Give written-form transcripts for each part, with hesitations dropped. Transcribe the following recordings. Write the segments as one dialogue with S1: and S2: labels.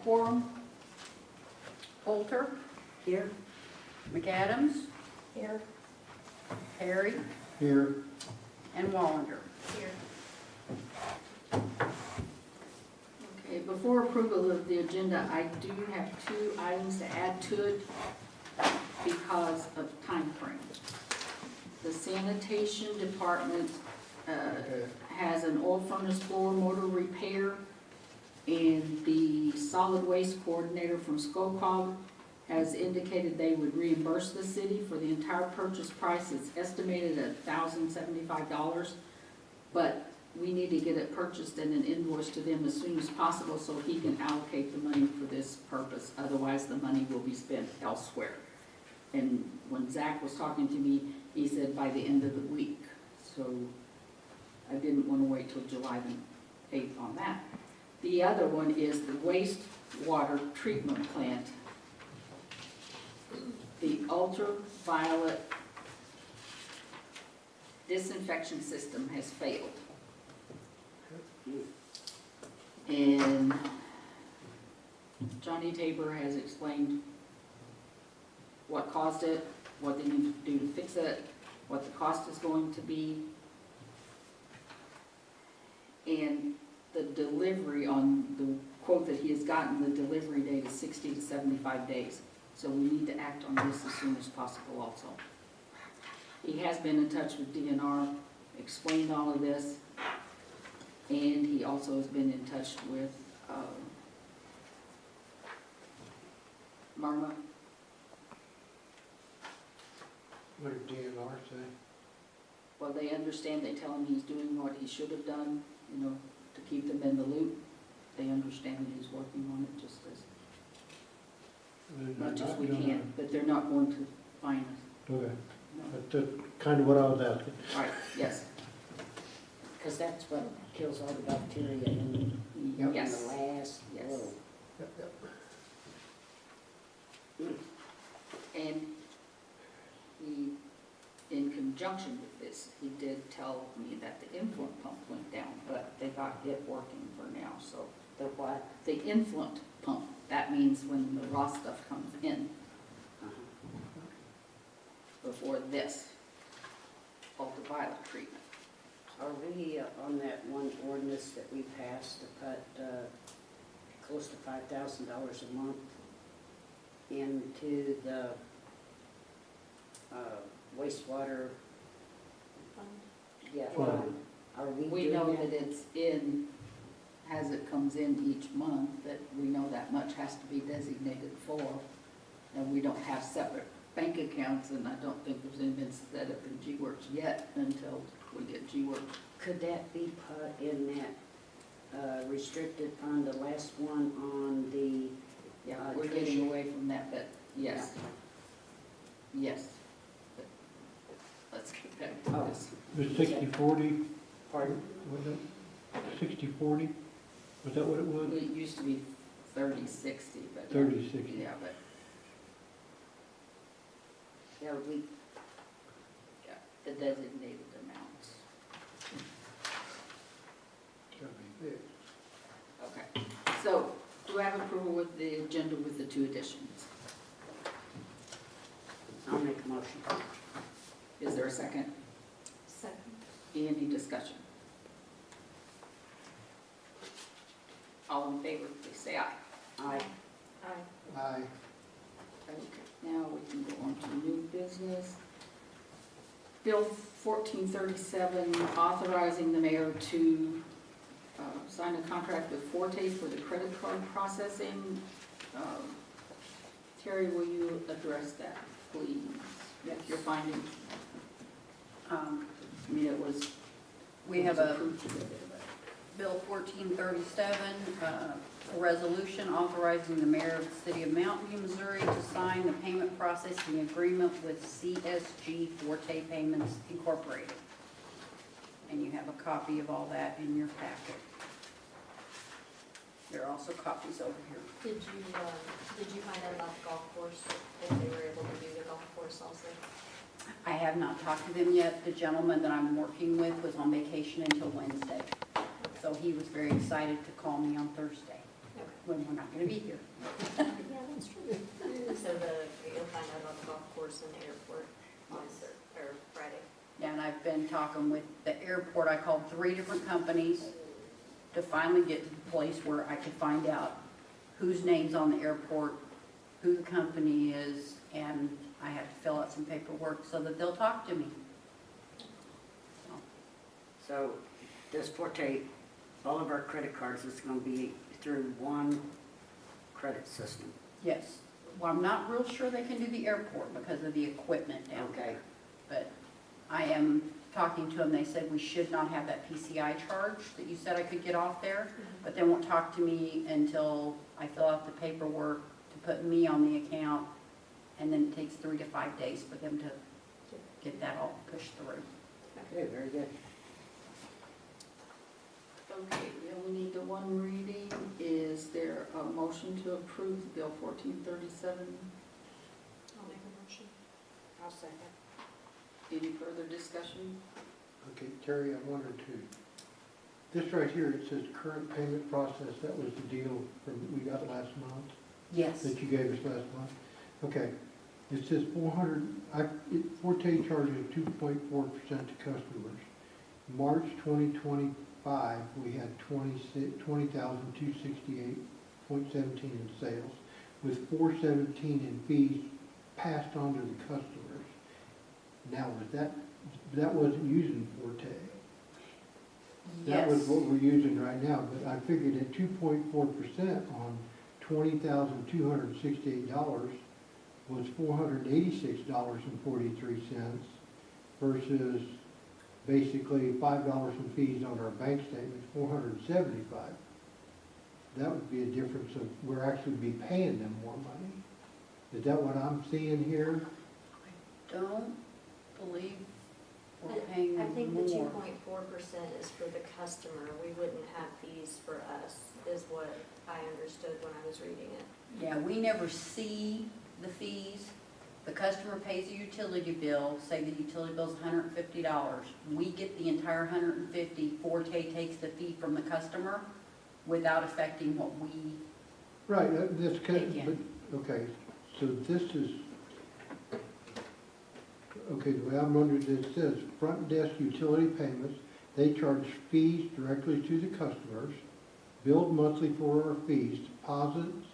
S1: quorum. Holter,
S2: Here.
S1: McAdams,
S3: Here.
S1: Perry,
S4: Here.
S1: and Wallander.
S3: Here.
S1: Okay, before approval of the agenda, I do have 2 items to add to it because of time frame. The sanitation department has an oil furnace floor motor repair, and the solid waste coordinator from Skowcog has indicated they would reimburse the city for the entire purchase price. It's estimated at $1,075, but we need to get it purchased and an invoice to them as soon as possible so he can allocate the money for this purpose. Otherwise, the money will be spent elsewhere. And when Zach was talking to me, he said by the end of the week. So I didn't want to wait till July the 8th on that. The other one is the wastewater treatment plant. The ultraviolet disinfection system has failed. And Johnny Tabor has explained what caused it, what they need to do to fix it, what the cost is going to be, and the delivery on the quote that he has gotten, the delivery date is 60 to 75 days. So we need to act on this as soon as possible also. He has been in touch with DNR, explained all of this, and he also has been in touch with Marma.
S4: What did DNR say?
S1: Well, they understand, they tell him he's doing what he should have done, you know, to keep them in the loop. They understand that he's working on it just as much as we can, but they're not going to fine us.
S4: Okay,
S1: No.
S4: that's kind of what I was asking.
S1: Right, yes,
S2: Because that's what kills all the bacteria in
S1: yes,
S2: the last
S1: yes.
S2: little.
S1: And he, in conjunction with this, he did tell me that the influent pump went down, but they got it working for now, so.
S2: The what?
S1: The influent pump, that means when the raw stuff comes in before this ultraviolet treatment.
S2: Are we on that one ordinance that we passed to put close to $5,000 a month into the wastewater? Yeah.
S4: Fund.
S2: Are we
S1: We
S2: doing
S1: know
S2: that?
S1: that it's in, as it comes in each month, that we know that much has to be designated for, and we don't have separate bank accounts, and I don't think there's any been set up in G-Works yet until we get G-Works.
S2: Could that be put in that restricted fund, the last one on the?
S1: Yeah, we're getting away from that, but yes. Yes. But let's get back to
S2: Oh.
S1: this.
S4: The 60/40,
S2: Pardon?
S4: was it 60/40? Was that what it was?
S1: It used to be 30/60, but.
S4: 30/60.
S1: Yeah, but,
S2: Yeah, we,
S1: yeah, the designated amounts.
S4: Gotta be fixed.
S1: Okay, so do I have approval with the agenda with the 2 additions?
S2: I'll make a motion.
S1: Is there a second?
S3: Second.
S1: Any discussion? All in favor, please say aye.
S2: Aye.
S3: Aye.
S4: Aye.
S1: Okay, now we can go on to new business. Bill 1437, authorizing the mayor to sign a contract with Forte for the credit card processing. Terry, will you address that, please?
S2: Yes.
S1: Your findings. I mean, it was.
S5: We
S1: it
S5: have
S1: was
S5: a
S1: approved together, but-
S5: Bill 1437, a resolution authorizing the mayor of the city of Mountain View, Missouri to sign the payment processing agreement with CSG Forte Payments Incorporated. And you have a copy of all that in your packet. There are also copies over here.
S3: Did you find out about the golf course, if they were able to do the golf course also?
S5: I have not talked to them yet. The gentleman that I'm working with was on vacation until Wednesday. So he was very excited to call me on Thursday.
S3: Okay.
S5: when we're not gonna be here.
S3: Yeah, that's true. So you'll find out about the golf course and the airport on Friday.
S5: Yeah, and I've been talking with the airport. I called 3 different companies to finally get to the place where I could find out whose name's on the airport, who the company is, and I have to fill out some paperwork so that they'll talk to me.
S2: So does Forte, all of our credit cards is gonna be through one credit system?
S5: Yes. Well, I'm not real sure they can do the airport because of the equipment down
S2: Okay.
S5: there. But I am talking to them. They said we should not have that PCI charge that you said I could get off there. But they won't talk to me until I fill out the paperwork to put me on the account. And then it takes 3 to 5 days for them to get that all pushed through.
S2: Okay, very good.
S1: Okay, we only need the one reading. Is there a motion to approve Bill 1437?
S3: I'll make a motion.
S2: I'll second.
S1: Any further discussion?
S4: Okay, Terry, I wanted to, this right here, it says current payment process, that was the deal from, we got last month,
S5: Yes.
S4: that you gave us last month. Okay, it says 400, Forte charges 2.4% to customers. March 2025, we had 20,268.17 in sales, with 417 in fees passed on to the customers. Now, that wasn't using Forte. That was
S5: Yes.
S4: what we're using right now, but I figured at 2.4% on $20,268 was $486.43 versus basically $5 in fees on our bank statement, $475. That would be a difference of, we're actually be paying them more money. Is that what I'm seeing here?
S5: Don't believe we're paying
S3: I
S5: them
S3: think the
S5: more.
S3: 2.4% is for the customer. We wouldn't have fees for us, is what I understood when I was reading it.
S5: Yeah, we never see the fees. The customer pays a utility bill, say the utility bill's $150. We get the entire $150. Forte takes the fee from the customer without affecting what we,
S4: Right, that's kind
S5: Again.
S4: of, but, okay, so this is, okay, the way I'm under this says, front desk utility payments, they charge fees directly to the customers, billed monthly for our fees, deposits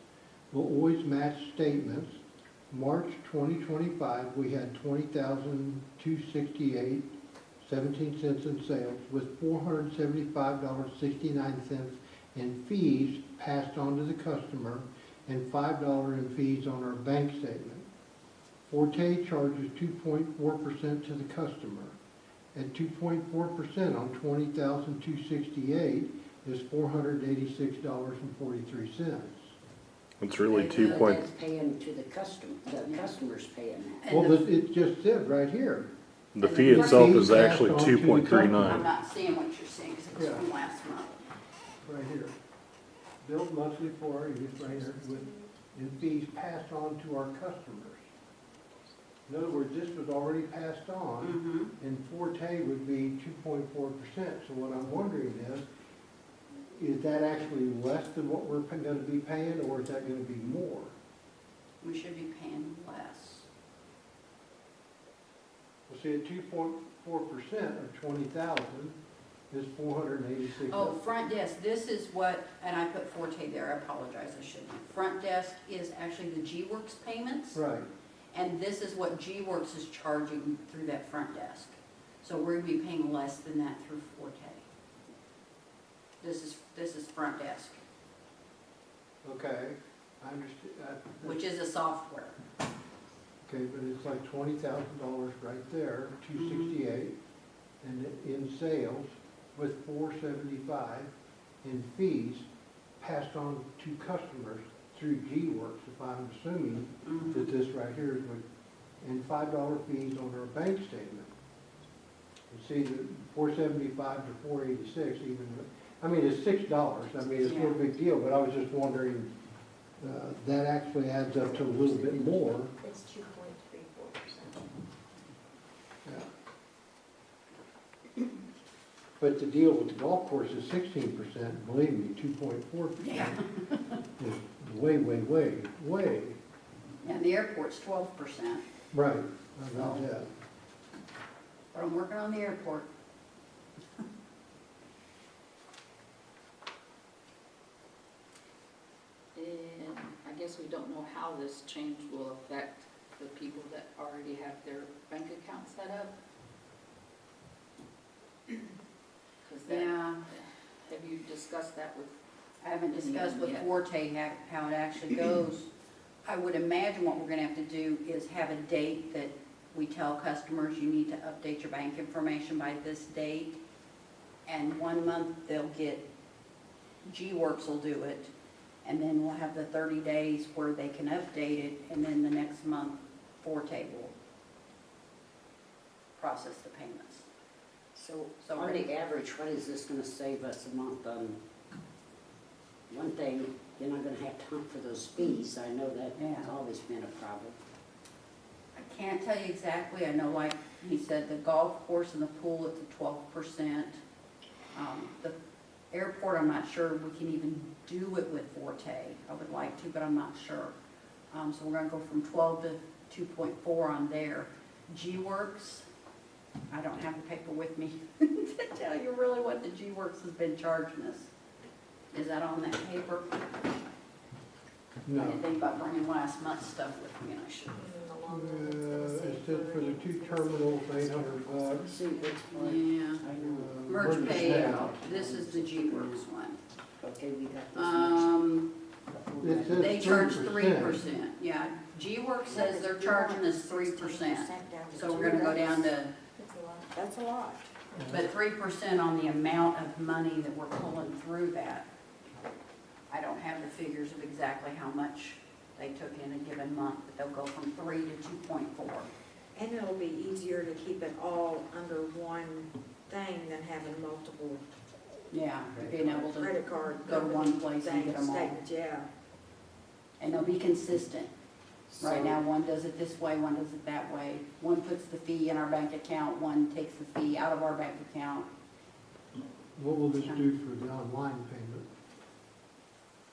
S4: will always match statements. March 2025, we had 20,268.17 in sales with $475.69 in fees passed on to the customer and $5 in fees on our bank statement. Forte charges 2.4% to the customer. At 2.4% on 20,268 is $486.43.
S6: It's really
S2: And
S6: 2 point,
S2: That's paying to the customer's paying that.
S5: And
S4: Well,
S5: the-
S4: it just said right here.
S6: the fee itself is actually
S4: Fees passed on to the
S6: 2.39.
S5: I'm not seeing what you're saying because it was
S4: Yeah.
S5: from last month.
S4: Right here. Billed monthly for our use right here with, in fees passed on to our customers. In other words, this was already passed on,
S5: Mm-hmm.
S4: and Forte would be 2.4%. So what I'm wondering is that actually less than what we're gonna be paying, or is that gonna be more?
S5: We should be paying less.
S4: Well, see, at 2.4% of 20,000 is $486.
S5: Oh, front desk, this is what, and I put Forte there, I apologize, I shouldn't have. Front desk is actually the G-Works payments,
S4: Right.
S5: and this is what G-Works is charging through that front desk. So we're gonna be paying less than that through Forte. This is front desk,
S4: Okay, I understand.
S5: which is a software.
S4: Okay, but it's like $20,000 right there, 268, and in sales with 475 in fees passed on to customers through G-Works, if I'm assuming that this right here is what, and $5 fees on our bank statement. You see, the 475 to 486 even, I mean, it's $6, I mean, it's no big deal, but I was just wondering, that actually adds up to a little bit more.
S3: It's 2.34%.
S4: Yeah. But the deal with the golf course is 16%, believe me, 2.4%
S5: Yeah.
S4: is way, way, way, way.
S5: And the airport's 12%,
S4: Right, I got that.
S5: but I'm working on the airport.
S1: And I guess we don't know how this change will affect the people that already have their bank account set up. 'Cause that,
S5: Yeah,
S1: have you discussed that with,
S5: I haven't discussed with
S1: Yeah.
S5: Forte how it actually goes. I would imagine what we're gonna have to do is have a date that we tell customers, you need to update your bank information by this date. And 1 month they'll get, G-Works will do it, and then we'll have the 30 days where they can update it, and then the next month Forte will process the payments.
S2: So
S5: So
S2: on
S5: we're-
S2: the average, what is this gonna save us a month on? One thing, you're not gonna have time for those fees. I know that's
S5: Yeah.
S2: always been a problem.
S5: I can't tell you exactly, I know like he said, the golf course and the pool, it's a 12%. The airport, I'm not sure we can even do it with Forte. I would like to, but I'm not sure. So we're gonna go from 12 to 2.4 on there. G-Works, I don't have the paper with me to tell you really what the G-Works has been charging us. Is that on that paper? I
S4: No.
S5: didn't think about bringing last month's stuff with me, and I should.
S4: It said for the 2 terminals, $800.
S2: See, it's fine.
S5: Yeah.
S2: I know.
S5: Merge
S4: Merge
S5: payout,
S4: payout.
S5: this is the G-Works one.
S2: Okay, we got this
S4: It says
S5: They charge
S4: 3%.
S5: 3%, yeah. G-Works says they're charging us 3%, so we're gonna go down to,
S3: It's a lot.
S7: That's a lot.
S5: but 3% on the amount of money that we're pulling through that. I don't have the figures of exactly how much they took in a given month, but they'll go from 3 to 2.4.
S7: And it'll be easier to keep it all under one thing than having multiple
S5: Yeah, being able to,
S7: credit card.
S5: go to one place and get
S7: things,
S5: them all.
S7: statements, yeah.
S5: and they'll be consistent.
S2: So-
S5: Right now, one does it this way, one does it that way. One puts the fee in our bank account, one takes the fee out of our bank account.
S4: What will this do for the online payment?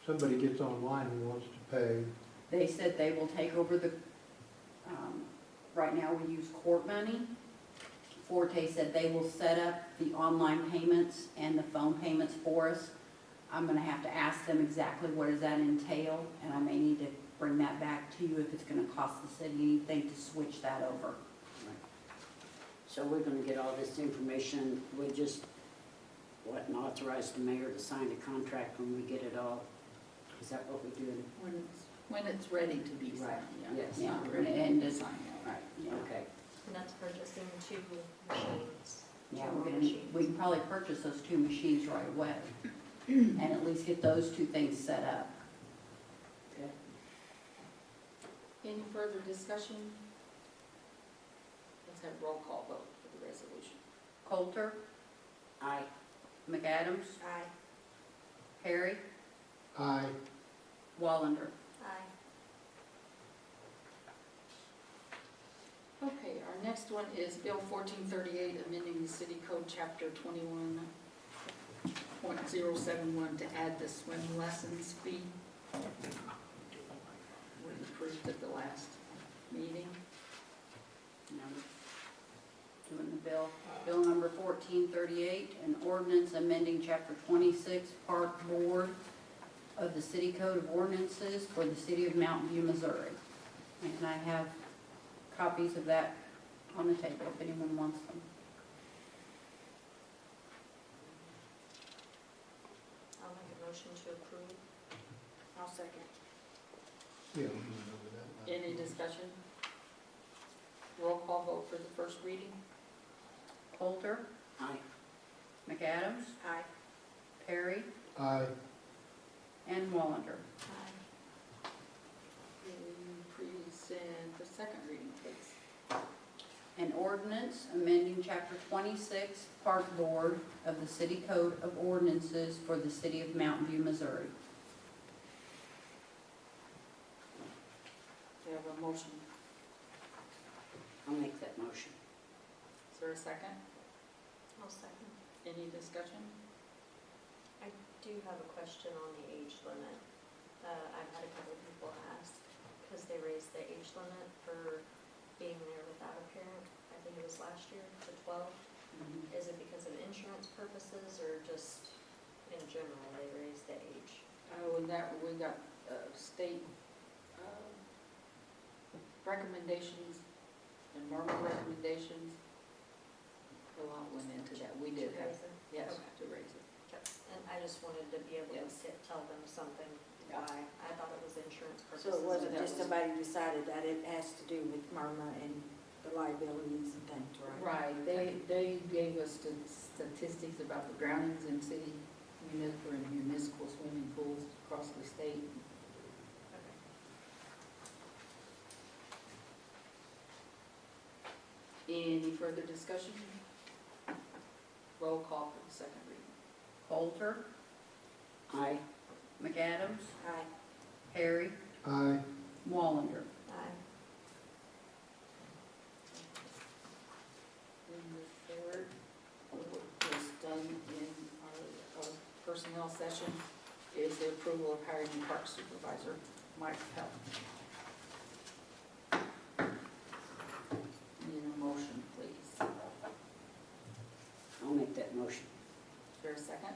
S4: Somebody gets online and wants to pay.
S5: They said they will take over the, right now we use court money. Forte said they will set up the online payments and the phone payments for us. I'm gonna have to ask them exactly what does that entail, and I may need to bring that back to you if it's gonna cost the city anything to switch that over.
S2: So we're gonna get all this information, we just, what, and authorize the mayor to sign the contract when we get it all? Is that what we do?
S1: when it's ready to be signed,
S2: Right,
S1: yeah.
S2: yes.
S1: It's not
S5: Yeah,
S1: ready
S5: and
S1: to
S5: it's-
S1: sign yet.
S5: Right, yeah.
S2: Okay.
S3: And that's purchasing 2 machines.
S5: Yeah,
S3: Two
S5: we're gonna,
S3: machines.
S5: we can probably purchase those 2 machines right away, and at least get those 2 things set up.
S2: Okay.
S1: Any further discussion? Let's have roll call vote for the resolution.
S5: Coulter,
S2: Aye.
S5: McAdams,
S7: Aye.
S5: Perry,
S4: Aye.
S5: Wallander.
S3: Aye.
S1: Okay, our next one is Bill 1438, amending the city code chapter 21.071 to add the swim lessons fee. We approved at the last meeting.
S5: Doing the bill, bill number 1438, an ordinance amending chapter 26, Park Board of the City Code of Ordinances for the city of Mountain View, Missouri. And I have copies of that on the table if anyone wants them.
S3: I'll make a motion to approve.
S7: I'll second.
S4: Yeah, we went over that.
S1: Any discussion? Roll call vote for the first reading.
S5: Coulter,
S2: Aye.
S5: McAdams,
S7: Aye.
S5: Perry,
S4: Aye.
S5: and Wallander.
S3: Aye.
S1: Present the second reading, please.
S5: An ordinance amending chapter 26, Park Board of the City Code of Ordinances for the city of Mountain View, Missouri.
S1: We have a motion.
S2: I'll make that motion.
S1: Is there a second?
S3: I'll second.
S1: Any discussion?
S3: I do have a question on the age limit. I've had a couple age limit for being there without a parent? I think it was last year, to 12. Is it because of insurance purposes or just in general, they raised the age?
S1: Oh, and that, we got, state, recommendations and Murphy recommendations. A lot went into that. We did
S3: To
S1: have,
S3: raise it?
S1: yes,
S3: Okay.
S1: to raise it.
S3: Okay. And I just wanted to be able to
S1: Yes.
S3: tell them something
S1: Yeah.
S3: why. I thought it was insurance purposes.
S7: So it wasn't
S1: that
S7: just
S1: was-
S7: somebody decided that it has to do with Myrna and the liabilities and things, right?
S1: Right, they gave us the statistics about the drownings in city municipal and municipal swimming pools across the state.
S3: Okay.
S1: Any further discussion? Roll call for the second reading.
S5: Coulter,
S2: Aye.
S5: McAdams,
S7: Aye.
S5: Harry,
S4: Aye.
S5: Wallander.
S3: Aye.
S1: Then the third was done in our personnel session, is the approval of hiring the park supervisor, Mike Pell. Need a motion, please.
S2: I'll make that motion.
S1: Is there a second?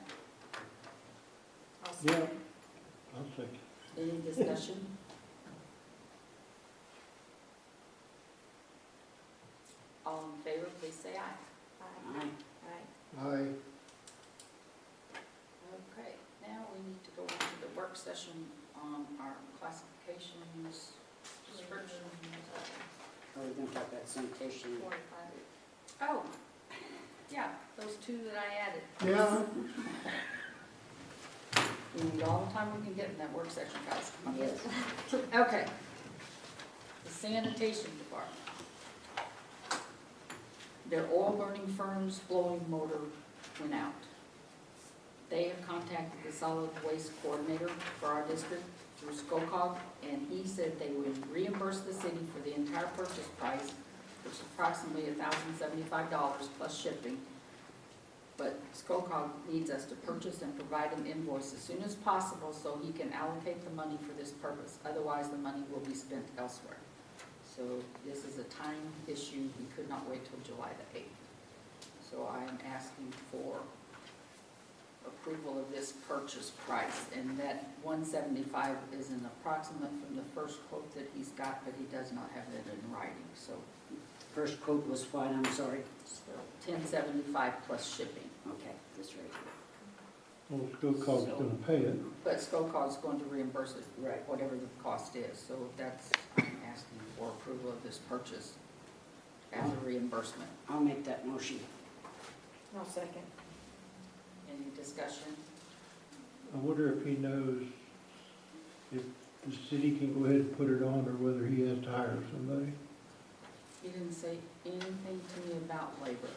S3: I'll
S4: Yeah.
S3: second.
S4: I'll second.
S1: Any discussion? All in favor, please say aye.
S2: Aye.
S3: Aye.
S4: Aye.
S1: Okay, now we need to go into the work session on our classifications, descriptions.
S2: Are we gonna talk about sanitation?
S3: 4 and 5.
S1: Oh, yeah, those two that I added.
S4: Yeah.
S1: We need all the time we can get in that work session, guys. Come on.
S3: Yes.
S1: Okay. The sanitation department. Their oil burning furnace blowing motor went out. They have contacted the solid waste coordinator for our district through SCOCOG, and he said they would reimburse the city for the entire purchase price, which is approximately $1,075 plus shipping. But SCOCOG needs us to purchase and provide an invoice as soon as possible so he can allocate the money for this purpose. Otherwise, the money will be spent elsewhere. So this is a time issue. We could not wait till July the 8th. So I am asking for approval of this purchase price. And that 175 is an approximate from the first quote that he's got, but he does not have it in writing. So
S2: First quote was what, I'm sorry?
S1: 1075 plus shipping.
S2: Okay, that's right.
S4: Well, SCOCOG's gonna pay it.
S1: But SCOCOG is going to reimburse it,
S2: Right.
S1: whatever the cost is. So that's, I'm asking for approval of this purchase as a reimbursement.
S2: I'll make that motion.
S7: I'll second.
S1: Any discussion?
S4: I wonder if he knows if the city can go ahead and put it on, or whether he has to hire somebody.
S1: He didn't say anything to me about labor,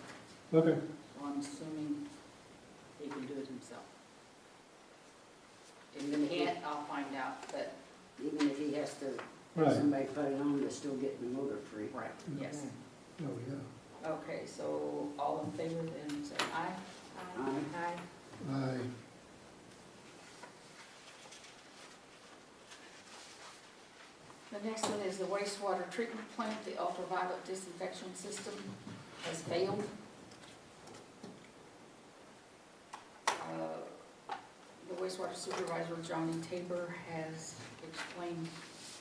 S4: Okay.
S1: so I'm assuming he can do it himself. If
S2: Even
S1: he
S2: if he-
S1: can't, I'll find out, but,
S2: Even if he has to have
S4: Right.
S2: somebody put it on, they're still getting the motor free.
S1: right, yes.
S4: Oh, yeah.
S1: Okay, so all in favor, then say aye.
S2: Aye.
S3: Aye.
S4: Aye.
S1: The next one is the wastewater treatment plant. The ultraviolet disinfection system has failed. The wastewater supervisor, Johnny Tabor, has explained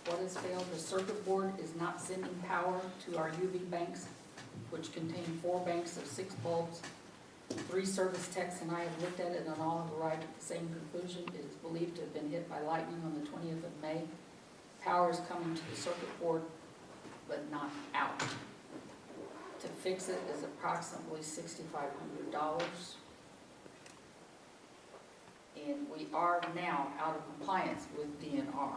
S1: what has failed. The circuit board is not sending power to our UV banks, which contain 4 banks of 6 bulbs. 3 service techs and I have looked at it and all have arrived at the same conclusion. It is believed to have been hit by lightning on the 20th of May. Power is coming to the circuit board, but not out. To fix it is approximately $6,500. And we are now out of compliance with DNR.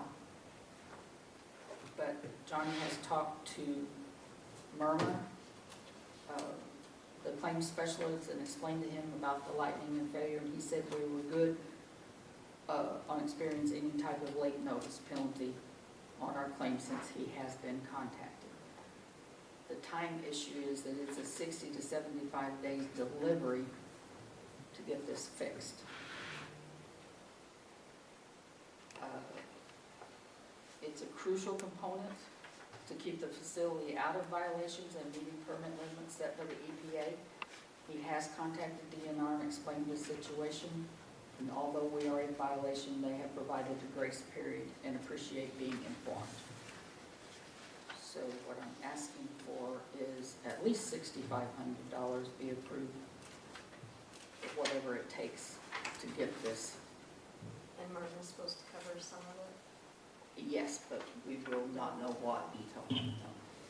S1: But Johnny has talked to Myrna, the claims specialist, and explained to him about the lightning and failure, and he said we were good on experiencing any type of late notice penalty on our claim since he has been contacted. The time issue is that it's a 60 to 75 days delivery to get this fixed. It's a crucial component to keep the facility out of violations and meeting permit limits set by the EPA. He has contacted DNR and explained the situation, and although we are in violation, they have provided a grace period and appreciate being informed. So what I'm asking for is at least $6,500 be approved, whatever it takes to get this.
S3: And Martin's supposed to cover some of it.
S1: Yes, but we will not know what until,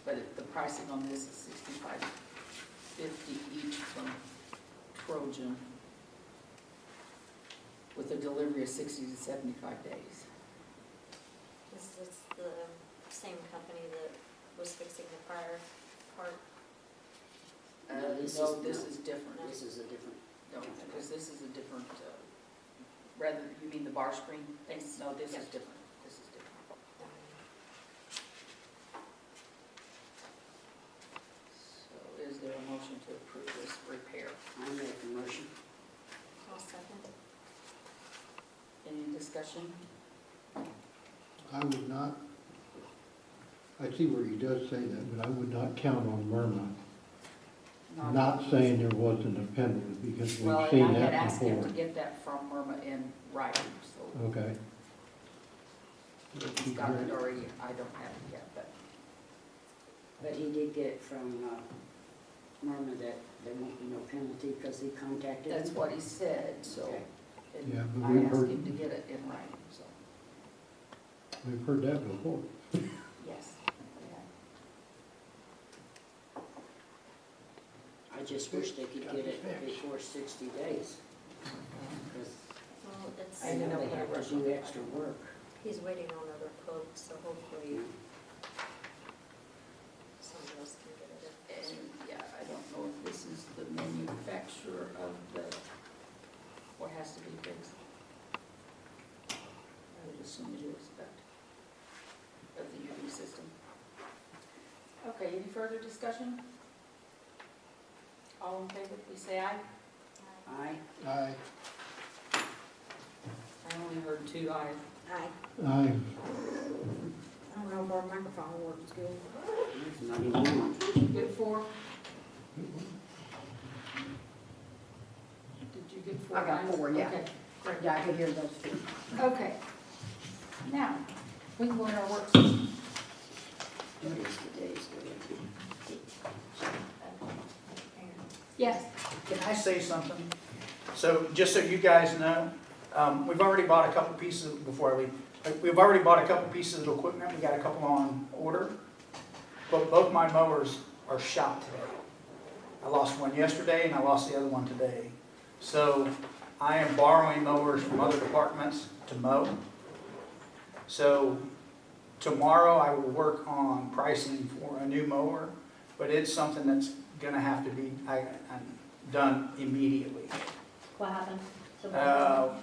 S1: but the pricing on this is $65.50 each from Trojan, with a delivery of 60 to 75 days.
S3: Is this the same company that was fixing the prior part?
S2: No, this
S1: No,
S2: is
S1: this
S2: not.
S1: is different.
S2: This is a different,
S1: No, because this is a different, rather, you mean the bar screen thing?
S3: Yes.
S1: No, this is
S3: Yes.
S1: different. This is different. So is there a motion to approve this repair?
S2: I make a motion.
S3: I'll second.
S1: Any discussion?
S4: I would not, I see where he does say that, but I would not count on Myrna not saying there wasn't a penalty, because
S1: Well,
S4: we've
S1: and
S4: seen
S1: I had
S4: that
S1: asked him
S4: before.
S1: to get that from Irma in writing, so
S4: Okay.
S1: he's got it already. I don't have it yet, but
S2: But he did get from Myrna that there won't be no penalty because he contacted him.
S1: that's what he said, so.
S2: Okay.
S1: and
S4: Yeah, but
S1: I
S4: we've
S1: asked
S4: heard-
S1: him to get it in writing, so,
S4: We've heard that before.
S1: yes.
S2: I just wish they could get it before 60 days. Because
S3: Well, it's,
S2: I know they have to do extra work.
S3: he's waiting on other quotes, so hopefully some of us can get it.
S1: And, yeah, I don't know if this is the manufacturer of the, what has to be fixed. I would assume it is, but, of the UV system. Okay, any further discussion? All in favor, please say aye.
S2: Aye.
S4: Aye.
S1: I only heard 2 ayes.
S7: I
S4: Aye.
S7: don't know if our microphone works good.
S2: There's not even one.
S1: Did you get 4? Did you get 4
S5: I got
S1: ayes?
S5: 4, yeah.
S1: Okay, great.
S5: Yeah, I could hear those two.
S1: Okay. Now, we can go in our work session.
S2: What is the day's date?
S1: Yes.
S8: Can I say something? So, just so you guys know, we've already bought a couple pieces, before I leave, we've already bought a couple pieces of equipment, we got a couple on order, but both my mowers are shot today. I lost one yesterday and I lost the other one today. So, I am borrowing mowers from other departments to mow. So, tomorrow I will work on pricing for a new mower, but it's something that's gonna have to be done immediately.
S3: What happened?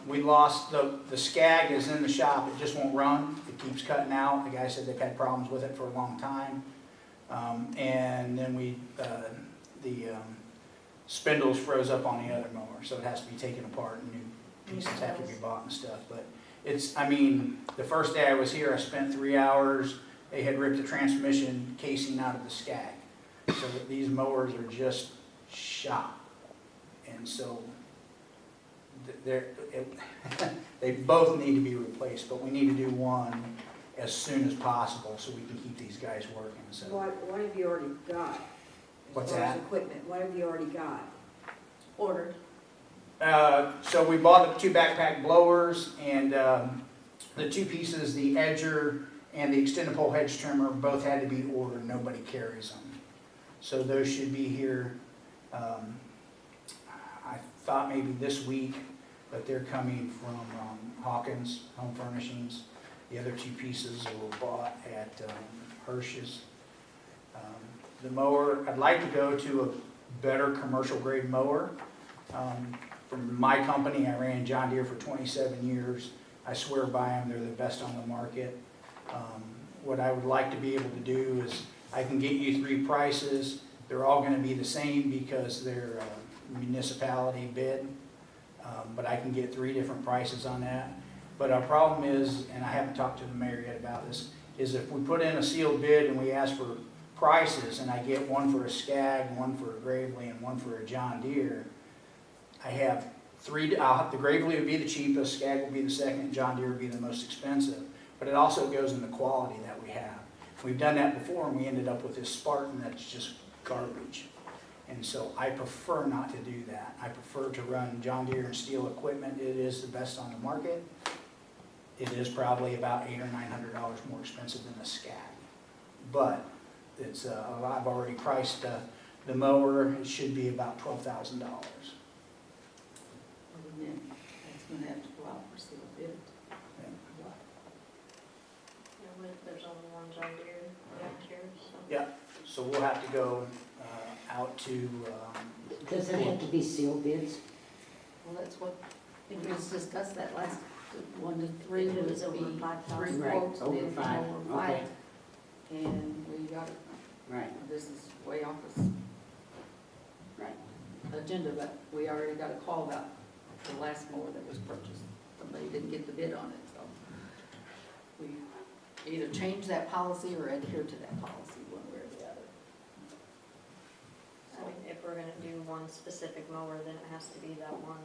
S8: We lost, the Skag is in the shop, it just won't run, it keeps cutting out, the guy said they've had problems with it for a long time. And then the spindles froze up on the other mower, so it has to be taken apart and new pieces have to be bought and stuff, but it's, I mean, the first day I was here, I spent 3 hours, they had ripped the transmission casing out of the Skag. So these mowers are just shot. And so they both need to be replaced, but we need to do one as soon as possible so we can keep these guys working, so.
S7: What have you already got?
S8: What's
S7: As far as
S8: that?
S7: equipment, what have you already got?
S1: Ordered.
S8: So we bought the 2 backpack blowers and the 2 pieces, the edger and the extended pole hedge trimmer, both had to be ordered, nobody carries them. So those should be here, I thought maybe this week, but they're coming from Hawkins Home Furnishings. The other 2 pieces were bought at Hirsch's. The mower, I'd like to go to a better commercial grade mower. From my company, I ran John Deere for 27 years. I swear by them, they're the best on the market. What I would like to be able to do is I can get you 3 prices. They're all going to be the same because they're municipality bid, but I can get 3 different prices on that. But our problem is, and I haven't talked to the mayor yet about this, is if we put in a sealed bid and we ask for prices, and I get one for a Skag, one for a Gravely, and one for a John Deere, I have three, the Gravely would be the cheapest, Skag will be the second, and John Deere would be the most expensive. But it also goes in the quality that we have. We've done that before, and we ended up with this Spartan that's just garbage. And so I prefer not to do that. I prefer to run John Deere and Steel equipment. It is the best on the market. It is probably about $800 or $900 more expensive than the Skag. But it's, I've already priced the mower. It should be about $12,000.
S1: And then that's gonna have to go out for sealed bid.
S3: There's only one John Deere next year, so.
S8: Yeah, so we'll have to go out to,
S2: Does it have to be sealed bids?
S1: Well, that's what, I think we just discussed that last, 1 to 3
S3: It
S1: would
S3: was over
S1: be
S3: 5,000.
S1: 3
S2: Right,
S1: quotes,
S2: over
S1: then
S2: 5,
S1: over
S2: okay.
S1: 5. And we got,
S2: Right,
S1: this is way off this
S2: right.
S1: agenda, but we already got a call about the last mower that was purchased. Somebody didn't get the bid on it, so we either change that policy or adhere to that policy, one way or the other.
S3: I mean, if we're gonna do one specific mower, then it has to be that one.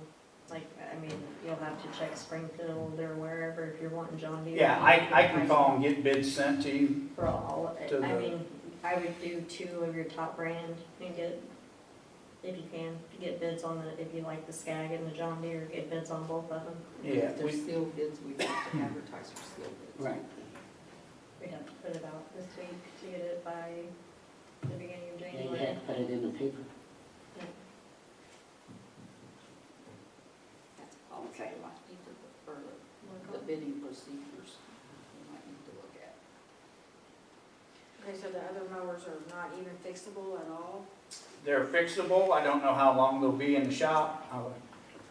S3: Like, I mean, you'll have to check Springfield or wherever if you're wanting John Deere.
S8: yeah, I can call and get bids sent to you.
S3: For all of it.
S8: To
S3: I
S8: the-
S3: mean, I would do 2 of your top brand and get, if you can, get bids on the, if you like the Skag and the John Deere, get bids on both of them.
S8: Yeah,
S1: If there's sealed bids, we have to advertise for sealed bids.
S2: Right.
S3: We have to put it out this week to get it by the beginning of
S2: Yeah, you
S3: January.
S2: have to put it in the paper.
S1: That's a policy
S2: Okay.
S1: we might need to, for the bidding procedures, we might need to look at.
S7: Okay, so the other mowers are not even fixable at all?
S8: They're fixable. I don't know how long they'll be in the shop.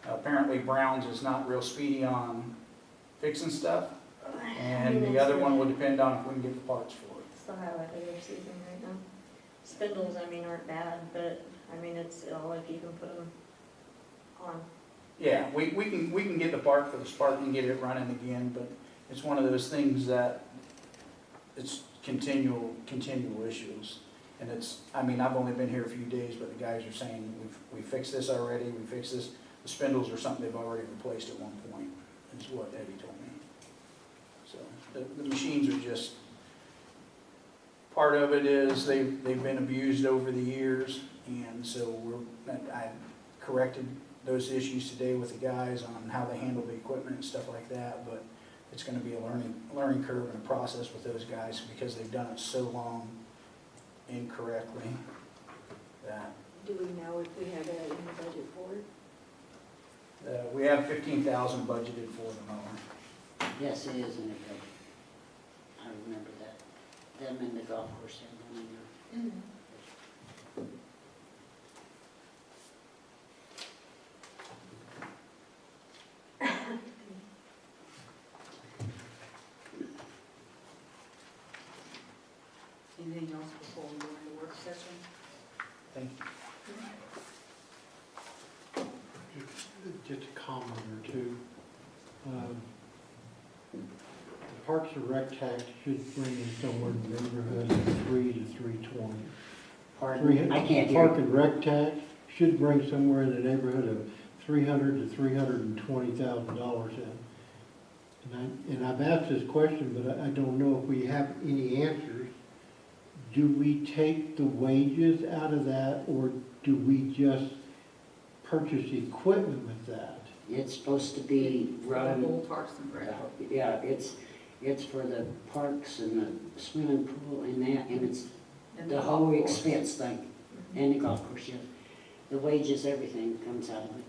S8: Apparently Brown's is not real speedy on fixing stuff. And the other one will depend on if we can get the parts for it.
S3: It's the highlight of their season right now. Spindles, I mean, aren't bad, but, I mean, it's all if you can put them on.
S8: Yeah, we can get the part for the Spartan and get it running again, but it's one of those things that it's continual issues. And it's, I mean, I've only been here a few days, but the guys are saying, we fixed this already, we fixed this. The spindles are something they've already replaced at one point, is what Eddie told me. So, the machines are just, part of it is they've been abused over the years, and so I corrected those issues today with the guys on how they handle the equipment and stuff like that, but it's gonna be a learning curve and a process with those guys because they've done it so long incorrectly that,
S7: Do we know if we have that in the budget for it?
S8: we have 15,000 budgeted for the mower.
S2: Yes, it is in the budget. I remember that. Them and the golf course have one in there.
S1: Anything else before we go into work session?
S8: Thank you.
S4: Just a comment or two. The Parks and Rec tax should bring in somewhere in the neighborhood of 3 to 320.
S2: Pardon? I can't hear
S4: Park
S2: you.
S4: and Rec tax should bring somewhere in the neighborhood of $300,000 to $320,000 in. And I've asked this question, but I don't know if we have any answers. Do we take the wages out of that, or do we just purchase equipment with that?
S2: It's supposed to be
S1: For the
S2: run,
S1: whole Parks and Rec.
S2: yeah, it's for the parks and the swimming pool and that, and it's
S1: And
S2: the
S1: golf
S2: whole
S1: course.
S2: expense thing, and the golf course, yes. The wages, everything comes out of it.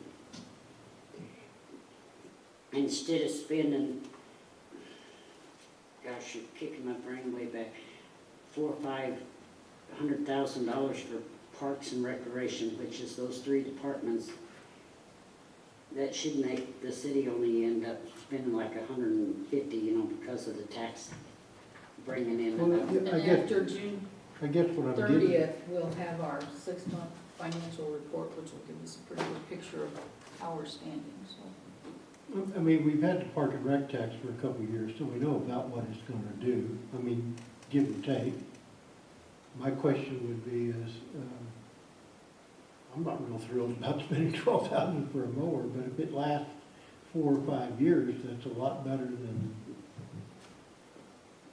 S2: Instead of spending, gosh, you're kicking my brain way back, $400,000 or $500,000 for parks and recreation, which is those 3 departments. That should make the city only end up spending like 150, because of the tax bringing in.
S4: Well,
S1: And
S4: I guess,
S1: after June
S4: I guess what I'm getting,
S1: 30th, we'll have our 6-month financial report, which will give us a pretty good picture of how we're standing, so.
S4: I mean, we've had the Park and Rec tax for a couple of years, so we know about what it's gonna do. I mean, give and take. My question would be is, I'm not real thrilled about spending 12,000 for a mower, but if it lasts 4 or 5 years, that's a lot better than.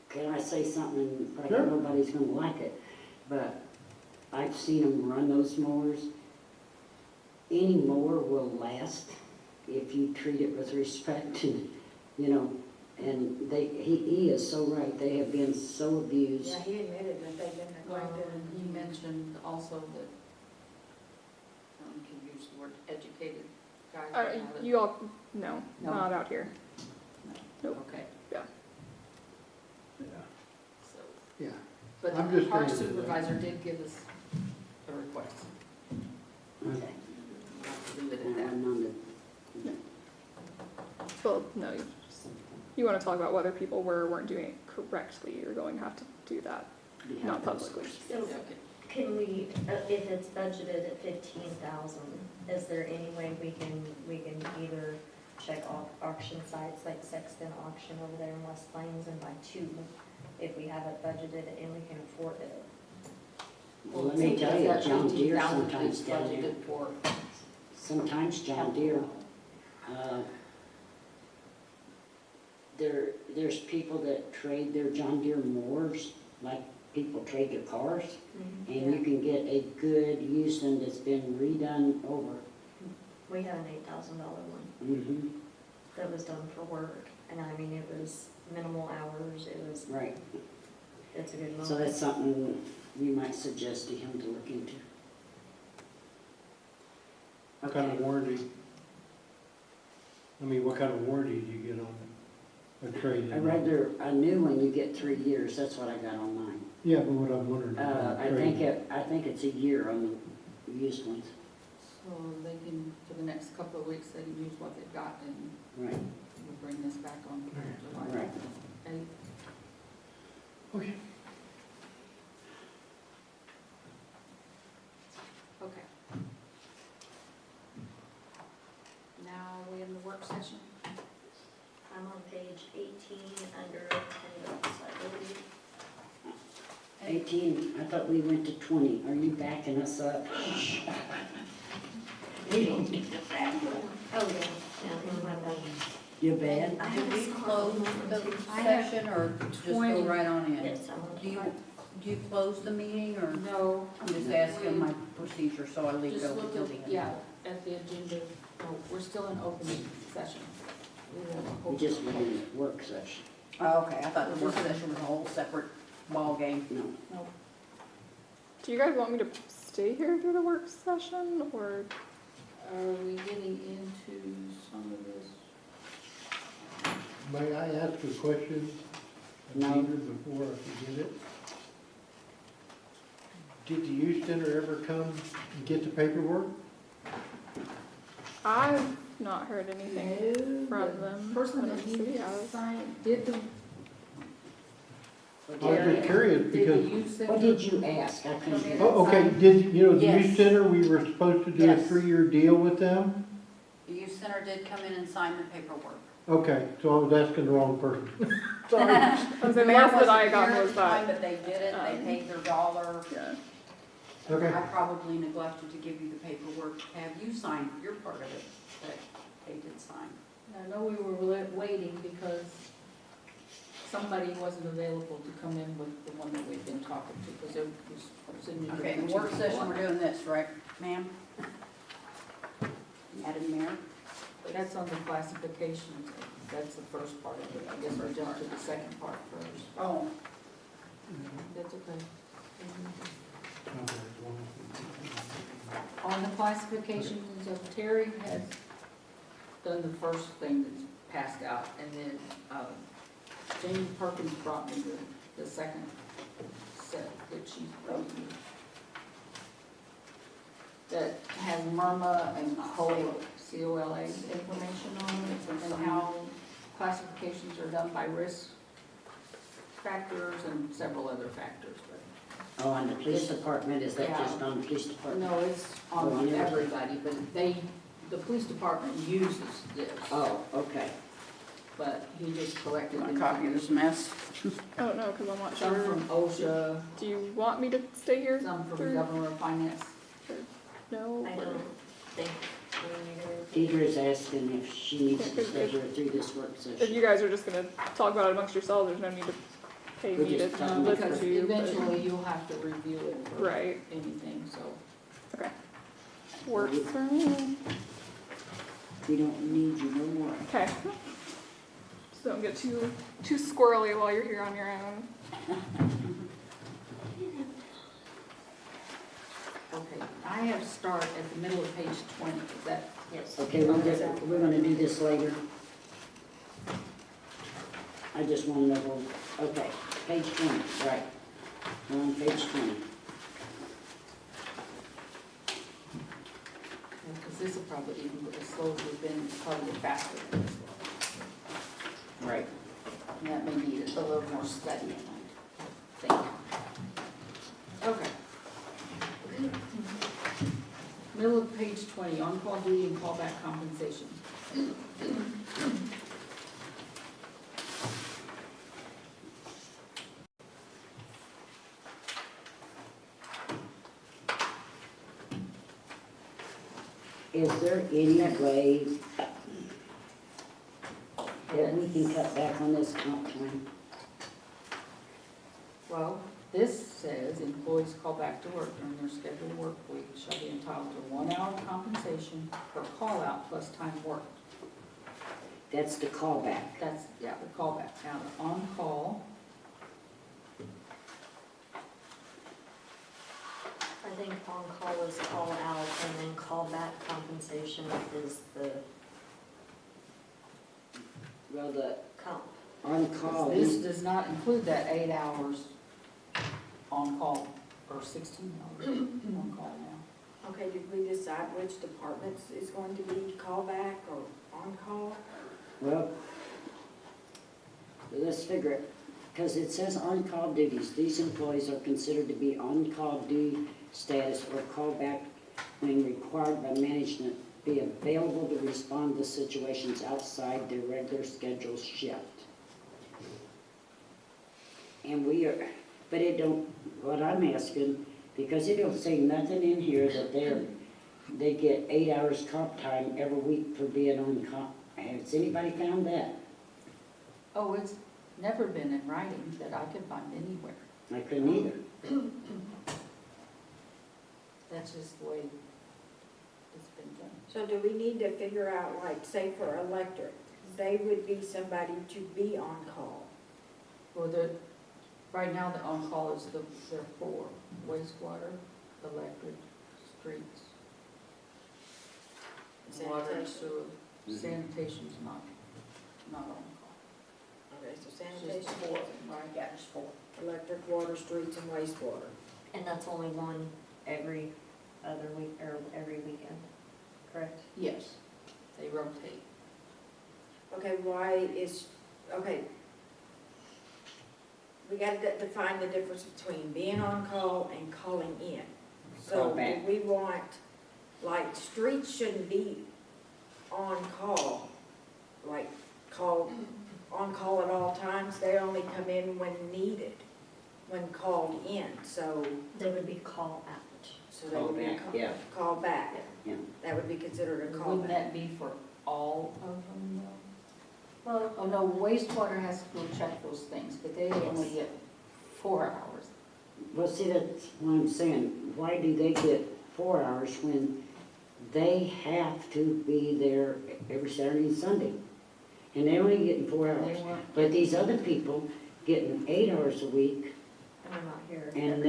S2: Can I say something, like
S4: Sure.
S2: nobody's gonna like it, but I've seen them run those mowers. Any mower will last if you treat it with respect and, you know, and he is so right, they have been so abused.
S7: Yeah, he admitted that they've been
S1: Well,
S7: neglected.
S1: and he mentioned also that, can use the word educated guys. that have it.
S9: You all, no,
S1: No.
S9: not out here.
S1: No.
S9: Nope.
S1: Okay,
S9: Yeah.
S1: so,
S4: Yeah.
S1: but
S4: I'm
S1: the
S4: just
S1: park
S4: saying that-
S1: supervisor did give us a request.
S2: Okay.
S1: I'll leave it at
S2: And
S1: that.
S2: I'm on the-
S9: Well, no, you want to talk about whether people were or weren't doing it correctly, you're going to have to do that,
S2: behalf
S9: not
S2: of
S9: publicly.
S3: So
S1: Okay.
S3: can we, if it's budgeted at 15,000, is there any way we can either check auction sites like Sexton Auction over there in West Plains and buy 2 if we have it budgeted and we can afford it?
S2: Well, let me tell you,
S1: That
S2: John Deere
S1: 15,000
S2: sometimes
S1: is
S2: down there,
S1: budgeted for.
S2: sometimes John Deere, there's people that trade their John Deere mowers, like people trade their cars, and you can get a good used one that's been redone over.
S3: We had an $8,000 one
S2: Mm-hmm.
S3: that was done for work, and I mean, it was minimal hours,
S2: Right,
S3: it's a good mower.
S2: so that's something you might suggest to him to look into.
S4: What kind
S2: Okay.
S4: of warranty? I mean, what kind of warranty do you get on a trade?
S2: I read a new one, you get 3 years, that's what I got on mine.
S4: Yeah, but what I'm wondering.
S2: I think it's a year on the used ones.
S1: So they can, for the next couple of weeks, they can use what they've got and
S2: Right,
S1: we'll bring this back on July.
S2: right.
S1: 8th.
S4: Okay.
S1: Okay. Now we in the work session.
S3: I'm on page 18 under attendance, I believe.
S2: 18, I thought we went to 20. Are you backing us up? We don't get the back.
S3: Oh, yeah, my bad.
S2: You bad?
S3: I
S5: Did
S3: have
S5: we
S3: a
S5: close the
S1: I have
S5: session or just go
S1: 20.
S5: right on in?
S3: Yes, I'm on.
S5: Do you close the meeting or?
S1: No.
S5: I'm just asking my procedure, so I leave it
S1: Just
S5: open
S1: look
S5: till the
S1: at,
S5: end.
S1: yeah, at the agenda. No, we're still in open session.
S2: We just went in work session.
S5: Oh, okay, I thought the work session was a whole separate ball game.
S2: No,
S1: No,
S9: Do you guys want me to stay here through the work session, or?
S1: are we getting into some of this?
S4: May I ask a question?
S2: No.
S4: Peter, before I forget it? Did the youth center ever come and get the paperwork?
S9: I've not heard anything
S1: No,
S9: from
S1: the
S9: them.
S1: person
S9: I
S1: that
S9: don't see
S1: needed to
S9: how-
S1: sign, did the,
S4: I was just curious
S1: did the
S4: because,
S1: youth center?
S2: what did you ask? I couldn't hear.
S4: oh, okay, did, you know, the youth
S5: Yes.
S4: center, we were supposed to do a
S5: Yes.
S4: 3-year deal with them?
S5: The youth center did come in and sign the paperwork.
S4: Okay, so I was asking the wrong person. Sorry.
S9: I was saying, the
S5: Mayor
S9: last that I
S5: wasn't
S9: got
S5: here at
S9: was
S5: the time,
S9: that,
S5: But they did it, they paid their dollar.
S9: yeah.
S4: Okay.
S5: I probably neglected to give you the paperwork, have you signed your part of it, that they did sign.
S1: I know we were waiting because somebody wasn't available to come in with the one that we've been talking to, because it was in.
S5: Okay, the work session, we're doing this, right, ma'am? Madam Mayor?
S1: That's on the classifications, that's the first part of it, I guess we'll jump to the second part first.
S5: Oh,
S1: That's okay.
S4: Okay,
S1: On the classifications of Terry has done the first thing that's passed out, and then, Jamie Perkins brought me the second set that she wrote me. That has Myrma and COLA, COLA information on it, and how classifications are done by risk factors and several other factors, but.
S2: Oh, on the police department, is that just on the police department?
S1: No, it's on everybody, but they the police department uses this,
S2: Oh, okay.
S1: but he just
S5: You
S1: collected
S5: want a copy of this mess?
S9: I don't know, cause I'm not
S1: some
S9: sure.
S1: from OSHA,
S9: Do you want me to stay here?
S1: some from
S9: through-
S1: Governor of Finance.
S9: No?
S3: I
S9: or-
S3: don't think we need to.
S2: Deidre's asking if she needs to stay here through this work
S9: If
S2: session.
S9: you guys are just gonna talk about it amongst yourselves, there's no need to pay
S2: We're
S9: me to
S2: just talking
S1: No,
S9: listen
S1: because
S9: to you. but-
S1: eventually you'll have to review it for
S9: Right,
S1: anything, so.
S9: okay. Works for me.
S2: We don't need you no more.
S9: Okay. Just don't get too squirrely while you're here on your own.
S1: Okay, I have start at the middle of page 20, is that?
S3: Yes.
S2: Okay, we're gonna do this later. I just wanna know, okay, page 20, right. We're on page 20.
S1: Because this will probably even go as slow as we've been, probably faster than this one.
S2: Right.
S1: And that may need a little more studying, I think. Okay. Middle of page 20, on-call duty and callback compensation.
S2: Is there any way that we can cut back on this comp time?
S1: Well, this says employees call back to work during their scheduled work week shall be entitled to 1 hour compensation per call out plus time worked.
S2: That's the callback.
S1: That's, yeah, the callback. Now, the on-call,
S3: I think on-call is call out, and then callback compensation is the
S2: Well, the
S3: comp.
S2: on-call,
S1: this does not include that 8 hours on-call, or 16 hours on-call now.
S7: Okay, did we decide which departments is going to be callback or on-call?
S2: well, let's figure it, because it says on-call duties. These employees are considered to be on-call duty status or callback when required by management, be available to respond to situations outside their regular scheduled shift. And we are, but it don't, what I'm asking, because it don't say nothing in here that they get 8 hours comp time every week for being on comp. Has anybody found that?
S1: Oh, it's never been in writing that I could find anywhere.
S2: I couldn't either.
S1: That's just the way it's been done.
S7: So do we need to figure out, like, say for electric, they would be somebody to be on call?
S1: Well, right now, the on-call is there are 4: wastewater, electric, streets, water and
S7: Sanitation.
S1: sewer.
S2: Mhm.
S1: Sanitation's not on-call.
S7: Okay, so
S1: It's just
S7: sanitation,
S1: 4, right?
S5: Yeah, just 4.
S7: electric, water, streets, and wastewater.
S3: And that's only one every other week, or every weekend, correct?
S1: Yes, they rotate.
S7: Okay, why is, okay. We gotta define the difference between being on call and calling in. So do
S2: Callback.
S7: we want, like, streets shouldn't be on call, like, on call at all times. They only come in when needed, when called in, so
S3: They would be call out.
S7: they would be
S2: Callback, yeah.
S7: call back.
S2: Yeah.
S7: That would be considered a
S1: Wouldn't
S7: callback.
S1: that be for all of them though?
S3: Well,
S1: Oh, no, wastewater has to go check those things, but they only get 4 hours.
S2: Well, see, that's what I'm saying. Why do they get 4 hours when they have to be there every Saturday and Sunday? And they're only getting 4 hours.
S1: They weren't,
S2: But these other people getting 8 hours a week,
S3: and I'm not here.
S2: and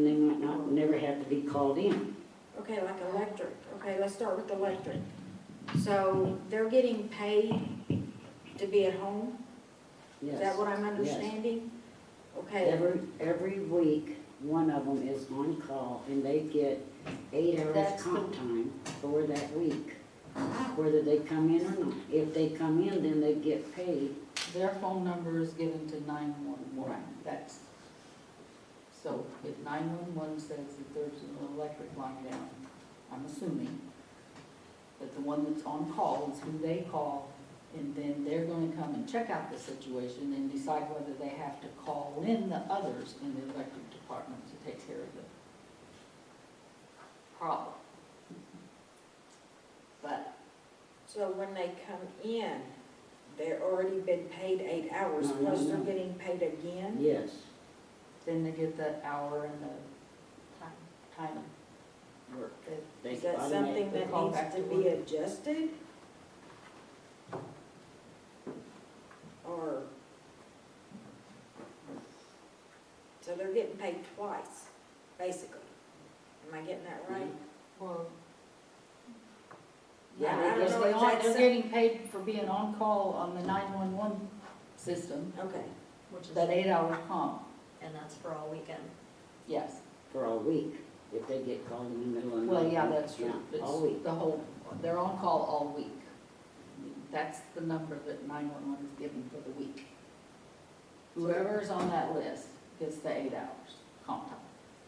S2: they might not, never have to be called in.
S7: Okay, like electric, okay, let's start with electric. So they're getting paid to be at home? Is that
S2: Yes.
S7: what I'm understanding? Okay,
S2: Every week, one of them is on call, and they get 8 hours
S1: That's
S2: comp time for that week, whether they come in or not. If they come in, then they get paid.
S1: their phone number is given to 911. That's, so if 911 says that there's an electric line down, I'm assuming, But the one that's on call is who they call, and then they're gonna come and check out the situation and decide whether they have to call in the others in the electric department to take care of the problem. But,
S7: So when they come in, they're already been paid 8 hours,
S2: No, no,
S7: plus they're
S2: no.
S7: getting paid again?
S2: Yes,
S1: then they get the hour and the time work.
S2: they
S7: Is that
S2: automatically
S7: something that
S1: call
S7: needs
S1: back
S7: to
S1: to
S7: be
S1: work.
S7: adjusted? Or? So they're getting paid twice, basically. Am I getting that right?
S1: Well,
S7: I
S1: yeah,
S7: don't
S1: because
S7: know
S1: they
S7: if
S1: are,
S7: that's
S1: they're
S7: some-
S1: getting paid for being on call on the 911 system,
S7: Okay,
S3: Which is,
S1: that 8-hour comp,
S3: and that's for all weekend.
S1: yes.
S2: for a week, if they get called in the middle of the night.
S1: Well, yeah, that's true.
S2: Yeah, all week.
S1: It's the whole, they're on call all week. That's the number that 911 is giving for the week. Whoever's on that list gets the 8 hours comp time.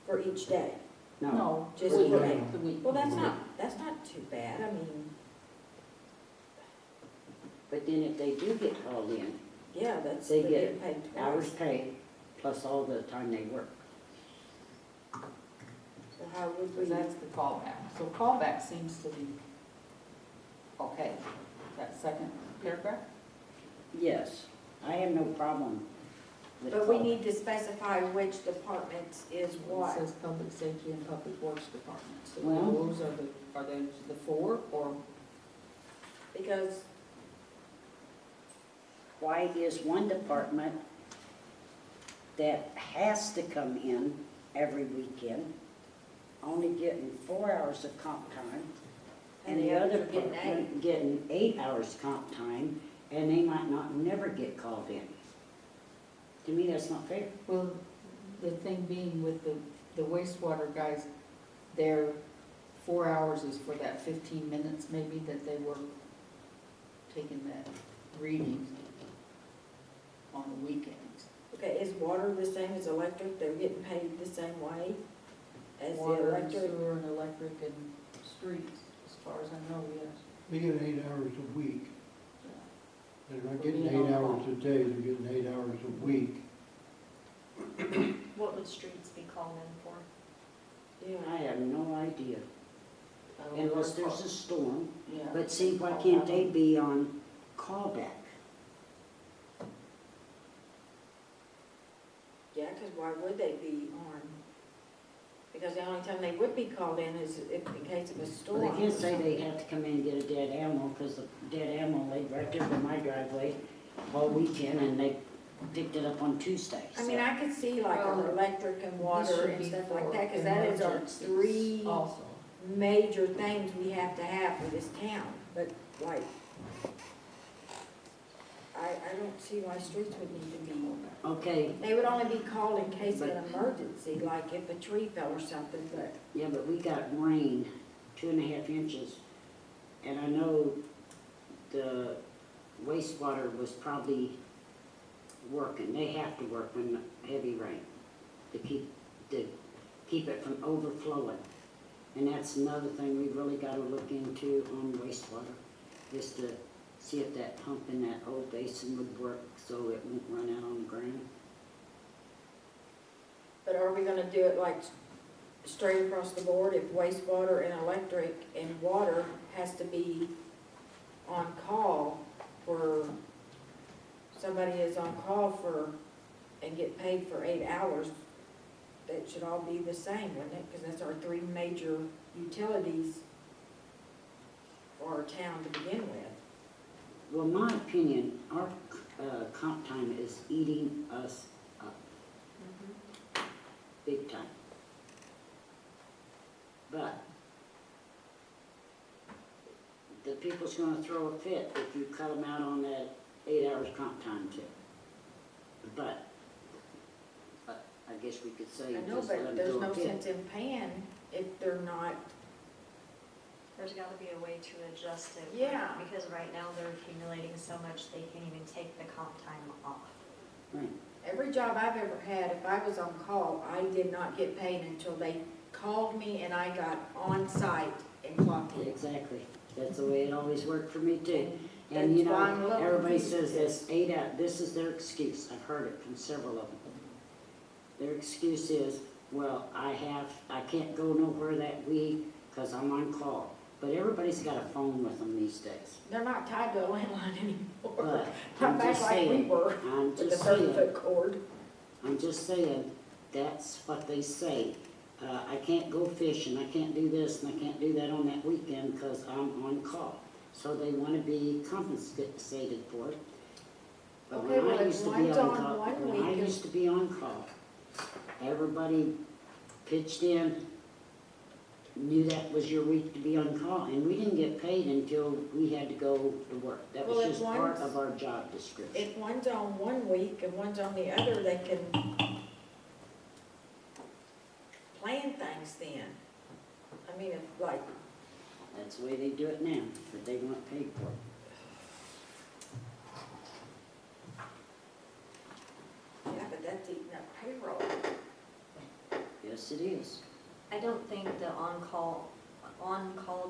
S7: for each day.
S1: No,
S7: just
S1: the week,
S7: for eight.
S1: the week.
S7: Well, that's not too bad, I mean,
S2: But then if they do get called in,
S7: yeah, that's,
S2: They
S7: they're
S2: get
S7: getting paid
S2: hours
S7: twice.
S2: paid, plus all the time they work.
S7: So how would we?
S1: Because that's the callback. So callback seems to be okay. That second paragraph?
S2: Yes, I have no problem with
S7: But we
S2: call.
S7: need to specify which departments is
S1: It
S7: what.
S1: says Public Safety and Public Works Department. So
S2: Well-
S1: those are those the four, or
S7: Because,
S2: Why is one department that has to come in every weekend only getting 4 hours of comp time? And the
S7: others
S2: other
S7: are getting
S2: department getting 8 hours comp time, and they might not never get called in? To me, that's not fair.
S1: well, the thing being with the wastewater guys, their 4 hours is for that 15 minutes maybe that they were taking that reading on the weekends.
S7: okay, is water the same as electric? They're getting paid the same way as the
S1: Water and
S7: electric?
S1: sewer and electric and streets, as far as I know, yes.
S4: They get 8 hours a week. They're not
S1: For
S4: getting
S1: being on
S4: 8 hours
S1: call.
S4: a day, they're getting 8 hours a week.
S3: What would streets be called in for?
S7: Yeah.
S2: I have no idea, unless there's a storm.
S1: Yeah.
S2: But see, why can't they be on callback?
S7: Yeah, because why would they be on? Because the only time they would be called in is if, in case of a storm.
S2: Well, they can't
S7: or
S2: say they
S7: something.
S2: have to come in and get a dead animal, because the dead animal laid right there by my driveway all weekend, and they picked it up on Tuesday.
S7: I mean, I could see like
S1: Well,
S7: our electric and
S1: This
S7: water
S1: should
S7: and
S1: be
S7: stuff
S1: for
S7: like that, because that is our
S1: emergencies
S7: three
S1: Also.
S7: major things we have to have for this town. But like, I don't see why streets would need to be.
S2: Okay,
S7: They would only be called in case of an emergency, like if a tree fell or something, but
S2: yeah, but we got rain, 2.5 inches, and I know the wastewater was probably working. They have to work when heavy rain to keep it from overflowing. And that's another thing we really gotta look into on wastewater, is to see if that pump in that old basin would work so it won't run out on the ground.
S7: But are we gonna do it like straight across the board, if wastewater and electric and water has to be on call for, somebody is on call for, and get paid for 8 hours, that should all be the same, wouldn't it? Because that's our three major utilities for our town to begin with.
S2: Well, in my opinion, our comp time is eating us up big time. But the people's gonna throw a fit if you cut them out on that 8 hours comp time too. But I guess we could say
S7: I know,
S2: just let
S7: but
S2: them
S7: there's
S2: throw
S7: no
S2: a fit.
S7: sense in paying if they're not,
S3: There's gotta be a way to adjust it.
S7: Yeah.
S3: Because right now they're accumulating so much, they can't even take the comp time off.
S2: Right.
S7: every job I've ever had, if I was on call, I did not get paid until they called me and I got on site and clocked in.
S2: Exactly. That's the way it always worked for me too. And you
S7: That's why I'm a
S2: know,
S7: little
S2: everybody
S7: confused.
S2: says this, 8 out, this is their excuse. I've heard it from several of them. Their excuse is, well, I can't go nowhere that week because I'm on call. But everybody's got a phone with them these days.
S7: They're not tied to a landline anymore.
S2: But
S7: Not
S2: I'm
S7: back
S2: just
S7: like we
S2: saying,
S7: were,
S2: I'm
S7: with the
S2: just saying,
S7: 30-foot cord.
S2: I'm just saying, that's what they say. I can't go fishing, I can't do this, and I can't do that on that weekend because I'm on call. So they want to be compensated for it. But
S7: Okay,
S2: when
S7: well,
S2: I
S7: if
S2: used to be
S7: one's
S2: on
S7: on
S2: call,
S7: one
S2: when I
S7: week and-
S2: used to be on call, everybody pitched in, knew that was your week to be on call, and we didn't get paid until we had to go to work. That
S7: Well,
S2: was
S7: if
S2: just part
S7: one's-
S2: of our job description.
S7: If one's on one week and one's on the other, they can plan things then. I mean, if like,
S2: That's the way they do it now, but they want paid for it.
S7: yeah, but that's eating up payroll.
S2: Yes, it is.
S3: I don't think the on-call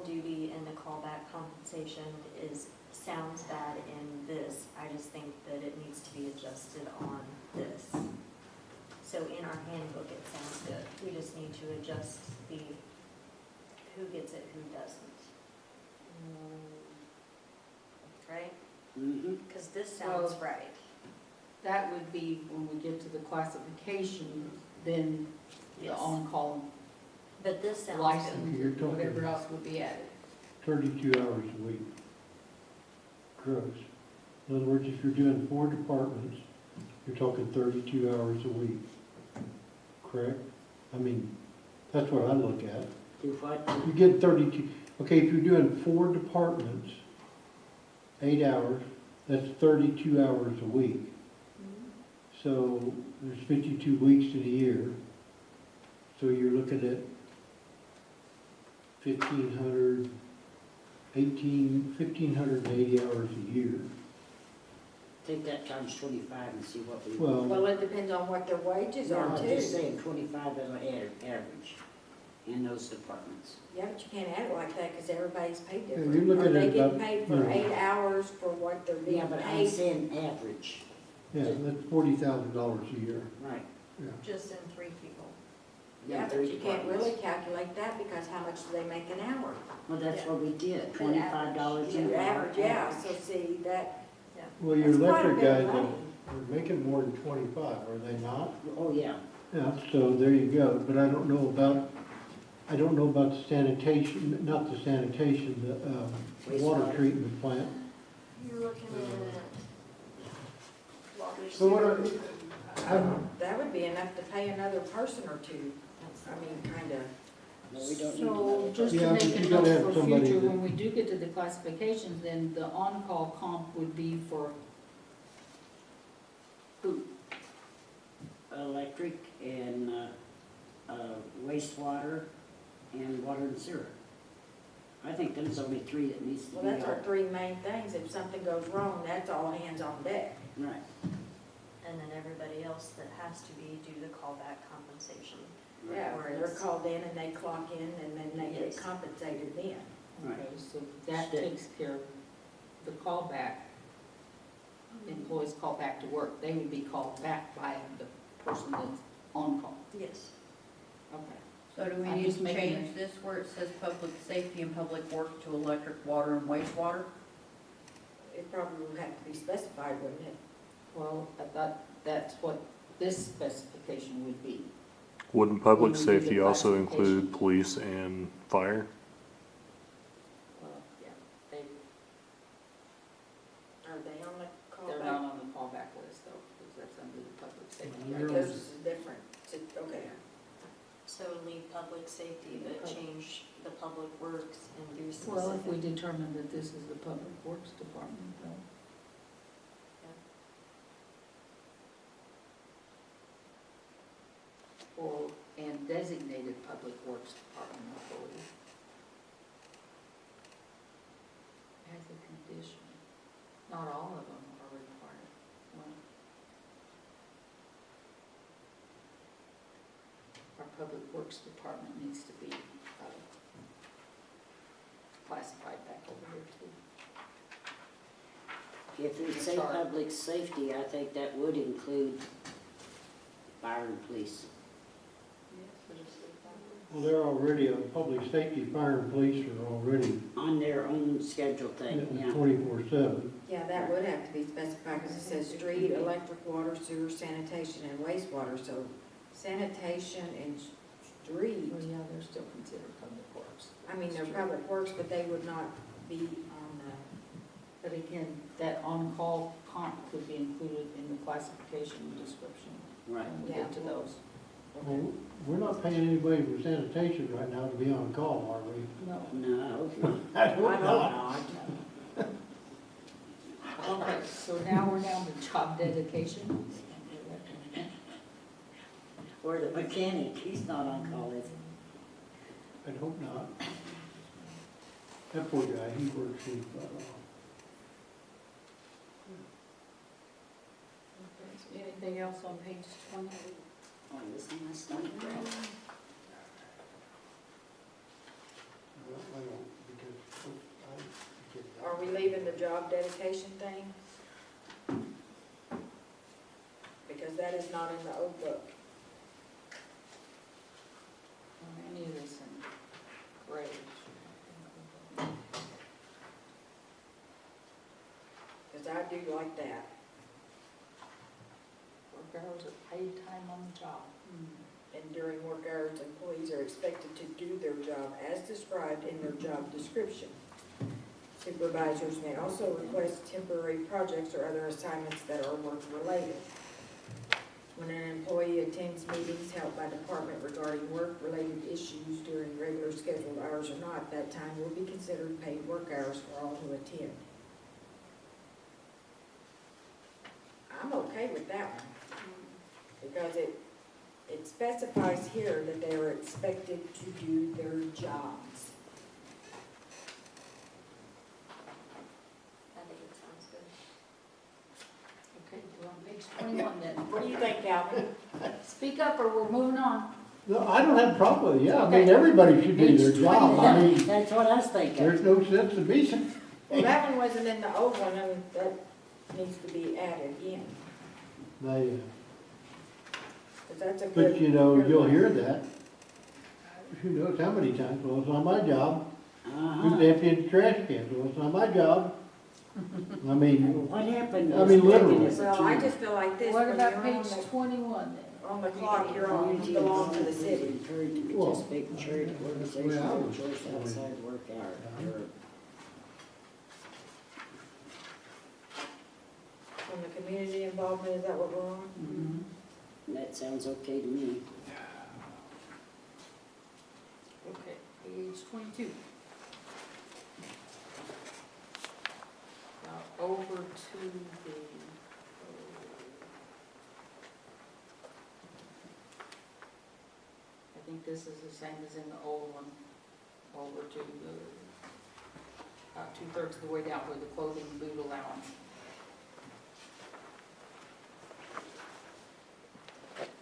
S3: duty and the callback compensation sounds bad in this. I just think that it needs to be adjusted on this. So in our handbook, it sounds good. We just need to adjust the who gets it, who doesn't. Right?
S2: Mm-hmm.
S3: Because this sounds
S1: Well-
S3: right.
S1: That would be when we get to the classification, then the
S3: Yes.
S1: on-call
S3: But this sounds good.
S1: license,
S4: You're talking-
S1: whatever else would be added.
S4: 32 hours a week, gross. In other words, if you're doing 4 departments, you're talking 32 hours a week, correct? I mean, that's what I look at.
S2: Do what?
S4: You get 32, okay, if you're doing 4 departments, 8 hours, that's 32 hours a week. So there's 52 weeks in a year. So you're looking at 1,580 hours a year.
S2: Take that times 25 and see what we.
S4: Well,
S7: Well, it depends on what their wages
S2: No,
S7: are
S2: I'm
S7: too.
S2: just saying 25 is an average in those departments.
S7: Yeah, but you can't add it like that because everybody's paid
S4: Yeah,
S7: different.
S4: you're looking
S7: Are they
S4: at
S7: getting
S4: about,
S7: paid
S4: you
S7: for
S4: know.
S7: 8 hours for what they're
S2: Yeah,
S7: being
S2: but I'm
S7: paid?
S2: saying average,
S4: yeah, that's $40,000 a year.
S2: right.
S4: Yeah.
S3: Just in 3 people.
S7: Yeah, but
S2: three
S7: you can't
S2: departments.
S7: really calculate that because how much do they make an hour?
S2: Well, that's
S3: Yeah.
S2: what we did,
S3: An
S2: $25 an
S7: You
S2: hour.
S7: average, yeah, so see, that,
S4: Well, your
S7: that's quite a
S4: electric
S7: bit of
S4: guys
S7: money.
S4: are making more than 25, are they not?
S2: Oh, yeah.
S4: Yeah, so there you go, but I don't know about the sanitation, not the sanitation, the water
S2: Wastewater.
S4: treatment plant.
S3: You're looking at water
S4: So what
S3: sewer.
S7: that would be enough to pay another person or two. I mean, kinda.
S2: No, we don't need
S1: So
S2: another
S1: just to
S4: Yeah,
S1: make
S4: but
S1: a
S4: you gotta have
S1: note for
S4: somebody
S1: future,
S4: that-
S1: when we do get to the classifications, then the on-call comp would be for who?
S2: electric and wastewater and water and sewer. I think there's only 3 that needs to
S7: Well,
S2: be
S7: that's our
S2: on.
S7: 3 main things. If something goes wrong, that's all hands on deck.
S2: Right.
S3: And then everybody else that has to be due to callback compensation.
S7: Yeah,
S3: Or
S7: they're
S3: it's-
S7: called in and they clock in and then they get
S3: Yes.
S7: compensated then.
S2: Right.
S1: Okay, so that takes care of the callback. Employees call back to work, they would be called back by the person that's on call.
S3: Yes.
S1: Okay.
S5: So do we
S1: I'm
S5: need
S1: just
S5: to
S1: making
S5: change this where it says public safety and public work to electric, water, and wastewater?
S7: It probably would have to be specified, wouldn't it?
S1: Well, I thought that's what this specification would be.
S6: Wouldn't
S1: When
S6: public
S1: we do the
S6: safety also include
S1: classification.
S6: police and fire?
S1: Well, yeah, they,
S7: Are they on the
S1: they're
S7: callback?
S1: not on the callback list though, because that's under the public safety.
S4: You're-
S7: Theirs is different. Okay.
S3: So leave public safety, but change the public works and be
S1: Well, if we
S3: specific.
S1: determine that this is the public works department though. Or, and designated public works department employee. As a condition, not all of them are required. Well, our public works department needs to be, classified back over here too.
S2: If we say
S1: Sorry.
S2: public safety, I think that would include fire and police.
S4: Well, they're already, public safety, fire and police are already
S2: On their own schedule thing, yeah.
S4: 24/7.
S7: Yeah, that would have to be specified, because it says street, electric, water, sewer, sanitation, and wastewater, so sanitation and street,
S1: Well, yeah, they're still considered public works.
S7: I mean, they're public works, but they would not be on
S1: But again, that on-call comp could be included in the classification and description
S2: Right.
S1: when we
S7: Yeah.
S1: get to those.
S4: Well, we're not paying anybody for sanitation right now to be on call, are we?
S1: No.
S2: No, I hope not.
S4: I
S7: I
S4: hope
S7: hope
S4: not.
S7: not.
S1: Okay, so now we're down to job dedication.
S2: Or the mechanic, he's not on call, is he?
S4: I'd hope not. That poor guy, he works his butt off.
S1: Anything else on page 20?
S2: Oh, this one I started with.
S4: Well, I don't, because I get that.
S7: Are we leaving the job dedication thing? Because that is not in the old book.
S1: Any of this in gray.
S7: Because I do like that.
S1: Work hours are paid time on the job.
S7: And during work hours, employees are expected to do their job as described in their job description. Supervisors may also request temporary projects or other assignments that are work-related. When an employee attends meetings held by department regarding work-related issues during regular scheduled hours or not, that time will be considered paid work hours for all who attend. I'm okay with that one, because it specifies here that they are expected to do their jobs.
S3: I think it sounds good.
S1: Okay, we're on page 21 then.
S7: What do you think, Calvin?
S1: Speak up or we're moving on.
S4: No, I don't have a problem with it, yeah, I mean,
S1: Okay.
S4: everybody should do their
S1: Page
S4: job, I
S1: 21.
S4: mean,
S2: That's what I was thinking.
S4: there's no sense in me saying.
S7: Well, that one wasn't in the old one, and that needs to be added in,
S4: They,
S7: because that's a good.
S4: but you know, you'll hear that. Who knows how many times, well, it's not my job, who's
S2: Uh-huh.
S4: emptying the trash cans, well, it's not my job. I mean,
S2: What happened?
S4: I mean,
S2: is
S4: literally.
S2: taking us
S7: Well, I
S2: to-
S7: just feel like this,
S1: What
S7: when
S1: about
S7: you're
S1: page 21 then?
S7: on the clock, you're on, you
S2: Community
S7: belong to the
S2: involvement is
S7: city.
S2: encouraged to
S4: Well,
S2: participate in charity organizations
S4: well, I
S2: and
S4: was-
S2: choice outside work hours.
S7: On the community involvement, is that what we're on?
S2: That sounds okay to me.
S1: Okay, page 22. Now over to the, I think this is the same as in the old one, over to the, about 2/3 of the way down where the clothing boot allowance.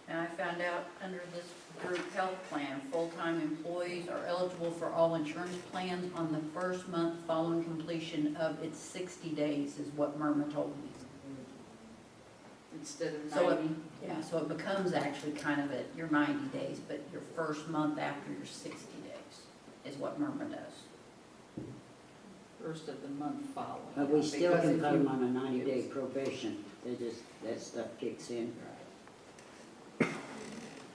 S5: And I found out under this group health plan, full-time employees are eligible for all insurance plans on the first month following completion of its 60 days, is what Myrna told me.
S1: Instead of
S5: So it,
S1: 90.
S5: yeah, so it becomes actually kind of at your 90 days, but your first month after your 60 days is what Myrna does.
S1: First of the month following.
S2: But we still
S1: Because
S2: can
S1: if
S2: put
S1: you-
S2: them on a 90-day probation. They just, that stuff kicks in.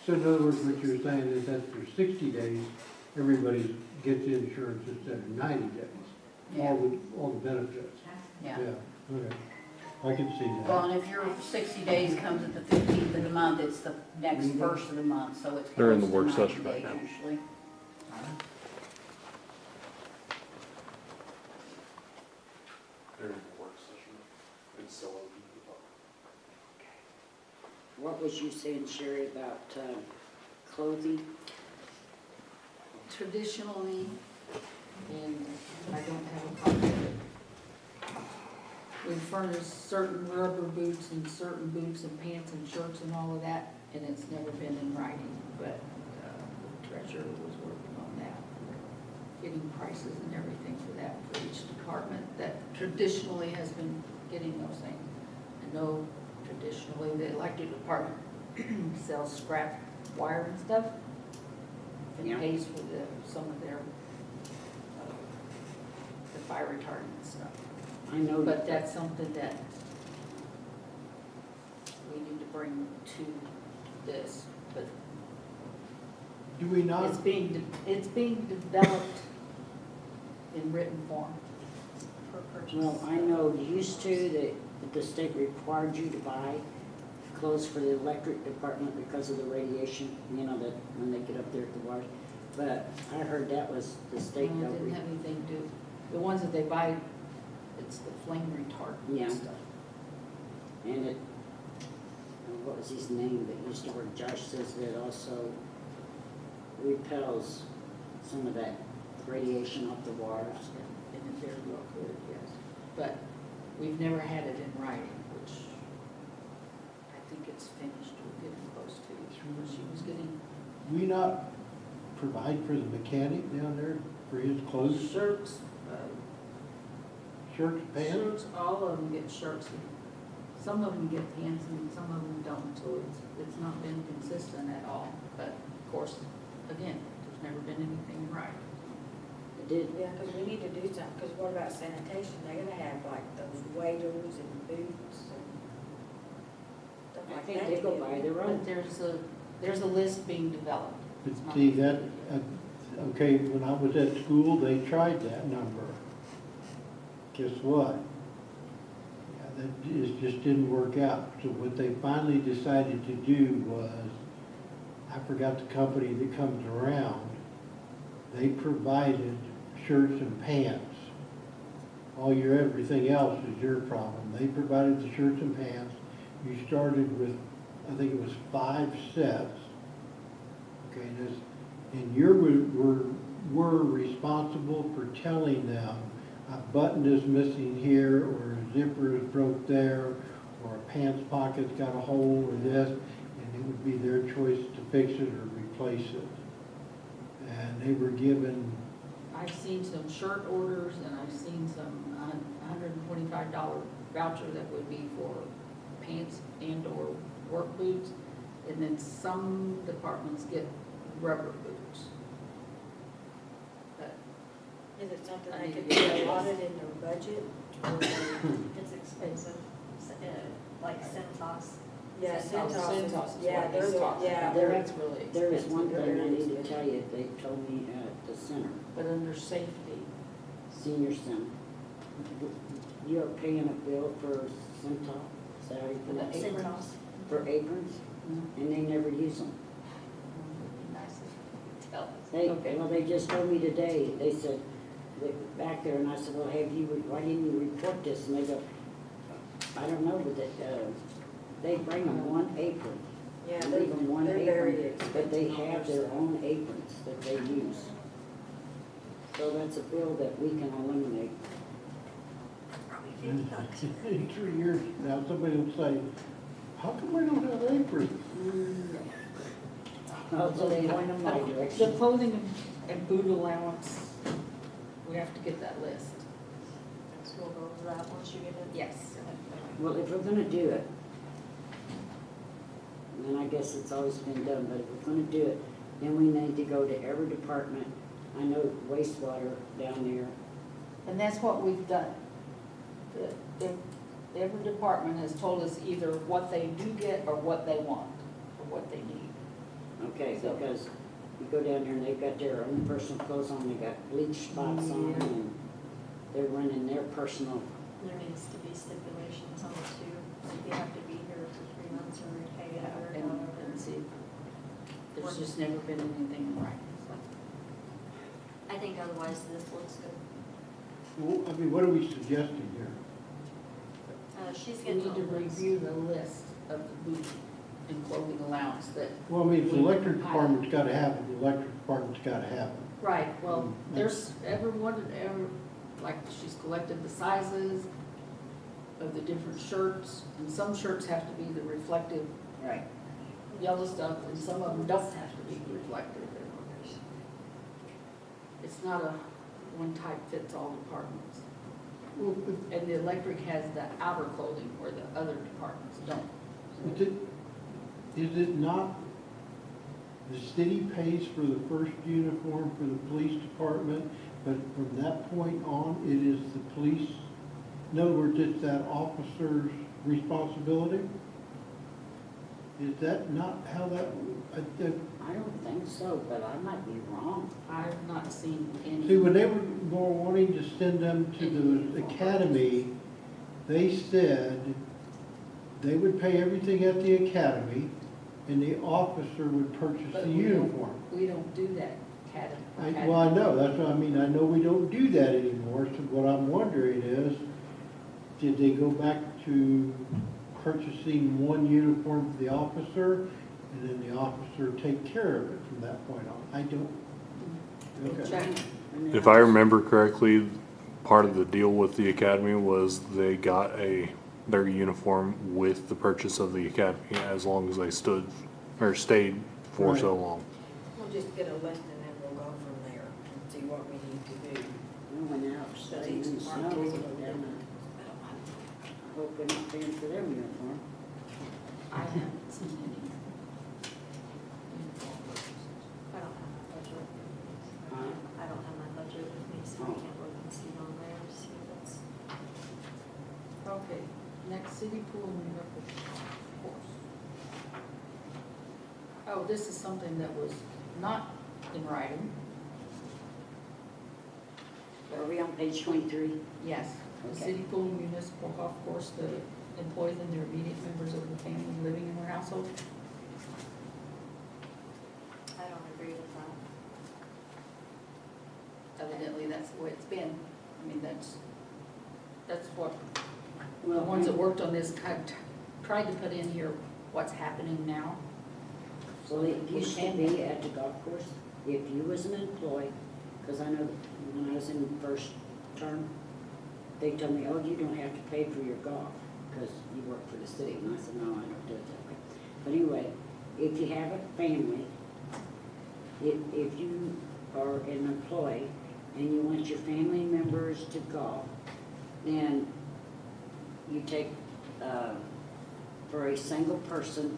S4: so in other words, what you're saying is after 60 days, everybody gets insurance instead of 90 days. All the benefits.
S5: Yeah.
S4: Okay, I can see
S5: Well,
S4: that.
S5: and if your 60 days comes at the 15th of the month, it's the next first of the month, so it's
S6: They're in
S5: close
S6: the
S5: to
S6: work
S5: 90
S6: session right
S5: days
S6: now.
S5: usually.
S6: They're in the work session. It's still open.
S2: What was you saying, Sherry, about clothing?
S1: Traditionally, and I don't have a copy of it, we furnish certain rubber boots and certain boots and pants and shirts and all of that, and it's never been in writing, but the treasurer was working on that. getting prices and everything for that for each department that traditionally has been getting those things. I know traditionally the electric department sells scrap wire and stuff and
S2: Yeah.
S1: pays for some of their, the fire retardant and stuff.
S2: I know
S1: But
S2: that,
S1: that's something that we need to bring to this, but
S4: Do we not,
S1: it's being developed in written form.
S3: For purchase.
S2: well, I know used to that the state required you to buy clothes for the electric department because of the radiation, you know, that when they get up there at the wires. But I heard that was the state
S1: No, it
S2: don't
S1: didn't have anything to do, the ones that they buy, it's the flame retardant
S2: Yeah.
S1: and stuff.
S2: And it, what was his name that used to work, Josh says that also repels some of that radiation off the wires.
S1: And it very well could, yes. But we've never had it in writing, which I think it's finished, we're getting close to, what she was getting.
S4: we not provide for the mechanic down there for his clothes,
S1: Shirts,
S4: shirts, pants?
S1: shirts, all of them get shirts. Some of them get pants and some of them don't, so it's not been consistent at all. But of course, again, there's never been anything right.
S2: It did,
S7: Yeah, because we need to do something, because what about sanitation? They're gonna have like those waders and boots and stuff
S2: I
S7: like
S2: think
S7: that.
S2: they
S7: to
S2: go
S7: get
S2: by
S7: in.
S2: their own.
S1: But there's a list being developed. It's
S4: But
S1: not
S4: see,
S1: being
S4: that,
S1: done yet.
S4: okay, when I was at school, they tried that number. Guess what? Yeah, that just didn't work out. So what they finally decided to do was, I forgot the company that comes around, they provided shirts and pants. All your, everything else is your problem. They provided the shirts and pants. You started with, I think it was 5 sets. Okay, and we're responsible for telling them a button is missing here, or a zipper is broke there, or a pants pocket's got a hole, or this, and it would be their choice to fix it or replace it. And they were given,
S1: I've seen some shirt orders and I've seen some $125 voucher that would be for pants and or work boots. And then some departments get rubber boots. But
S7: Is it something
S1: I
S7: they
S1: need
S7: could
S1: to get
S7: be
S1: that.
S7: allotted in their budget? Or they-
S3: It's expensive, like Centos.
S7: Yeah,
S3: Centos.
S7: Centos, is-
S1: Centos is
S7: yeah,
S1: what
S7: they're,
S1: he's talking
S7: yeah,
S1: about.
S2: There-
S1: That's really expensive.
S2: there is one
S7: They're
S2: thing I
S7: very
S2: need to
S7: expensive.
S2: tell you, they told me at the center,
S1: But under safety,
S2: senior center, you're paying a bill for Centol, is that how you
S1: for the
S2: pronounce it?
S1: aprons.
S2: For aprons, and they never use them.
S1: It'd be nice if you could tell us.
S2: They,
S1: Okay.
S2: well, they just told me today, they said, they back there, and I said, well, why didn't you report this? And they go, I don't know, but they bring them one apron.
S7: yeah,
S2: They leave them one
S7: they're very
S2: apron,
S7: expensive.
S2: but they
S7: on
S2: have
S7: their
S2: their own aprons that they use. So that's a bill that we can eliminate.
S4: in 3 years from now, somebody will say, how come we don't have aprons?
S2: Oh, so they point them my
S1: The
S2: direction.
S1: clothing and boot allowance, we have to get that list.
S3: So we'll go over that once you get it.
S1: Yes.
S2: Well, if we're gonna do it, and I guess it's always been done, but if we're gonna do it, then we need to go to every department. I know wastewater down there,
S1: And that's what we've done. Every department has told us either what they do get or what they want, or what they need.
S2: okay,
S1: So-
S2: because you go down there and they've got their own personal clothes on, they got bleach spots on,
S1: Yeah.
S2: and they're running their personal,
S3: There needs to be stipulations on it too, like you have to be here for 3 months or you're paid or
S1: And
S3: whatever.
S1: see, there's just never been anything right.
S3: I think otherwise this looks good.
S4: Well, I mean, what are we suggesting here?
S3: She's
S1: We
S3: getting
S1: need to
S3: the list.
S1: review the list of the boot and clothing allowance that.
S4: Well, I mean, if the
S1: we
S4: electric
S1: compile.
S4: department's gotta have it, the electric department's gotta have it.
S1: Right, well, there's like she's collected the sizes of the different shirts, and some shirts have to be the reflective
S2: right,
S1: yellow stuff, and some of them don't have to be reflective. It's not a one type fits all departments.
S4: Well,
S1: And the electric has the outer clothing where the other departments don't.
S4: Is it not, the city pays for the first uniform for the police department, but from that point on, it is the police, in other words, it's that officer's responsibility? Is that not how that,
S2: I don't think so, but I might be wrong.
S1: I've not seen any.
S4: see, when they were more wanting to send them to the academy, they said they would pay everything at the academy, and the officer would purchase
S1: But
S4: the
S1: we don't-
S4: uniform.
S1: We don't do that,
S4: Well, I know, that's what I mean, I know we don't do that anymore, so what I'm wondering is, did they go back to purchasing one uniform for the officer, and then the officer take care of it from that point on? I don't, okay.
S1: Check.
S6: If I remember correctly, part of the deal with the academy was they got their uniform with the purchase of the academy as long as they stayed for
S4: Right.
S6: so long.
S7: We'll just get a list and then we'll go from there and see what we need to do.
S2: We went out, studying in the snow, and I hope we're not paying for their uniform.
S1: I haven't seen any.
S3: I don't have my budget.
S2: Huh?
S3: I don't have my budget with me, so I
S2: Oh.
S3: can't look and see on there to see what's.
S1: Okay, next city pool and municipal course. Oh, this is something that was not in writing.
S2: Are we on page 23?
S1: Yes. The
S2: Okay.
S1: city pool and municipal golf course, the employees and their immediate members of the family living in their household.
S3: I don't agree with that.
S1: Evidently, that's the way it's been. I mean, that's what, the
S2: Well,
S1: ones that worked on this tried to put in here what's happening now.
S2: Well, it used to be at the golf course, if you was an employee, because I know when I was in the first term, they told me, oh, you don't have to pay for your golf, because you work for the city, and I said, no, I don't do it that way. But anyway, if you have a family, if you are an employee, and you want your family members to golf, then you take, for a single person,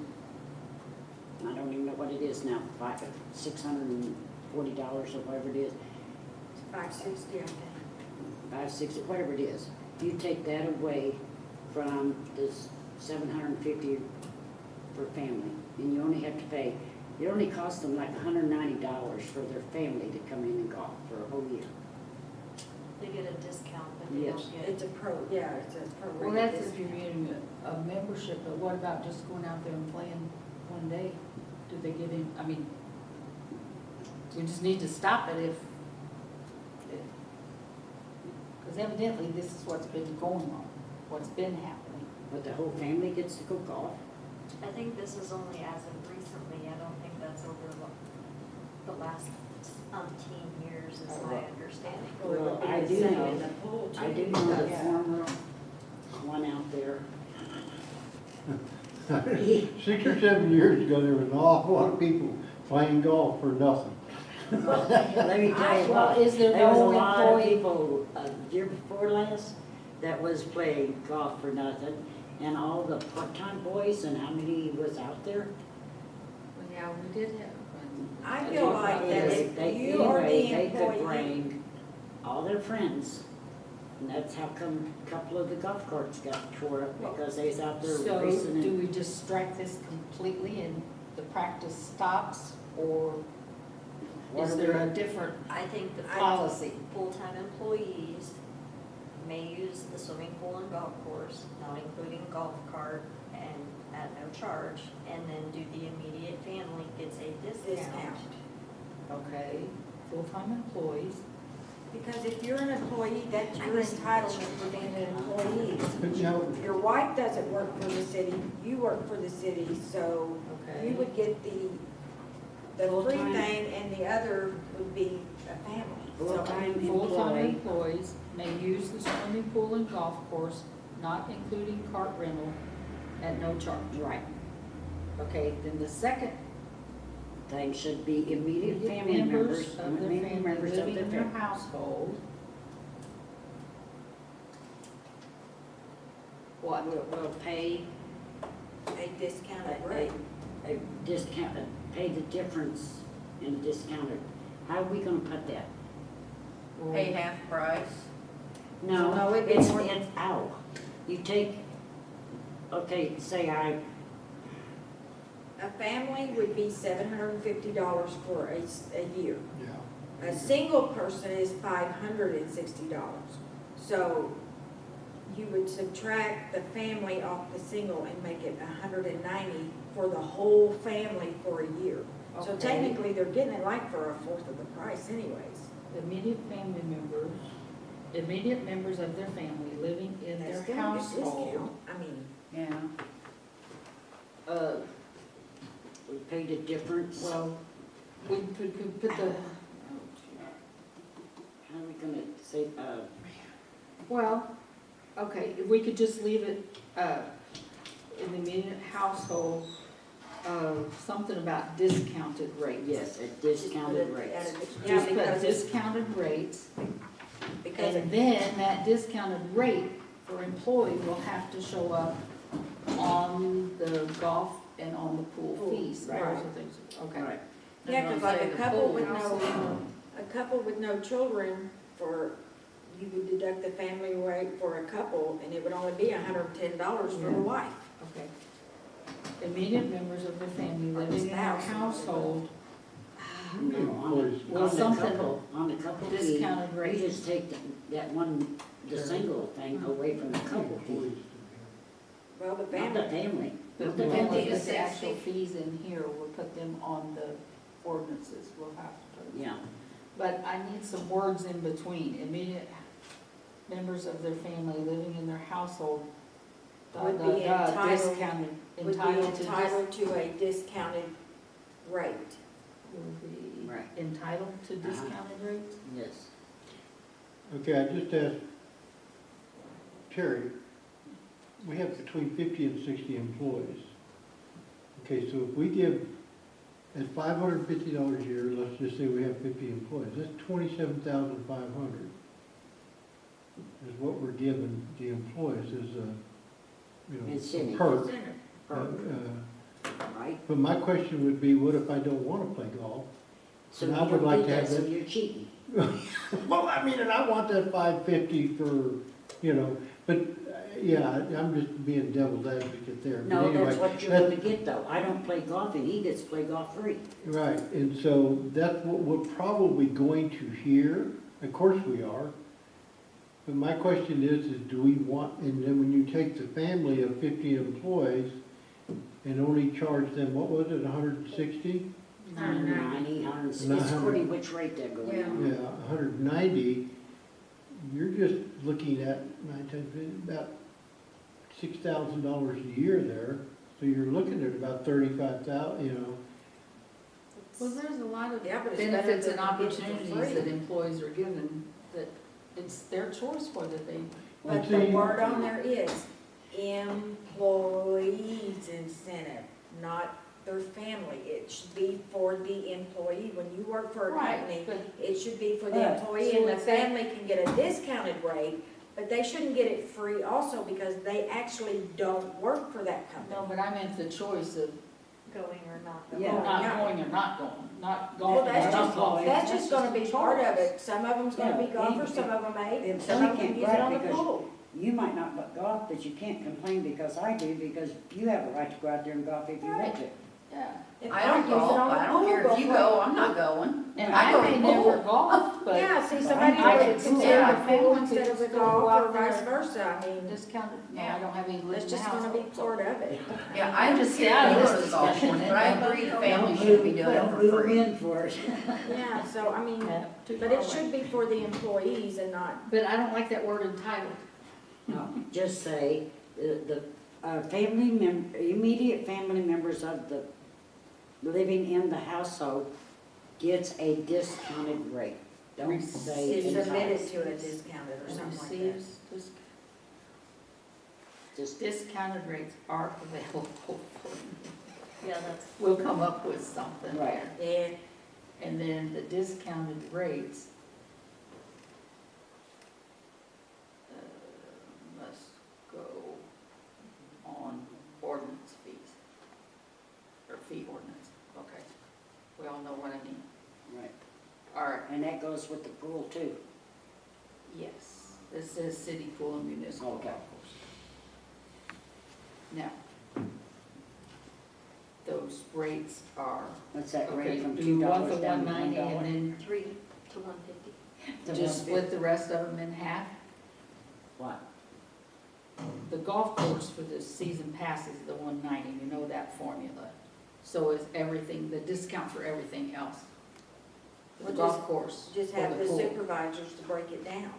S2: I don't even know what it is now, $640 or whatever it is,
S7: 560, I think.
S2: 560, whatever it is. You take that away from this 750 for family, and you only have to pay, it only costs them like $190 for their family to come in and golf for a whole year.
S3: They get a discount, but they
S2: Yes.
S3: don't get.
S7: It's a pro
S1: Well, that's if you're getting a membership, but what about just going out there and playing one day? Do they get in, I mean, we just need to stop it because evidently this is what's been going on, what's been happening.
S2: But the whole family gets to go golf.
S3: I think this is only as of recently, I don't think that's over the last years is my understanding.
S2: Well, I do know, I do know the former one out there.
S4: 6 or 7 years ago, there was an awful lot of people playing golf for nothing.
S2: Let me tell you
S1: Well,
S2: what,
S1: is there
S2: there was a
S1: no
S2: lot of
S1: employee?
S2: people, year before last, that was playing golf for nothing. And all the part-time boys, and how many was out there?
S1: Well, yeah, we did have.
S7: I feel like that if
S2: They-
S7: you are the
S2: anyway, they could
S7: employee,
S2: bring all their friends. And that's how come a couple of the golf carts got tore up, because they was out there
S1: So
S2: racing
S1: do
S2: and.
S1: we just strike this completely and the practice stops, or is there a different
S3: I think the
S1: policy?
S3: full-time employees may use the swimming pool and golf course, not including golf cart, and at no charge, and then do the immediate family gets a discount.
S1: Okay, full-time employees.
S7: because if you're an employee, that's your entitlement for being an employee.
S4: But you know,
S7: Your wife doesn't work for the city, you work for the city, so you
S1: Okay.
S7: would get the free
S2: Full-time.
S7: thing, and the other would be a family. So,
S2: Full-time
S1: Full-time
S2: employee,
S1: employees may use the swimming pool and golf course, not including cart rental, at no charge.
S2: right,
S1: Okay, then the second,
S2: thing should be immediate family members,
S1: of their
S2: immediate
S1: family
S2: members of
S1: living
S2: their
S1: in their
S2: family.
S1: household what?
S2: will pay
S7: A discounted rate.
S2: a discount, pay the difference in the discounted. How are we gonna put that?
S5: Pay half price.
S2: No,
S7: No, it'd be
S2: it's,
S7: more-
S2: ow. You take, okay, say
S7: A family would be $750 for a year.
S4: Yeah.
S7: A single person is $560. So you would subtract the family off the single and make it $190 for the whole family for a year. So
S1: Okay.
S7: technically, they're getting it like for a fourth of the price anyways.
S1: Immediate family members, immediate members of their family living in
S7: That's
S1: their
S7: still a
S1: household.
S7: discount. I mean,
S5: Yeah.
S2: we pay the difference.
S1: Well, we could put the,
S2: How are we gonna say,
S1: well, okay, if we could just leave it, in the immediate household, something about discounted rates.
S2: yes, at discounted rates.
S7: Yeah,
S1: Just put
S7: because it's,
S1: discounted rates,
S7: because
S1: and then that discounted rate for employee will have to show up on the golf and on the pool fees. Those are
S7: Right.
S1: things, okay.
S2: Right.
S7: yeah, because like a
S5: The
S7: couple
S5: pool
S7: with
S5: house.
S7: a couple with no children for, you would deduct the family rate for a couple, and it would only be $110 for the
S1: Yeah.
S7: wife.
S1: Okay. Immediate members of the family
S7: Or
S1: living in their
S7: spouse.
S1: household,
S2: No,
S1: Well,
S2: on the
S1: something
S2: couple, on the couple fee,
S1: discounted
S2: you
S1: rate.
S2: just take that one, the single thing away from the couple fee.
S7: Well, the
S2: Not the
S7: family,
S2: family.
S1: The
S2: Not the
S1: one
S2: family.
S1: with
S5: is
S1: the actual
S5: 60.
S1: fees in here, we'll put them on the ordinances, we'll have to.
S2: Yeah,
S1: But I need some words in between, immediate members of their family living in their household.
S7: Would be entitled-
S1: Discounted,
S7: would be
S1: entitled to
S7: entitled to a discounted rate.
S1: will be
S2: Right.
S1: entitled to
S2: Uh-huh.
S1: discounted rates?
S2: yes.
S4: Okay, I just asked Terry, we have between 50 and 60 employees. Okay, so if we give, at $550 a year, let's just say we have 50 employees, that's $27,500. Is what we're giving the employees as a,
S2: Incentive.
S4: perk.
S2: Perk, right?
S4: But my question would be, what if I don't want to play golf?
S2: So
S4: And
S2: you
S4: I would
S2: don't
S4: like
S2: do
S4: to
S2: that,
S4: have
S2: so
S4: that-
S2: you're cheating.
S4: Well, I mean, and I want that 550 for, but, yeah, I'm just being devil's advocate there. But
S2: No,
S4: anyway,
S2: that's what you're
S4: that-
S2: gonna get though. I don't play golf and he gets to play golf free.
S4: Right, and so that's what we're probably going to hear, of course we are. But my question is do we want, and then when you take the family of 50 employees and only charge them, what was it, 160?
S2: 190, 160, it's
S4: 900.
S2: according which rate they're going
S5: Yeah.
S2: on.
S4: Yeah, 190, you're just looking at about $6,000 a year there. So you're looking at about 35,000,
S1: Well, there's a lot of
S7: Yeah, but it's better
S1: benefits
S7: than
S1: and
S7: getting it for
S1: opportunities
S7: free.
S1: that employees are given, that it's their choice whether they,
S7: But the word on there is employees incentive, not their family. It should be for the employee. When you work for a company,
S1: but
S7: it should be for the
S2: Right.
S7: employee,
S1: So
S7: and the
S1: it's that-
S7: family can get a discounted rate, but they shouldn't get it free also because they actually don't work for that
S1: no,
S7: company.
S1: but I meant the choice of
S3: Going or not.
S2: Yeah.
S1: not
S7: Yeah.
S1: going or not going, not
S7: Well,
S1: going or
S7: that's
S1: not
S7: just,
S1: going.
S7: that's just gonna be
S1: a
S7: part of
S1: choice.
S7: it. Some of them's gonna be
S2: Yeah,
S7: golfers, some of them ain't,
S2: and
S7: some
S2: some
S7: of them
S2: can't
S7: use it on the
S2: because-
S7: pool.
S2: You might not golf, but you can't complain because I do, because you have a right to go out there and golf if you want to.
S1: Yeah,
S7: If
S5: I don't
S7: use it
S5: golf,
S7: on the
S5: I don't
S7: pool,
S5: care if you
S7: play.
S5: go, I'm not going.
S1: and
S5: I go
S1: I may
S5: to the pool.
S1: never golf, but
S7: Yeah, see, somebody
S1: I
S7: would
S1: could
S7: consider
S1: yeah,
S7: the pool
S1: family could
S7: instead of the
S1: just go
S7: golf
S1: out
S7: or vice
S1: there.
S7: versa, I mean,
S1: discounted, no,
S5: Yeah.
S1: I don't have any live
S7: that's
S1: in the
S7: just gonna be
S1: household, so.
S7: part of it.
S5: Yeah, I just
S1: Yeah,
S5: can't go
S1: this
S5: to the golf
S1: discussion,
S5: course, but I agree the family
S2: Don't
S5: should be
S2: move-
S5: doing it
S2: don't
S5: for
S2: move
S5: free.
S2: in for it.
S7: Yeah, so, I mean,
S1: Yeah, too
S7: but
S1: far
S7: it
S1: away.
S7: should be for the employees and not,
S1: But I don't like that word entitled.
S2: No, just say, the immediate family members of the living in the household gets a discounted rate. Don't say
S7: it's submitted
S2: entitled.
S7: to a discounted or something like that.
S1: Receives
S2: Just,
S1: discounted rates are available for,
S3: Yeah, that's,
S1: we'll come up with something
S2: Right.
S1: there.
S7: Yeah,
S1: And then the discounted rates must go y'all know what I mean.
S2: Right.
S1: All right,
S2: And that goes with the pool too.
S1: yes, this says city pool and municipal golf
S2: Okay.
S1: course. Now, those rates are,
S2: What's that
S1: okay,
S2: rate from
S1: do
S2: $2
S1: one for
S2: down to
S1: $190
S2: $1?
S1: and then
S3: 3 to 150.
S1: just split the rest of them in half?
S2: What?
S1: The golf course for the season pass is the $190, you know that formula. So is everything, the discount for everything else. The
S7: Well,
S1: golf course
S7: Just
S1: or
S7: have
S1: the
S7: the
S1: pool.
S7: supervisors to break it down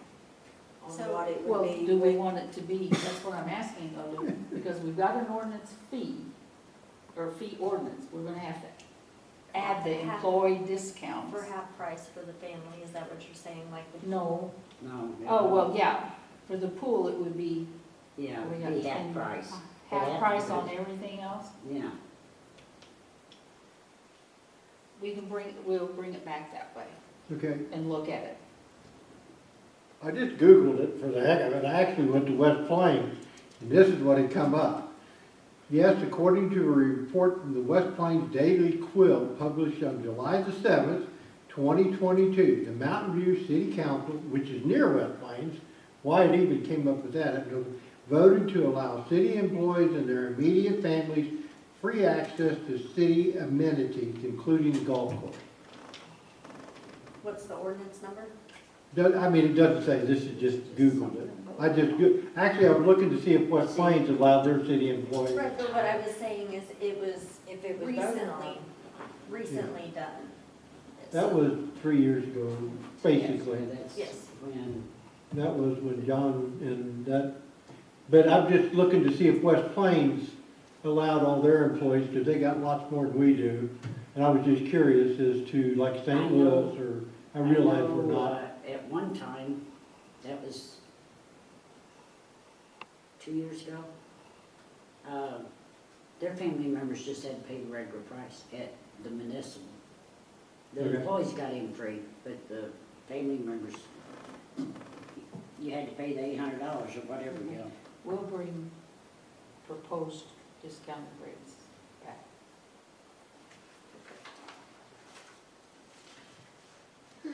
S7: on
S3: So-
S7: what it
S1: Well,
S7: would be.
S1: do we
S7: with-
S1: want it to be, that's what I'm asking though, Lou, because we've got an ordinance fee, or fee ordinance, we're gonna have to add the employee discounts.
S3: For half price for the family, is that what you're saying, like the?
S1: No,
S2: No.
S1: oh, well, yeah, for the pool, it would be,
S2: Yeah,
S1: we
S2: it'd
S1: got
S2: be half
S1: 10
S2: price.
S1: half price on everything else.
S2: Yeah.
S1: We'll bring it back that way
S4: Okay,
S1: and look at it.
S4: I just Googled it for the heck of it. I actually went to West Plains, and this is what had come up. Yes, according to a report from the West Plains Daily Quill published on July the 7th, 2022, the Mountain View City Council, which is near West Plains, why it even came up with that, I don't know, voted to allow city employees and their immediate families free access to city amenities, including the golf course.
S3: What's the ordinance number?
S4: I mean, it doesn't say, this is just Googled it. Actually, I was looking to see if West Plains allowed their city employees.
S3: Right, but what I was saying is it was
S7: If it was voted on.
S3: recently done.
S4: That was 3 years ago, basically.
S2: That's
S3: Yes.
S2: when,
S4: That was when John and that, but I'm just looking to see if West Plains allowed all their employees, because they got lots more than we do. And I was just curious as to, like St. Louis, or, I realize we're
S2: know,
S4: not.
S2: At one time, that was 2 years ago, their family members just had to pay the regular price at the municipal. The
S4: Okay.
S2: employees got in free, but the family members, you had to pay the $800 or whatever, you know.
S1: We'll bring proposed discounted rates back.
S3: Do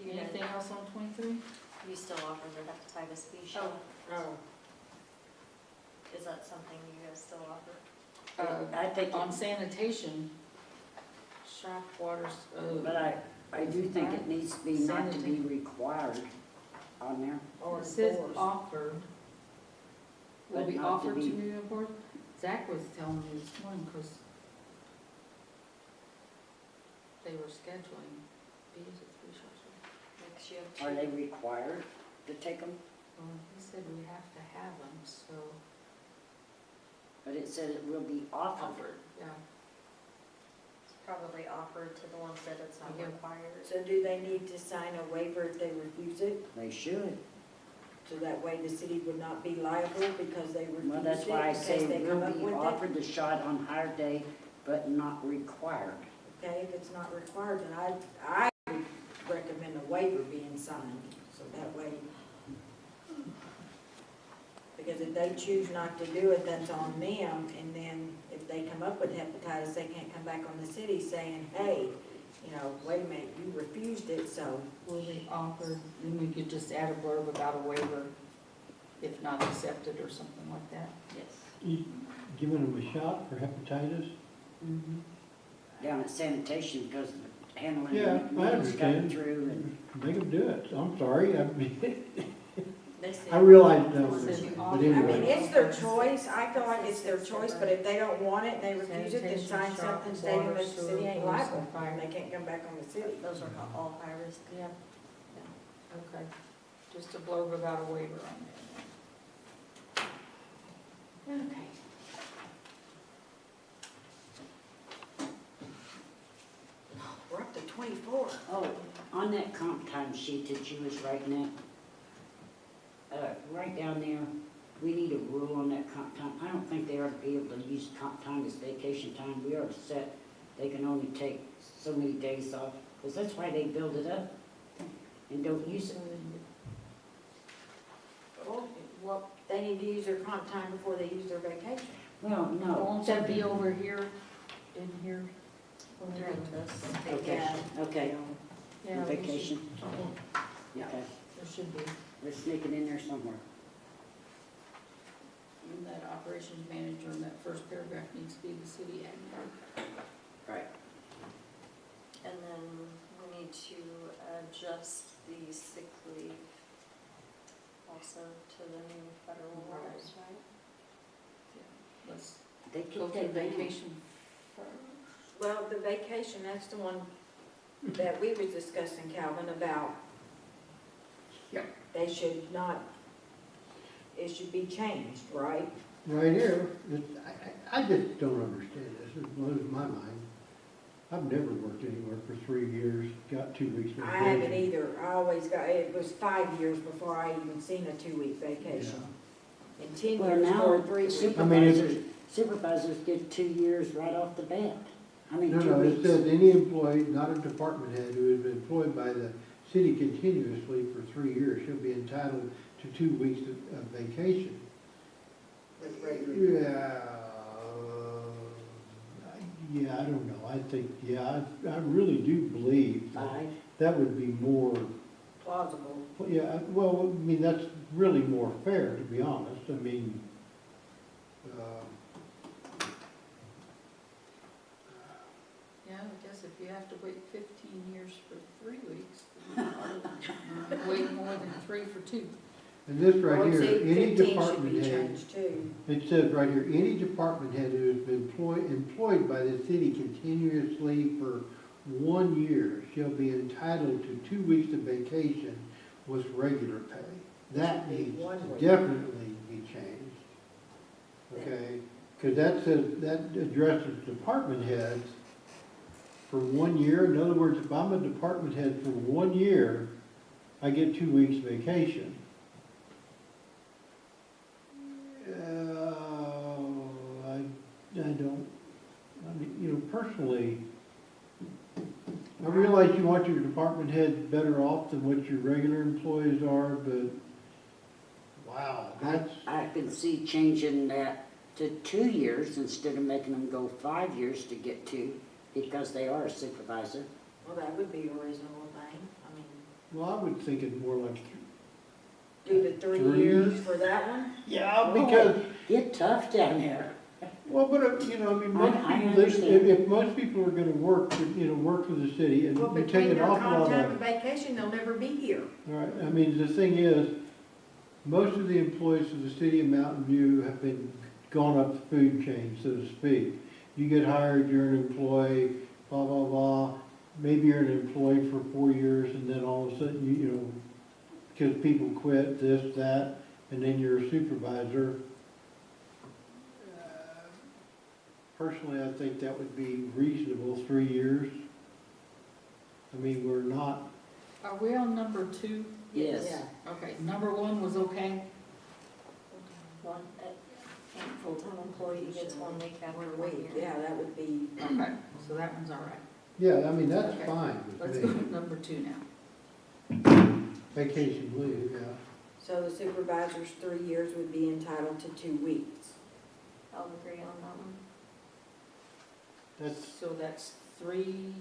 S3: you,
S1: Anything else on 23?
S3: you still offer the hepatitis B shot?
S7: Oh,
S3: Is that something you guys still offer?
S2: I think,
S1: On sanitation, shop waters,
S2: but I do think it needs to be not to be required on there.
S7: or
S1: it says
S7: enforced.
S1: offered. Will
S2: But
S1: be
S2: not to
S1: offered to
S2: be-
S1: new employees? Zach was telling me this morning, because they were scheduling these at three shops.
S3: Next you have
S2: Are
S3: two.
S2: they required to take them?
S1: Well, he said we have to have them, so
S2: But it said it will be offered.
S1: offered, yeah.
S3: It's probably offered to the ones that it's not
S1: Yeah.
S3: required.
S7: So do they need to sign a waiver if they refuse it?
S2: They should.
S7: So that way the city would not be liable because they refused it?
S2: Well, that's why I
S7: in case
S2: say
S7: they
S2: will
S7: come up
S2: be
S7: with it?
S2: offered the shot on hire day, but not required.
S7: Okay, if it's not required, then I would recommend a waiver being signed, so that way. Because if they choose not to do it, that's on them, and then if they come up with hepatitis, they can't come back on the city saying, hey, you know, wait a minute, you refused it, so.
S1: Will be offered, then we could just add a blurb about a waiver if not accepted or something like that.
S2: Yes.
S4: You giving them a shot for hepatitis?
S2: Down at sanitation because of handling
S4: Yeah,
S2: the
S4: I
S2: needles coming
S4: understand.
S2: through and.
S4: They can do it, I'm sorry,
S3: They say-
S4: I realize, no,
S1: Says you
S4: but
S1: offer-
S7: I mean,
S4: anyway.
S7: it's their choice, I feel like it's their choice, but if they don't want it and they refuse it, then
S1: Sanitation,
S7: sign
S1: shop,
S7: something stating
S1: water,
S7: that the
S1: sewer,
S7: city ain't
S1: police,
S7: liable,
S1: and fire.
S7: and they can't come back on the city.
S3: Those are all high risk.
S1: Yeah. Okay, just a blurb about a waiver on there. Okay.
S7: We're up to 24.
S2: Oh, on that comp time sheet that you was writing it, right down there, we need a rule on that comp time. I don't think they ought to be able to use comp time as vacation time. We ought to set, they can only take so many days off, because that's why they build it up and don't use it.
S7: Well, they need to use their comp time before they use their vacation.
S2: Well, no.
S1: Won't that be over here, in here?
S3: during this.
S2: Okay, okay,
S1: Yeah, we should-
S2: vacation,
S1: Yeah,
S2: okay,
S1: there should be.
S2: let's sneak it in there somewhere.
S1: And that operations manager in that first paragraph needs to be the city admin.
S2: Right.
S3: And then we need to adjust the sick leave also to the new federal rules, right?
S1: Let's
S2: They
S1: go
S2: keep
S1: through
S2: that vacation.
S1: vacation first.
S7: Well, the vacation, that's the one that we was discussing, Calvin, about.
S1: Yep.
S7: They should not, it should be changed, right?
S4: Right here, I just don't understand this, it blows my mind. I've never worked anywhere for 3 years, got 2 weeks vacation.
S7: I haven't either. I always got, it was 5 years before I even seen a 2-week vacation. And 10
S2: Well,
S7: years
S2: now
S7: for a 3 week.
S4: I mean,
S2: supervisors get 2 years right off the bat. I mean, 2
S4: No, it
S2: weeks.
S4: says any employee, not a department head, who has been employed by the city continuously for 3 years shall be entitled to 2 weeks of vacation.
S7: With regular-
S4: Yeah, I don't know, I think, I really do believe that
S2: 5.
S4: that would be more,
S7: Plausible.
S4: yeah, well, I mean, that's really more fair, to be honest, I mean,
S1: Yeah, I guess if you have to wait 15 years for 3 weeks, then you ought to wait more than 3 for 2.
S4: and this right
S7: Well,
S4: here,
S7: see,
S4: any
S7: 15 should
S4: department
S7: be
S4: head,
S7: changed too.
S4: it says right here, any department head who has been employed by the city continuously for 1 year shall be entitled to 2 weeks of vacation with regular pay. That
S7: Should be
S4: needs
S7: 1
S4: to
S7: week.
S4: definitely be changed. Okay, because that says, that addresses department heads for 1 year. In other words, if I'm a department head for 1 year, I get 2 weeks vacation. I don't, I mean, you know, personally, I realize you want your department head better off than what your regular employees are, but wow, that's,
S2: I can see changing that to 2 years instead of making them go 5 years to get 2, because they are a supervisor.
S7: Well, that would be a reasonable thing. I mean,
S4: well, I would think it's more like,
S7: do the 3
S4: 3.
S7: years for that one?
S4: yeah, because,
S2: Get tough down there.
S4: well, but, you know, I mean, most
S2: I
S4: people,
S2: understand.
S4: if most people are gonna work, you know, work for the city, and
S7: Well,
S4: you take
S7: between
S4: an
S7: their
S4: awful
S7: comp
S4: lot
S7: time
S4: of.
S7: and vacation, they'll never be here.
S4: All right, I mean, the thing is, most of the employees of the city of Mountain View have been gone up the food chain, so to speak. You get hired, you're an employee, blah, blah, blah. Maybe you're an employee for 4 years, and then all of a sudden, you know, because people quit, this, that, and then you're a supervisor. Personally, I think that would be reasonable, 3 years. I mean, we're not,
S1: Are we on number 2?
S2: Yes.
S7: Yeah.
S1: Okay, number 1 was okay?
S3: One, full-time employee gets 1 week after
S7: 1
S3: 1
S7: week,
S3: year.
S7: yeah, that would be,
S1: Okay, so that one's all right.
S4: yeah, I mean, that's
S1: Okay.
S4: fine
S1: Let's
S4: with
S1: go
S4: me.
S1: to number 2 now.
S4: Vacation leave, yeah.
S7: so the supervisor's 3 years would be entitled to 2 weeks.
S3: I'll agree on that one.
S4: That's,
S1: So that's 3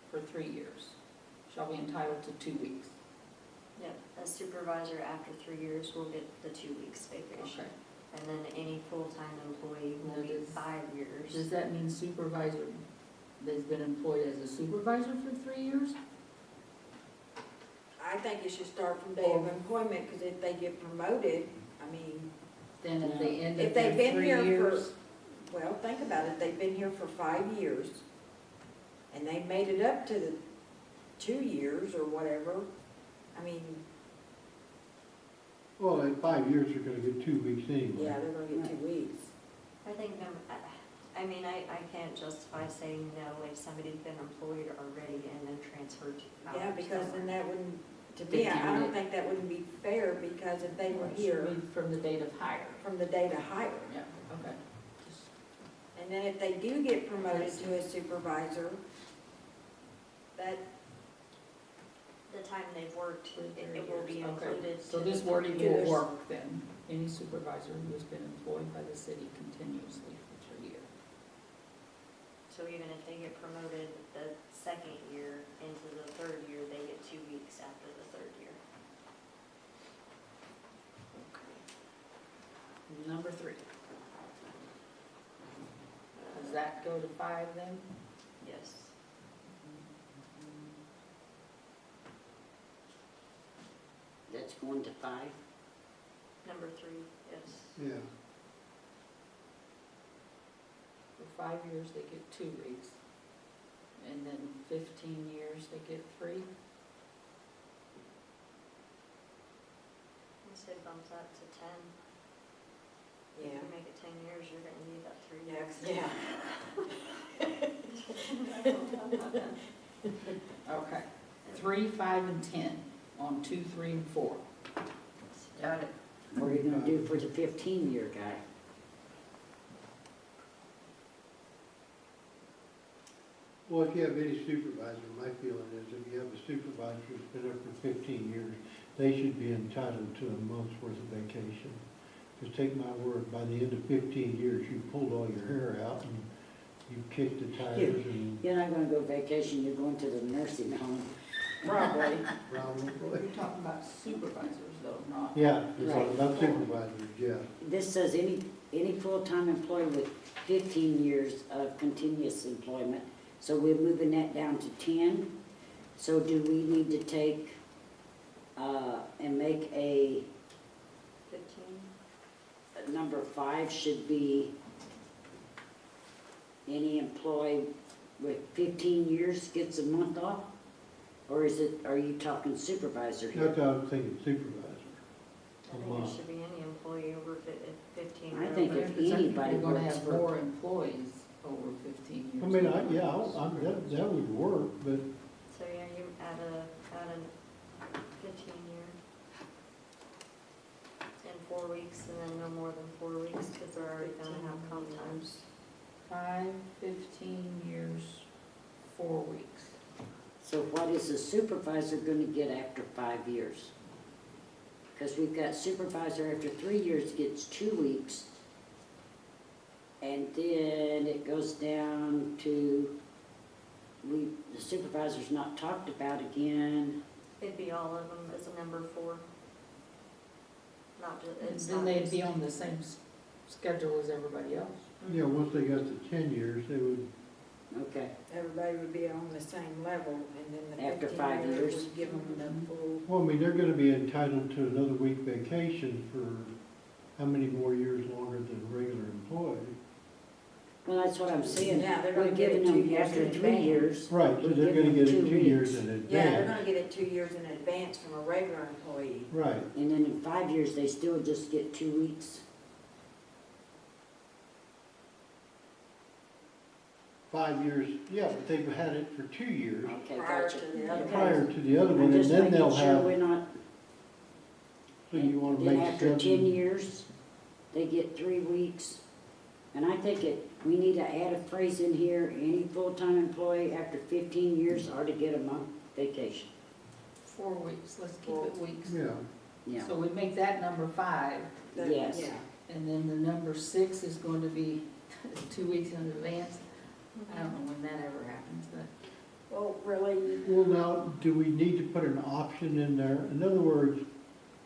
S1: for 3 years. Shall be entitled to 2 weeks.
S3: Yep, a supervisor after 3 years will get the 2 weeks vacation.
S1: Okay.
S3: And then any full-time employee will
S1: That
S3: be
S1: is-
S3: 5 years.
S1: Does that mean supervisor, that's been employed as a supervisor for 3 years?
S7: I think it should start from day of employment, because if they get promoted, I mean,
S1: Then if they end
S7: If
S1: up
S7: they've
S1: in
S7: been
S1: 3
S7: here for-
S1: years?
S7: well, think about it, they've been here for 5 years, and they made it up to the 2 years or whatever, I mean,
S4: well, in 5 years, they're gonna get 2 weeks anyway.
S7: yeah, they're gonna get 2 weeks.
S3: I think, I mean, I can't justify saying no if somebody's been employed already and then transferred to.
S7: Yeah, because then that wouldn't, to
S1: They
S7: me, I
S1: count
S7: don't
S1: it.
S7: think that wouldn't be fair, because if they were
S1: Should
S7: here
S1: be from the date of hire.
S7: from the date of hire,
S1: Yeah, okay.
S7: and then if they do get promoted to a supervisor, that,
S3: The time they've worked, it will be
S1: Okay,
S3: included.
S1: so
S3: to
S1: this
S3: the
S1: wording
S3: 3
S1: will
S3: years.
S1: work then. Any supervisor who has been employed by the city continuously for 3 years.
S3: So So even if they get promoted the second year into the third year, they get 2 weeks after the third year.
S1: Number 3. Does that go to 5 then?
S3: Yes.
S2: That's going to 5?
S3: Number 3, yes.
S4: Yeah,
S1: For 5 years, they get 2 weeks. And then 15 years, they get 3.
S3: You say bumps that to 10. If
S7: Yeah.
S3: you make it 10 years, you're gonna need that 3 years.
S7: Yeah.
S1: Okay. 3, 5, and 10 on 2, 3, and 4. Got it.
S2: What are you gonna do for the 15-year guy?
S4: well, if you have any supervisor, my feeling is if you have a supervisor who's been there for 15 years, they should be entitled to a month's worth of vacation. Because take my word, by the end of 15 years, you pulled all your hair out and you kicked the tires and
S2: You're not gonna go vacation, you're going to the nursing home.
S1: Probably.
S4: probably.
S1: You're talking about supervisors though, not.
S4: Yeah, it's all
S2: Right.
S4: about supervisors, yeah.
S2: This says any full-time employee with 15 years of continuous employment. So we're moving that down to 10. So do we need to take, and make a
S3: 15?
S2: number 5 should be any employee with 15 years gets a month off? Or is it, are you talking supervisor here?
S4: That's how I'm thinking supervisor.
S3: I think it should be any employee over 15.
S2: I think if anybody
S1: You're gonna
S2: works
S1: have
S2: for-
S1: more employees over 15 years.
S4: I mean, that would work, but
S3: So yeah, you add a 15 year. In 4 weeks, and then no more than 4 weeks, because they're already gonna have comp times.
S1: 5, 15 years, 4 weeks.
S2: So what is a supervisor gonna get after 5 years? Because we've got supervisor after 3 years gets 2 weeks. And then it goes down to, the supervisor's not talked about again.
S3: It'd be all of them as a number 4. Not just, it's
S1: Then
S3: not
S1: they'd
S3: just-
S1: be on the same schedule as everybody else.
S4: yeah, once they got to 10 years, they would,
S2: Okay,
S7: Everybody would be on the same level, and then the
S2: After
S7: 15
S2: 5
S7: years
S2: years.
S7: would give them the full.
S4: well, I mean, they're gonna be entitled to another week vacation for how many more years longer than a regular employee?
S2: well, that's what I'm saying.
S7: Yeah, they're
S2: We're
S7: gonna get
S2: giving
S7: it 2
S2: them
S7: years
S2: after
S7: in
S2: 3
S7: advance.
S2: years.
S4: Right, so
S2: We're
S4: they're
S2: giving
S4: gonna get
S2: them
S4: it
S2: 2
S4: 2 years
S2: weeks.
S4: in advance.
S7: Yeah, they're gonna get it 2 years in advance from a regular employee.
S4: Right,
S2: And then in 5 years, they still just get 2 weeks.
S4: 5 years, yeah, but they've had it for 2 years
S2: Okay,
S7: Prior
S2: gotcha.
S7: to the other
S2: Okay.
S4: prior to the other
S2: I'm
S4: one, and
S2: just
S4: then
S2: making
S4: they'll
S2: sure
S4: have,
S2: we're not,
S4: so you wanna
S2: then
S4: make
S2: after 10
S4: 7.
S2: years, they get 3 weeks. And I think we need to add a phrase in here, any full-time employee after 15 years are to get a month vacation.
S1: 4 weeks, let's keep it weeks.
S4: Yeah,
S2: Yeah,
S1: So we make that number 5,
S2: Yes.
S7: Yeah.
S1: and then the number 6 is going to be 2 weeks in advance. I don't know when that ever happens, but
S7: Well, really,
S4: well, now, do we need to put an option in there? In other words,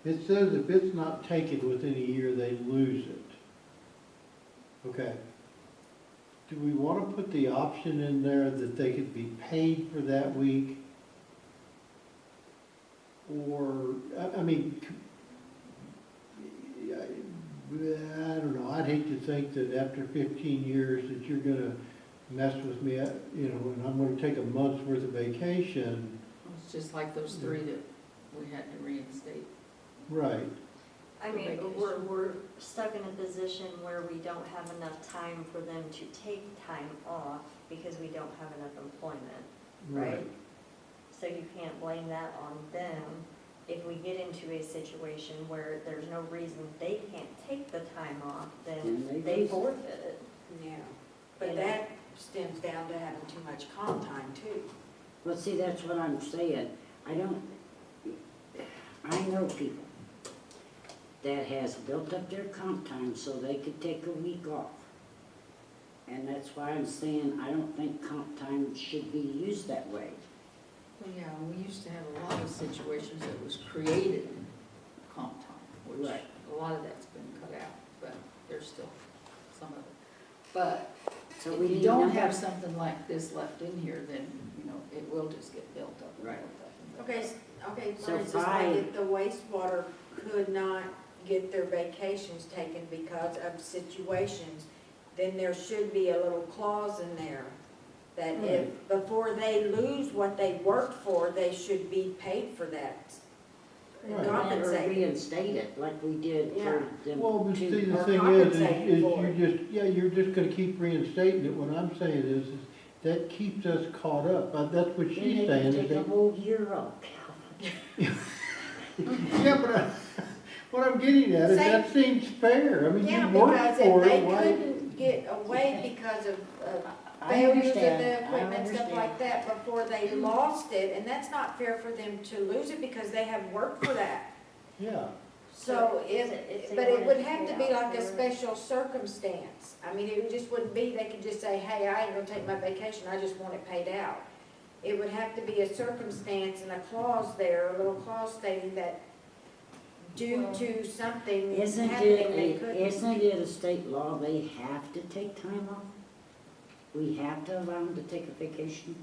S4: it says if it's not taken within a year, they lose it. Okay. Do we want to put the option in there that they could be paid for that week? Or, I mean, I don't know, I'd hate to think that after 15 years that you're gonna mess with me, you know, and I'm gonna take a month's worth of vacation.
S1: it's just like those 3 that we had to reinstate.
S4: Right.
S3: I mean,
S1: Vacation.
S3: we're stuck in a position where we don't have enough time for them to take time off because we don't have enough employment, right? So you can't blame that on them. If we get into a situation where there's no reason they can't take the time off, then
S2: Then they
S3: they
S2: lose it.
S3: forfeit it.
S7: yeah, but that stems down to having too much comp time too.
S2: well, see, that's what I'm saying. I know people that has built up their comp time so they could take a week off. And that's why I'm saying I don't think comp time should be used that way.
S1: Well, yeah, we used to have a lot of situations that was created in comp time, which
S2: Right.
S1: a lot of that's been cut out, but there's still some of it. But
S2: So
S1: if
S2: we
S1: you
S2: need
S1: don't
S2: number-
S1: have something like this left in here, then, you know, it will just get built up and
S2: Right.
S1: built up and built up.
S7: Okay, okay,
S2: So
S7: for instance,
S2: if I-
S7: like if the wastewater could not get their vacations taken because of situations, then there should be a little clause in there that if, before they lose what they worked for, they should be paid for that. And
S4: Right.
S2: Or
S7: compensated.
S2: reinstate it like we did
S7: Yeah.
S2: for them
S4: Well, but
S2: two.
S4: see, the
S7: or
S4: thing
S7: compensated
S4: is
S7: for
S4: you just, yeah, you're just gonna keep reinstating it. What I'm saying is that keeps us caught up. That's what
S2: Then
S4: she's
S2: they
S4: saying,
S2: can
S4: is
S2: take a
S4: that,
S2: whole year off.
S4: yeah, but what I'm getting at is
S7: Say-
S4: that seems fair. I mean,
S7: Yeah,
S4: you worked
S7: because
S4: for
S7: if they
S4: it, why?
S7: couldn't get away because of
S2: I
S7: failures of
S2: understand.
S7: the
S2: I
S7: equipment, stuff
S2: understand.
S7: like that, before they lost it, and that's not fair for them to lose it because they have worked for that.
S4: Yeah,
S7: So
S3: If
S7: if,
S3: they
S7: but it
S3: wanted
S7: would
S3: to
S7: have
S3: pay
S7: to be
S3: out
S7: like a
S3: for it.
S7: special circumstance. I mean, it just wouldn't be, they could just say, hey, I ain't gonna take my vacation, I just want it paid out. It would have to be a circumstance and a clause there, a little clause stating that due to something
S2: Isn't
S7: happening, they
S2: it,
S7: couldn't.
S2: isn't it a state law they have to take time off? We have to allow them to take a vacation?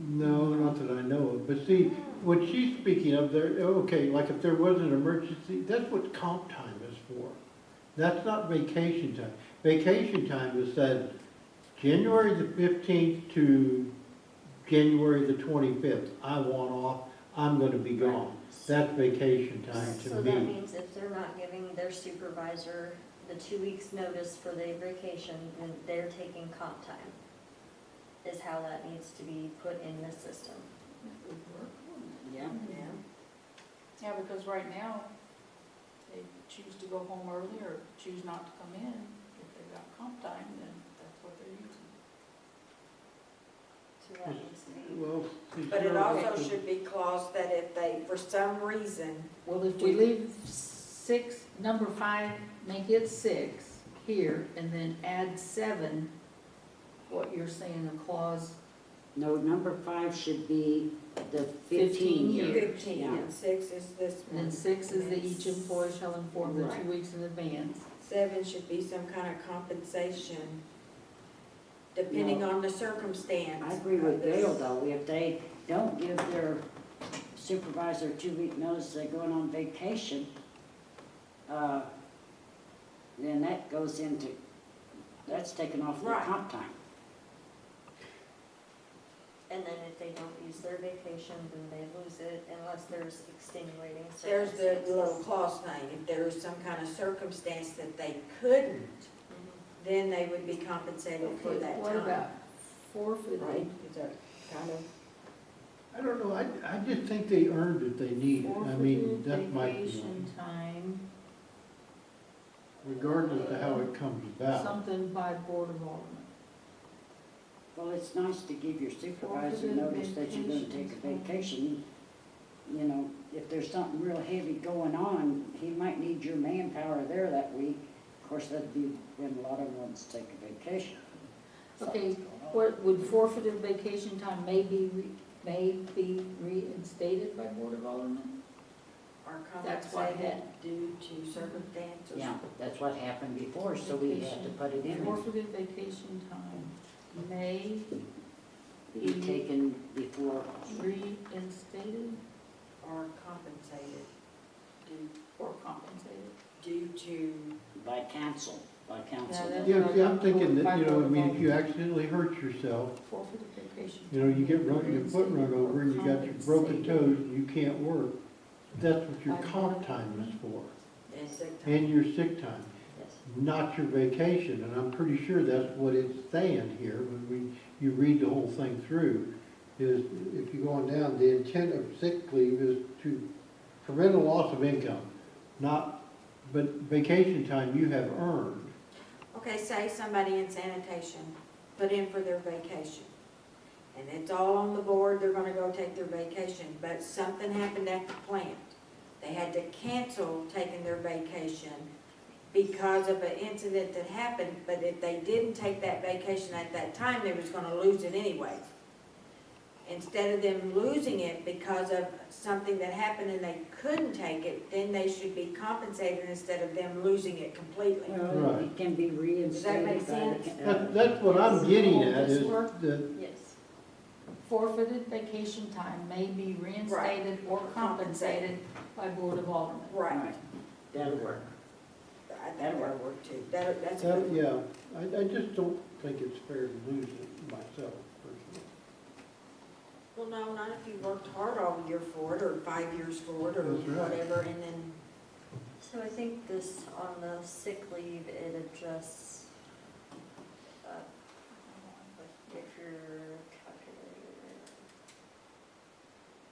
S4: no, not that I know of. But see, what she's speaking of there, okay, like if there was an emergency, that's what comp time is for. That's not vacation time. Vacation time is said January the 15th to January the 25th. I want off, I'm gonna be gone. That's vacation time to
S3: So that
S4: me.
S3: means if they're not giving their supervisor the 2 weeks' notice for their vacation, then they're taking comp time, is how that needs to be put in the system.
S1: That would work, wouldn't it?
S2: Yeah.
S7: Yeah.
S1: Yeah, because right now, they choose to go home early or choose not to come in. If they've got comp time, then that's what they're using.
S3: So that needs to be.
S4: Well, see,
S7: But it
S4: no,
S7: also should be claused that if they, for some reason,
S1: Well, if we leave six, number 5, make it 6 here, and then add 7, what you're saying, a clause,
S2: No, number 5 should be the
S1: 15
S2: 15
S1: years.
S2: years.
S7: 15,
S2: Yeah.
S7: and 6 is this
S1: and
S7: one.
S1: then 6 is that each employee shall inform the 2
S2: Right.
S1: weeks in advance.
S7: 7 should be some kind of compensation, depending
S2: No.
S7: on the circumstance.
S2: I agree with
S7: of this.
S2: Gail though, if they don't give their supervisor a 2-week notice they're going on vacation, then that goes into, that's taken off their
S7: Right.
S2: comp time.
S3: And then if they don't use their vacation, then they lose it unless there's extenuating
S7: There's
S3: circumstances.
S7: the little clause thing, if there is some kind of circumstance that they couldn't,
S3: Mhm.
S7: then they would be compensated for
S1: Okay,
S7: that
S1: what
S7: time.
S1: about forfeited?
S7: Right, is that kind of,
S4: I don't know, I just think they earned it, they need it. I mean,
S1: Forfeited
S4: that's my
S1: vacation
S4: feeling.
S1: time,
S4: Regardless of how it comes about.
S1: something by Board of Aldermen.
S2: Well, it's nice to give your supervisor
S1: Forfeited
S2: notice that you're gonna take a
S1: vacation time.
S2: vacation. You know, if there's something real heavy going on, he might need your manpower there that week. Of course, that'd be when a lot of them want to take a vacation.
S1: Okay, what, would forfeited vacation time may be reinstated by Board of Aldermen?
S7: are
S1: That's what
S7: compensated due to circumstances.
S2: Yeah, that's what happened before, so we had to put it in there.
S1: Forfeited vacation time may
S2: Be
S1: be
S2: taken before,
S1: reinstated
S7: Are compensated due,
S1: or compensated.
S7: due to,
S2: by council,
S1: that's-
S4: Yeah, see, I'm thinking that, you know, I mean, if you accidentally hurt yourself,
S1: Forfeited vacation.
S4: you know, you get
S1: time
S4: run, your foot run over and you got your broken toes and you can't work. That's what your comp time is for,
S7: and sick time.
S4: and your sick time,
S2: yes.
S4: not your vacation. And I'm pretty sure that's what it's saying here when you read the whole thing through, is if you go on down, the intent of sick leave is to prevent a loss of income, not, but vacation time you have earned.
S7: Okay, say somebody in sanitation put in for their vacation. And it's all on the board, they're gonna go take their vacation, but something happened at the plant. They had to cancel taking their vacation because of an incident that happened, but if they didn't take that vacation at that time, they was gonna lose it anyways. Instead of them losing it because of something that happened and they couldn't take it, then they should be compensated instead of them losing it completely.
S2: Well,
S4: Right.
S2: it can be reinstated
S7: make
S2: by
S7: sense?
S2: the.
S4: That's what I'm getting
S1: Will
S4: at,
S1: this
S4: is
S1: work?
S4: that,
S3: Yes.
S1: Forfeited vacation time may be reinstated or compensated by Board of Aldermen.
S7: Right.
S2: That'll work.
S7: I think that'll work too. That's a
S4: that,
S7: good.
S4: yeah, I just don't think it's fair to lose it myself, personally.
S7: Well, no, not if you worked hard all year for it, or 5 years for it, or
S4: That's right.
S7: whatever, and then,
S3: So I think this, on the sick leave, it adjusts, if you're calculating.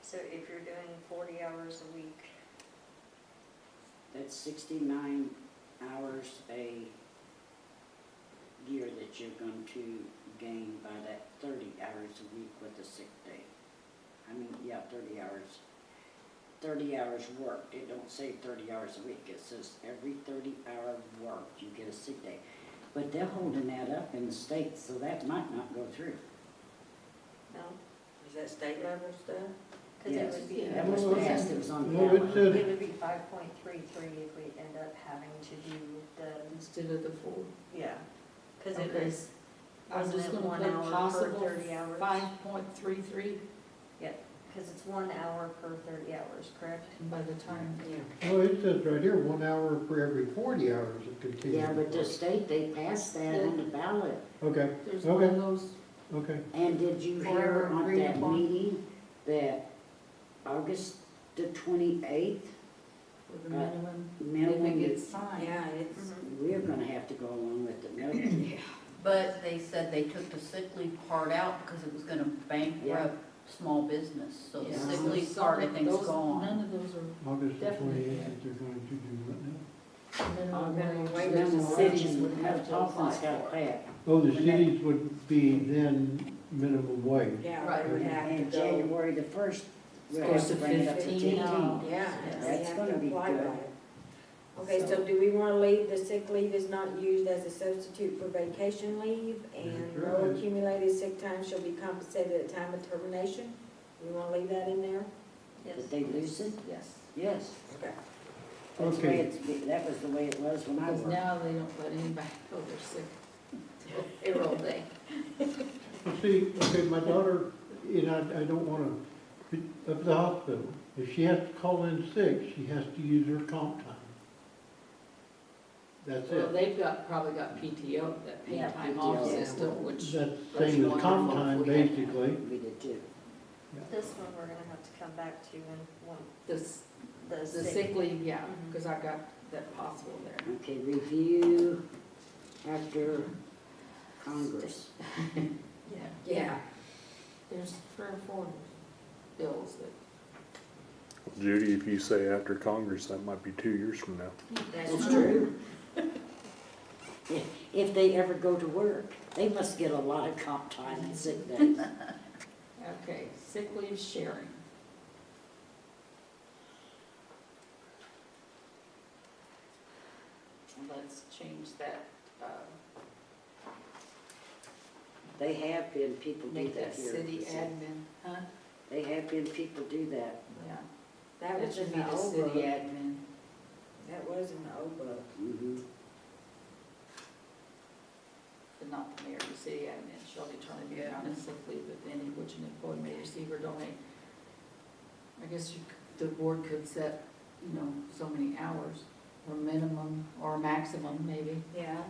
S3: So if you're doing 40 hours a week,
S2: That's 69 hours a year that you're going to gain by that 30 hours a week with a sick day. I mean, yeah, 30 hours. 30 hours worked. It don't say 30 hours a week. It says every 30 hour worked, you get a sick day. But they're holding that up in the state, so that might not go through.
S7: no, is that state level stuff?
S3: because it
S2: Yes,
S3: would be,
S2: that was passed, it was on the
S4: No, it
S2: ballot.
S4: said-
S3: it would be 5.33 if we end up having to do the,
S1: Instead of the full.
S3: yeah. Because it
S1: Okay.
S3: was,
S1: I'm
S3: wasn't
S1: just
S3: it
S1: gonna
S3: 1
S1: put
S3: hour per
S1: possible
S3: 30 hours?
S1: 5.33,
S3: Because it's 1 hour per 30 hours, correct?
S1: and by the time,
S2: Yeah.
S4: Well, it says right here, 1 hour for every 40 hours of continuous.
S2: Yeah, but the
S4: work.
S2: state, they passed that on the ballot.
S4: Okay,
S1: there's one of
S4: Okay.
S1: those,
S4: okay.
S2: And did you hear
S1: Forever
S2: on
S1: agreed
S2: that
S1: upon.
S2: meeting that August the 28th,
S1: with the minimum, if it
S2: minimum,
S1: gets signed.
S7: Yeah, it's,
S3: Mm-hmm.
S2: we're gonna have to go along with the minimum.
S5: But they said they took the sick leave part out because it was gonna bankrupt small business, so the
S1: Yeah.
S5: sick
S1: So
S5: leave
S1: some
S5: part, I
S1: of
S5: think, is
S1: those-
S5: gone.
S1: None of those are
S4: August the
S1: Definitely,
S4: 28th,
S1: yeah.
S4: that they're going to do what now?
S1: minimum
S7: minimum
S1: wage,
S7: wage.
S1: the
S2: Minimum
S1: cities
S2: wage,
S1: would
S2: and
S1: have to apply
S2: Dolphins got
S1: for it.
S2: that.
S4: Oh, the
S2: And that-
S4: cities would be then minimum wage.
S7: yeah,
S1: Right.
S7: they would have to
S2: And
S7: go.
S2: January the 1st, we'll
S1: Goes
S2: have to
S1: to
S2: bring it up to
S1: 15.
S2: 15.
S7: Yeah,
S1: Yes.
S7: they
S2: That's
S7: have
S2: gonna
S7: to
S2: be
S7: apply
S2: good.
S7: by it. Okay, so do we wanna leave the sick leave is not used as a substitute for vacation leave, and
S4: That's
S7: no
S4: right.
S7: accumulated sick time shall be compensated at time of termination? We wanna leave that in there?
S3: Yes.
S2: Did they lose it?
S1: Yes,
S2: Yes.
S7: Okay.
S2: That's the way
S4: Okay.
S2: that was the way it was when I
S1: because
S2: worked.
S1: now they don't let anybody go their sick till payroll day.
S4: Well, see, okay, my daughter, and I don't wanna, up at the hospital, if she has to call in sick, she has to use her comp time. That's
S1: Well,
S4: it.
S1: they've probably got PTO, that paid
S2: Yeah,
S1: time
S2: PTO.
S1: off system, which,
S4: That's
S1: That's
S4: same as
S1: wonderful
S4: comp
S1: if
S4: time,
S1: we had that.
S4: basically.
S2: We did too.
S3: This one we're gonna have to come back to in one,
S1: the,
S3: the
S1: the
S3: sick.
S1: sick leave, yeah,
S3: Mhm.
S1: because I got that possible there.
S2: Okay, review after Congress.
S7: Yeah.
S1: There's 3 or 4 bills that,
S6: Judy, if you say after Congress, that might be 2 years from now.
S2: That's true. If they ever go to work, they must get a lot of comp time and sick days.
S1: okay, sick leave sharing. Let's change that,
S2: They have been, people do
S1: make
S2: that
S1: that
S2: here.
S1: city admin, huh?
S2: They have been, people do that.
S1: Yeah,
S7: That
S1: that
S7: was
S1: should
S7: in
S1: be
S7: the
S1: the
S7: old
S1: city
S7: book.
S1: admin.
S7: That was in the old book.
S2: Mhm.
S1: But not the mayor, the city admin shall determine the amount of sick leave, if any, which an employee may receive or donate. I guess the board could set, so many hours, or minimum, or maximum, maybe.
S7: Yeah.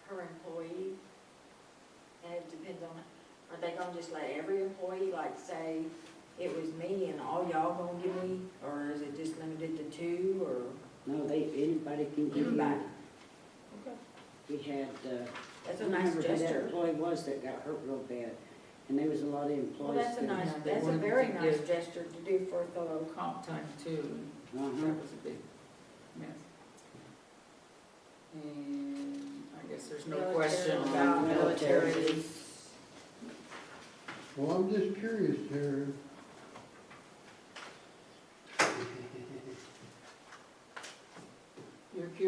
S7: Per employee, and it depends on, are they gonna just let every employee, like, say, it was me and all y'all gonna give me, or is it just limited to 2, or
S2: No, anybody can give you.
S7: anybody?
S2: We had,
S7: That's
S2: I
S7: a
S2: don't
S7: nice
S2: remember who that
S7: gesture.
S2: employee was that got hurt real bad. And there was a lot of
S7: Well,
S2: employees.
S7: that's a
S2: that-
S7: nice,
S1: Yeah, they
S7: that's a
S1: wanted
S7: very
S1: to
S7: nice
S1: give-
S7: gesture to do for a fellow.
S1: Comp time too, and
S2: Uh-huh.
S1: that was a big mess. And I guess there's no
S7: Military.
S1: question about
S2: Military.
S1: military.
S4: Well, I'm just curious here.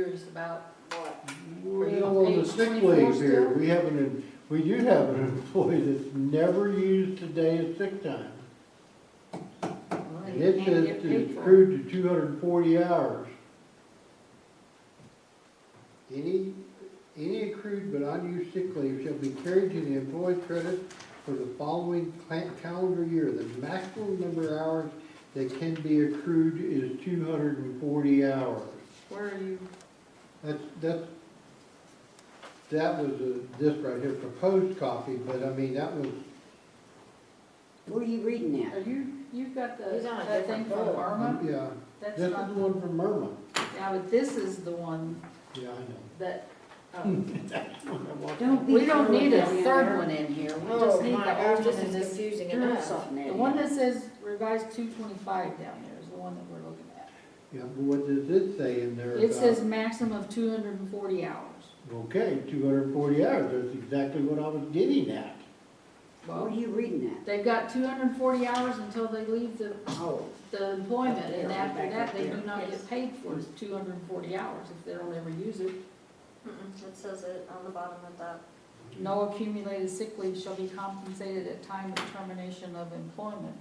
S1: curious about.
S7: What?
S1: Are you
S4: Well,
S1: on
S4: on the
S1: page
S4: sick
S1: 24
S4: leave here,
S1: still?
S4: we do have an employee that's never used a day of sick time.
S1: Well,
S4: And
S1: you
S4: it
S1: can't
S4: says
S1: get
S4: it's
S1: paid for it.
S4: accrued to 240 hours. Any accrued but unused sick leave shall be carried to the employee's credit for the following calendar year. The maximum number of hours that can be accrued is 240 hours.
S1: Where are you?
S4: That was this right here, proposed copy, but I mean, that was,
S2: Where are you reading
S1: Are
S2: at?
S1: you've got
S7: He's on a
S1: that thing
S7: different
S1: from
S7: book.
S1: Irma?
S4: yeah,
S1: That's
S4: this is
S1: not,
S4: the one from Irma.
S1: yeah, but this is the one
S4: Yeah, I know.
S1: that,
S2: Don't be
S1: we don't need a
S2: throwing
S1: third
S2: that
S1: one in here. We
S7: Oh,
S1: just need
S7: my
S1: the
S7: gosh,
S1: old
S7: this
S1: one in
S7: is
S1: this.
S7: confusing
S2: Throw
S7: enough.
S2: something at
S1: The
S2: me.
S1: one that says revised 225 down there is the one that we're looking at.
S4: Yeah, but what does it say in there about?
S1: It says maximum of 240 hours.
S4: Okay, 240 hours, that's exactly what I was getting at.
S2: Where are
S1: Well,
S2: you reading at?
S1: they've got 240 hours until they leave
S2: Oh,
S1: the employment,
S2: Up there,
S1: and after
S2: back
S1: that,
S2: up
S1: they
S2: there.
S1: do not
S3: Yes.
S1: get paid for 240 hours if they don't ever use it.
S3: It says it on the bottom of that.
S1: No accumulated sick leave shall be compensated at time of termination of employment.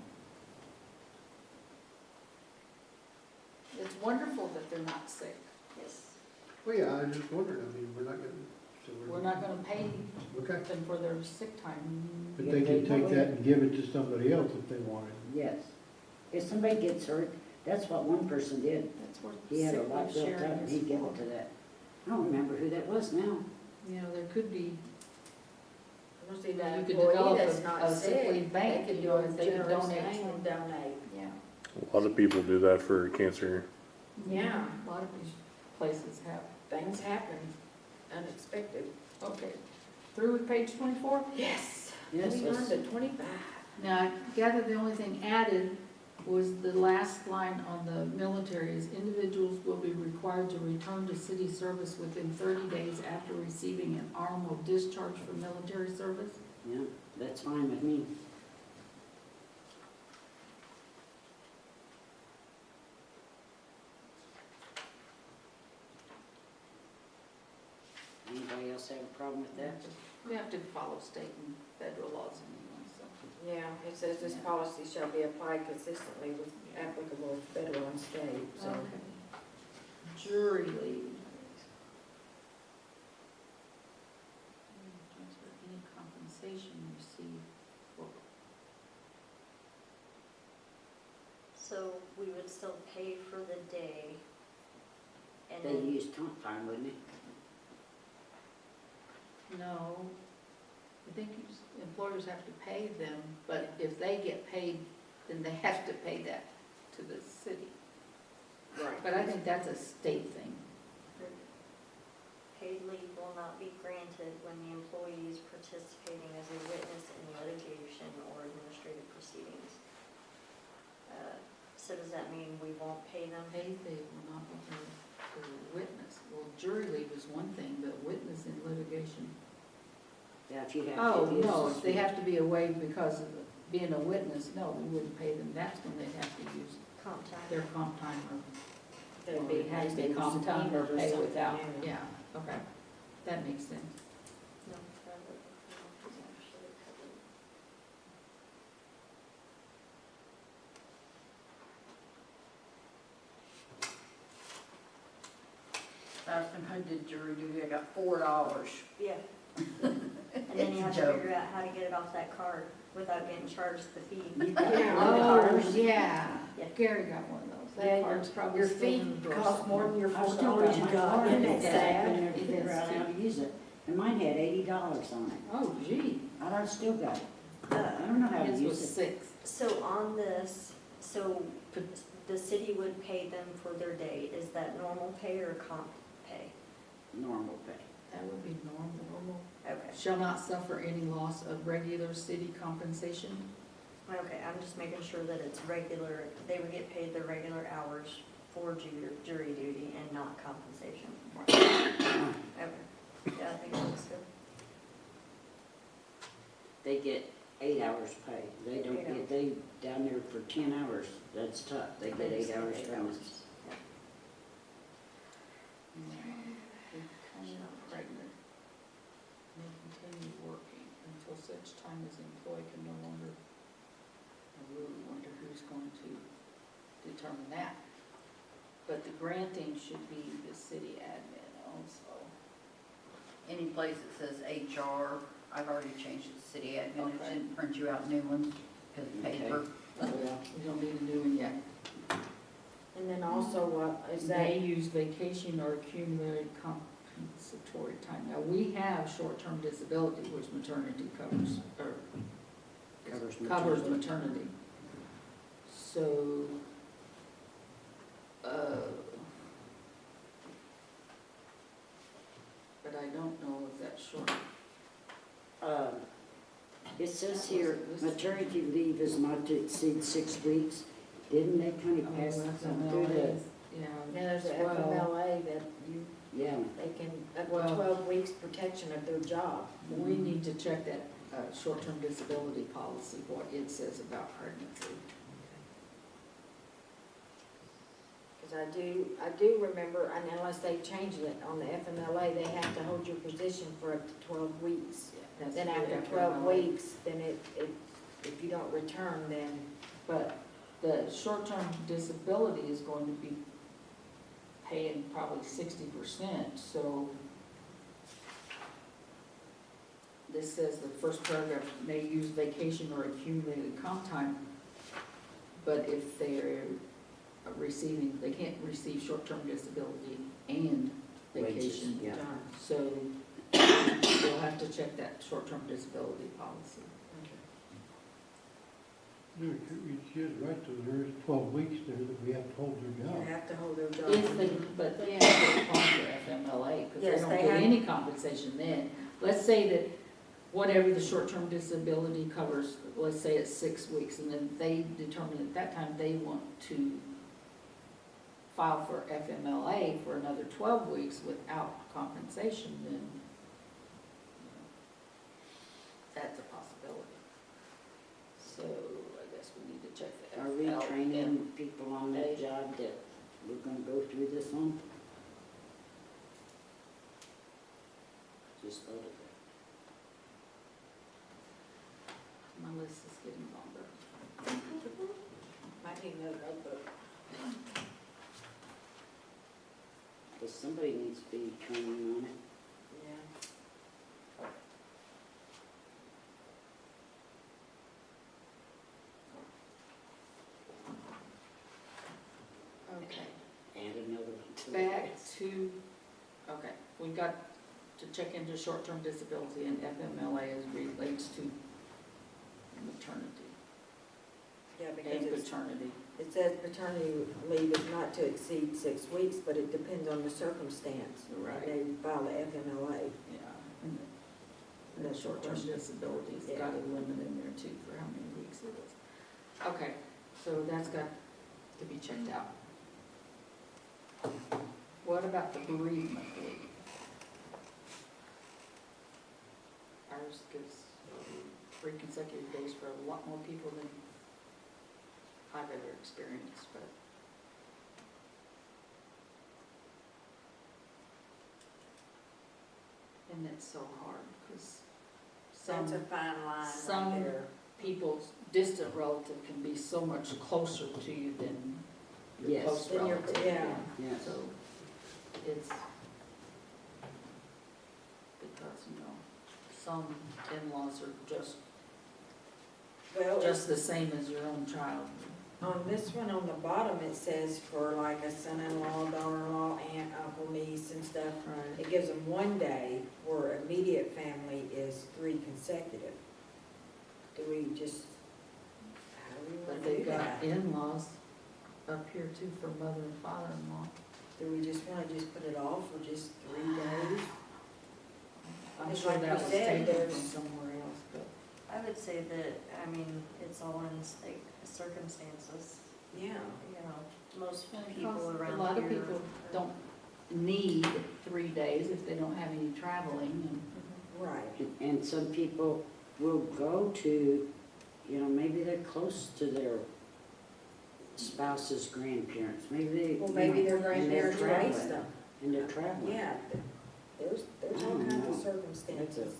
S1: It's wonderful that they're not sick.
S3: Yes.
S4: Well, yeah, I just wondered, I mean, we're not gonna, so
S1: We're not gonna pay
S4: Okay,
S1: them for their sick time.
S4: but they can take that and give it to somebody else if they wanted.
S2: yes. If somebody gets hurt, that's what one person did.
S1: That's what
S2: He had a
S1: sick
S2: lot
S1: leave
S2: built up
S1: sharing
S2: and
S1: is
S2: he gave
S1: for.
S2: it to that. I don't remember who that was now.
S1: You know, there could be,
S7: We'll see
S1: You
S7: that
S1: could
S7: employee
S1: develop
S7: that's
S1: a-
S7: not
S1: a sick
S7: sick,
S1: leave bank,
S7: they could
S1: you know,
S7: do
S1: if
S7: a
S1: they could
S7: generous
S1: donate
S7: thing
S1: some.
S7: and donate.
S1: yeah.
S6: A lot of people do that for cancer.
S7: Yeah.
S1: A lot of these places have.
S7: Things happen unexpected.
S1: Okay, through with page 24?
S7: Yes.
S2: Yes,
S7: Moving on
S2: let's-
S7: to 25.
S1: Now, I gather the only thing added was the last line on the military is individuals will be required to return to city service within 30 days after receiving an arm of discharge from military service.
S2: Yeah, that's fine with me. Anybody else have a problem with that?
S1: We have to follow state and federal laws anyway, so.
S7: Yeah, it says this policy shall be applied consistently with applicable federal and state, so.
S1: Okay. Jury leave. Transfer any compensation received for.
S3: So we would still pay for the day. And
S2: They
S3: then,
S2: use comp time, wouldn't they?
S1: No, I think employers have to pay them, but if they get paid, then they have to pay that to the city.
S7: Right.
S1: But I think that's a state thing.
S3: paid leave will not be granted when the employee is participating as a witness in litigation or administrative proceedings. So does that mean we won't pay them?
S1: Paid leave will not be paid to the witness. Well, jury leave is one thing, but witness in litigation.
S2: Yeah, if you have.
S1: Oh,
S2: to use
S1: no,
S2: this
S1: if they
S2: one.
S1: have to be away because of being a witness, no, we wouldn't pay them. That's when they'd have to use
S3: Comp time?
S1: their comp time or,
S7: There'd
S1: or
S7: be,
S1: it has to be
S7: maybe
S1: comp time or
S7: subpoenas or
S1: pay
S7: something,
S1: without,
S7: yeah.
S1: yeah, okay. That makes sense.
S3: No, that is actually covered.
S5: Last time I did jury duty, I got $4.
S3: Yeah. And then you have
S5: It's
S3: to
S5: a joke.
S3: figure out how to get it off that card without getting charged the fee.
S2: You got
S7: Yeah.
S2: $100.
S1: Oh, yeah.
S3: Yeah.
S1: Gary got one of those.
S7: Yeah,
S1: That card's probably
S7: your
S1: still
S7: fee
S1: in the drawer
S7: costs more than your
S2: I
S7: $4
S2: still got
S7: you
S2: my
S7: got.
S2: card
S7: Isn't
S2: in
S7: it
S2: there,
S7: sad?
S2: and never
S1: It
S2: figure
S1: is
S2: out how to use it. And mine had $80 on it.
S1: Oh, gee.
S2: And I still got it. I don't know how to
S1: His was
S2: use it.
S1: 6.
S3: So on this, so the city would pay them for their day. Is that normal pay or comp pay?
S2: Normal pay.
S1: That would be normal.
S3: Okay.
S1: Shall not suffer any loss of regular city compensation.
S3: Okay, I'm just making sure that it's regular, they would get paid their regular hours for jury duty and not compensation. Okay, yeah, I think it looks good.
S2: They get 8 hours pay. They don't
S3: 8
S2: get, they down there for 10 hours. That's tough. They get 8 hours from us.
S1: Becoming pregnant may continue working until such time as the employee can no longer, I really wonder who's going to determine that. But the granting should be the city admin also.
S5: Any place that says HR, I've already changed it to city admin, it
S1: Okay.
S5: didn't print you out new ones, because of paper.
S1: Well, we don't need a new one yet.
S7: And then also, what is
S1: May
S7: that?
S1: use vacation or accumulated compensatory time. Now, we have short-term disability, which maternity covers, or covers maternity. So, but I don't know if that's short.
S2: It says here, maternity leave is not to exceed 6 weeks. Didn't they kind of pass something through the,
S1: Yeah.
S7: Now, there's a
S1: well,
S7: FMLA that you,
S2: yeah,
S7: they can, up
S1: Well-
S7: to 12 weeks protection of their job.
S1: We need to check that, short-term disability policy, what it says about pregnancy.
S7: Because I do remember, and unless they changed it on the FMLA, they have to hold your position for up to 12 weeks.
S1: That's
S7: Then
S1: the
S7: after 12
S1: FMLA.
S7: weeks, then if you don't return, then,
S1: But the short-term disability is going to be paying probably 60%, so this says the first paragraph may use vacation or accumulated comp time, but if they're receiving, they can't receive short-term disability and
S2: Wages,
S1: vacation
S2: yeah.
S1: time. So we'll have to check that short-term disability policy.
S4: She is right, though, there is 12 weeks there that we have to hold their
S7: you
S4: job.
S7: have to hold their job.
S1: If they, but they have to apply for FMLA, because they
S7: Yes,
S1: don't
S7: they
S1: get
S7: have-
S1: any compensation then. Let's say that whatever the short-term disability covers, let's say it's 6 weeks, and then they determine at that time they want to file for FMLA for another 12 weeks without compensation, then that's a possibility. So I guess we need to check the
S2: are we
S1: FMLA.
S2: training people on that job that we're gonna go through this one? Just thought of that.
S1: My list is getting longer.
S7: Might need another notebook.
S2: Because somebody needs to be training on it.
S7: Yeah.
S1: Okay.
S2: Add another one to the
S1: Back
S2: list.
S1: to, okay, we got to check into short-term disability and FMLA as relates to maternity
S7: Yeah,
S1: and
S7: because
S1: paternity.
S7: it says paternity leave is not to exceed 6 weeks, but it depends on the circumstance.
S1: Right.
S7: And they file the FMLA.
S1: Yeah. And the short-term disability's got a limit in there too for how many weeks it is. Okay, so that's got to be checked out. What about the bereavement leave? Ours gives 3 consecutive days for a lot more people than I've ever experienced, but. And it's so hard, because
S7: That's a fine line
S1: some
S7: right there.
S1: people's distant relative can be so much closer to you than your
S2: Yes.
S1: close
S7: Than your-
S1: relative.
S7: yeah.
S2: Yes.
S1: So it's because, some in-laws are
S7: Well,
S1: just the same as your own child.
S7: on this one on the bottom, it says for like a son-in-law, daughter-in-law, aunt, uncle, niece and stuff.
S1: Right.
S7: It gives them 1 day, where immediate family is 3 consecutive. Do we just, how do we
S1: But
S7: want to do
S1: they've got
S7: that?
S1: in-laws up here too for mother and father-in-law.
S7: Do we just want to just put it off for just 3 days?
S1: I'm
S7: It's
S1: sure
S7: like
S1: that
S7: we
S1: was
S7: said,
S1: taken
S7: there's-
S1: from somewhere else, but.
S3: I would say that, I mean, it's all in like circumstances,
S7: Yeah.
S3: you know, most
S1: Because
S3: people around here.
S1: A lot of people don't need 3 days if they don't have any traveling,
S7: Right.
S2: And some people will go to, maybe they're close to their spouse's grandparents, maybe they.
S7: Well, maybe their
S2: and they're
S7: grandparents raised
S2: traveling.
S7: them.
S2: And they're traveling.
S7: Yeah, there's all kinds of circumstances.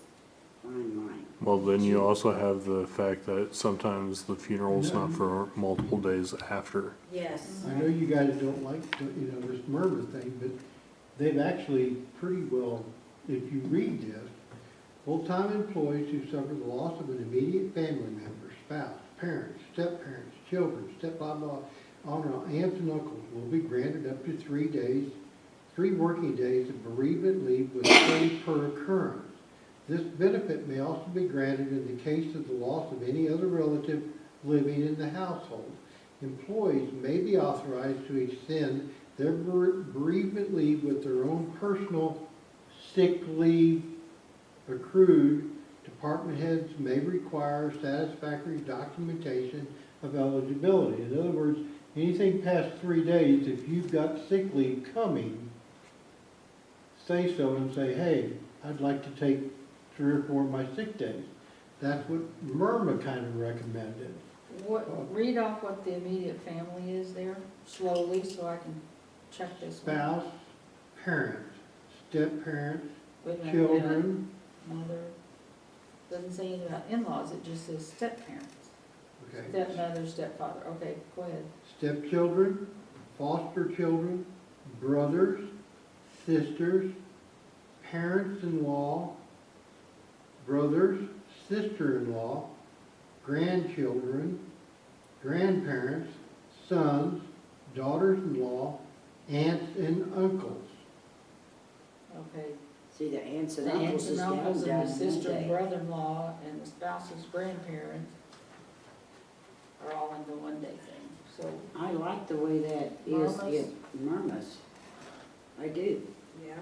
S2: Fine line.
S6: Well, then you also have the fact that sometimes the funeral's not for multiple days after.
S7: Yes.
S4: I know you guys don't like, this murmur thing, but they've actually pretty well, if you read this, full-time employees who suffer the loss of an immediate family member, spouse, parents, step-parents, children, step-blah, blah, on aunts and uncles will be granted up to 3 working days of bereavement leave with pay per occurrence. This benefit may also be granted in the case of the loss of any other relative living in the household. Employees may be authorized to extend their bereavement leave with their own personal sick leave accrued. Department heads may require satisfactory documentation of eligibility. In other words, anything past 3 days, if you've got sick leave coming, say so and say, hey, I'd like to take 3 or 4 of my sick days. That's what Myrma kind of recommended.
S1: Read off what the immediate family is there slowly so I can check this one.
S4: Spouse, parents, step-parents,
S1: Wait a minute,
S4: children,
S1: Mother, doesn't say anything about in-laws, it just says step-parents.
S4: okay,
S1: Stepmother, stepfather, okay, go ahead.
S4: stepchildren, foster children, brothers, sisters, parents-in-law, brothers, sister-in-law, grandchildren, grandparents, sons, daughters-in-law, aunts and uncles.
S1: Okay,
S2: See, the aunts and
S1: the
S2: uncles
S1: aunts
S2: is
S1: and uncles
S2: down
S1: and the sister and
S2: Monday.
S1: brother-in-law and the spouse's grandparents are all in the one-day thing, so.
S2: I like the way that is
S1: Murmas?
S2: in Murmas. I do.
S7: Yeah.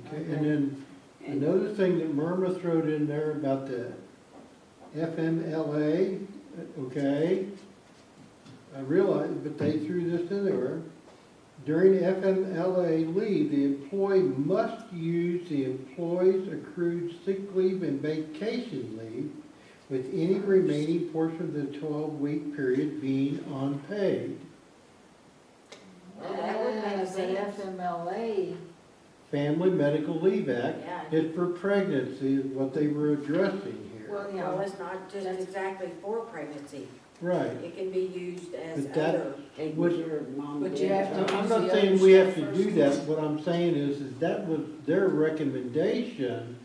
S4: Okay, and then another thing that Myrna throwed in there about the FMLA, okay? I realize, but they threw this in there. During FMLA leave, the employee must use the employee's accrued sick leave and vacation leave with any remaining portion of the 12-week period being unpaid.
S7: Well, that would make
S1: But
S7: sense.
S1: FMLA,
S4: Family Medical Leave Act
S7: Yeah.
S4: is for pregnancy, is what they were addressing here.
S1: well,
S7: Well, it's not just exactly for pregnancy.
S4: Right.
S7: It can be used as
S4: But that-
S7: other.
S2: Taking
S4: Would-
S2: care of mom
S1: But
S2: and
S1: you
S2: dad.
S1: have to-
S4: I'm not saying we have to do that, what I'm saying is that was their recommendation,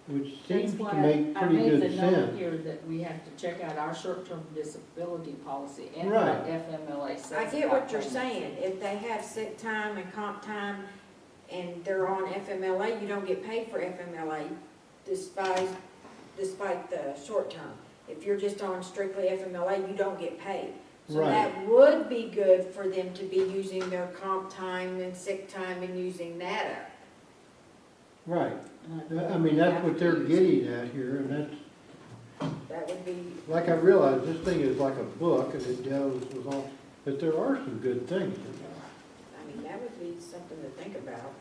S4: which seems
S1: that's
S4: to
S1: why
S4: make
S1: I
S4: pretty
S1: made the
S4: good
S1: note
S4: sense.
S1: here that we have to check out our short-term disability policy and
S4: Right.
S1: what FMLA says.
S7: I get
S1: about
S7: what you're
S1: pregnancy.
S7: saying. If they have sick time and comp time and they're on FMLA, you don't get paid for FMLA despite the short term. If you're just on strictly FMLA, you don't get paid. So
S4: Right.
S7: that would be good for them to be using their comp time and sick time and using that up.
S4: Right, I mean, that's what they're getting at here, and that's,
S7: That would be,
S4: like I realize this thing is like a book and it deals with all, but there are some good things in there.
S7: I mean, that would be something to think about.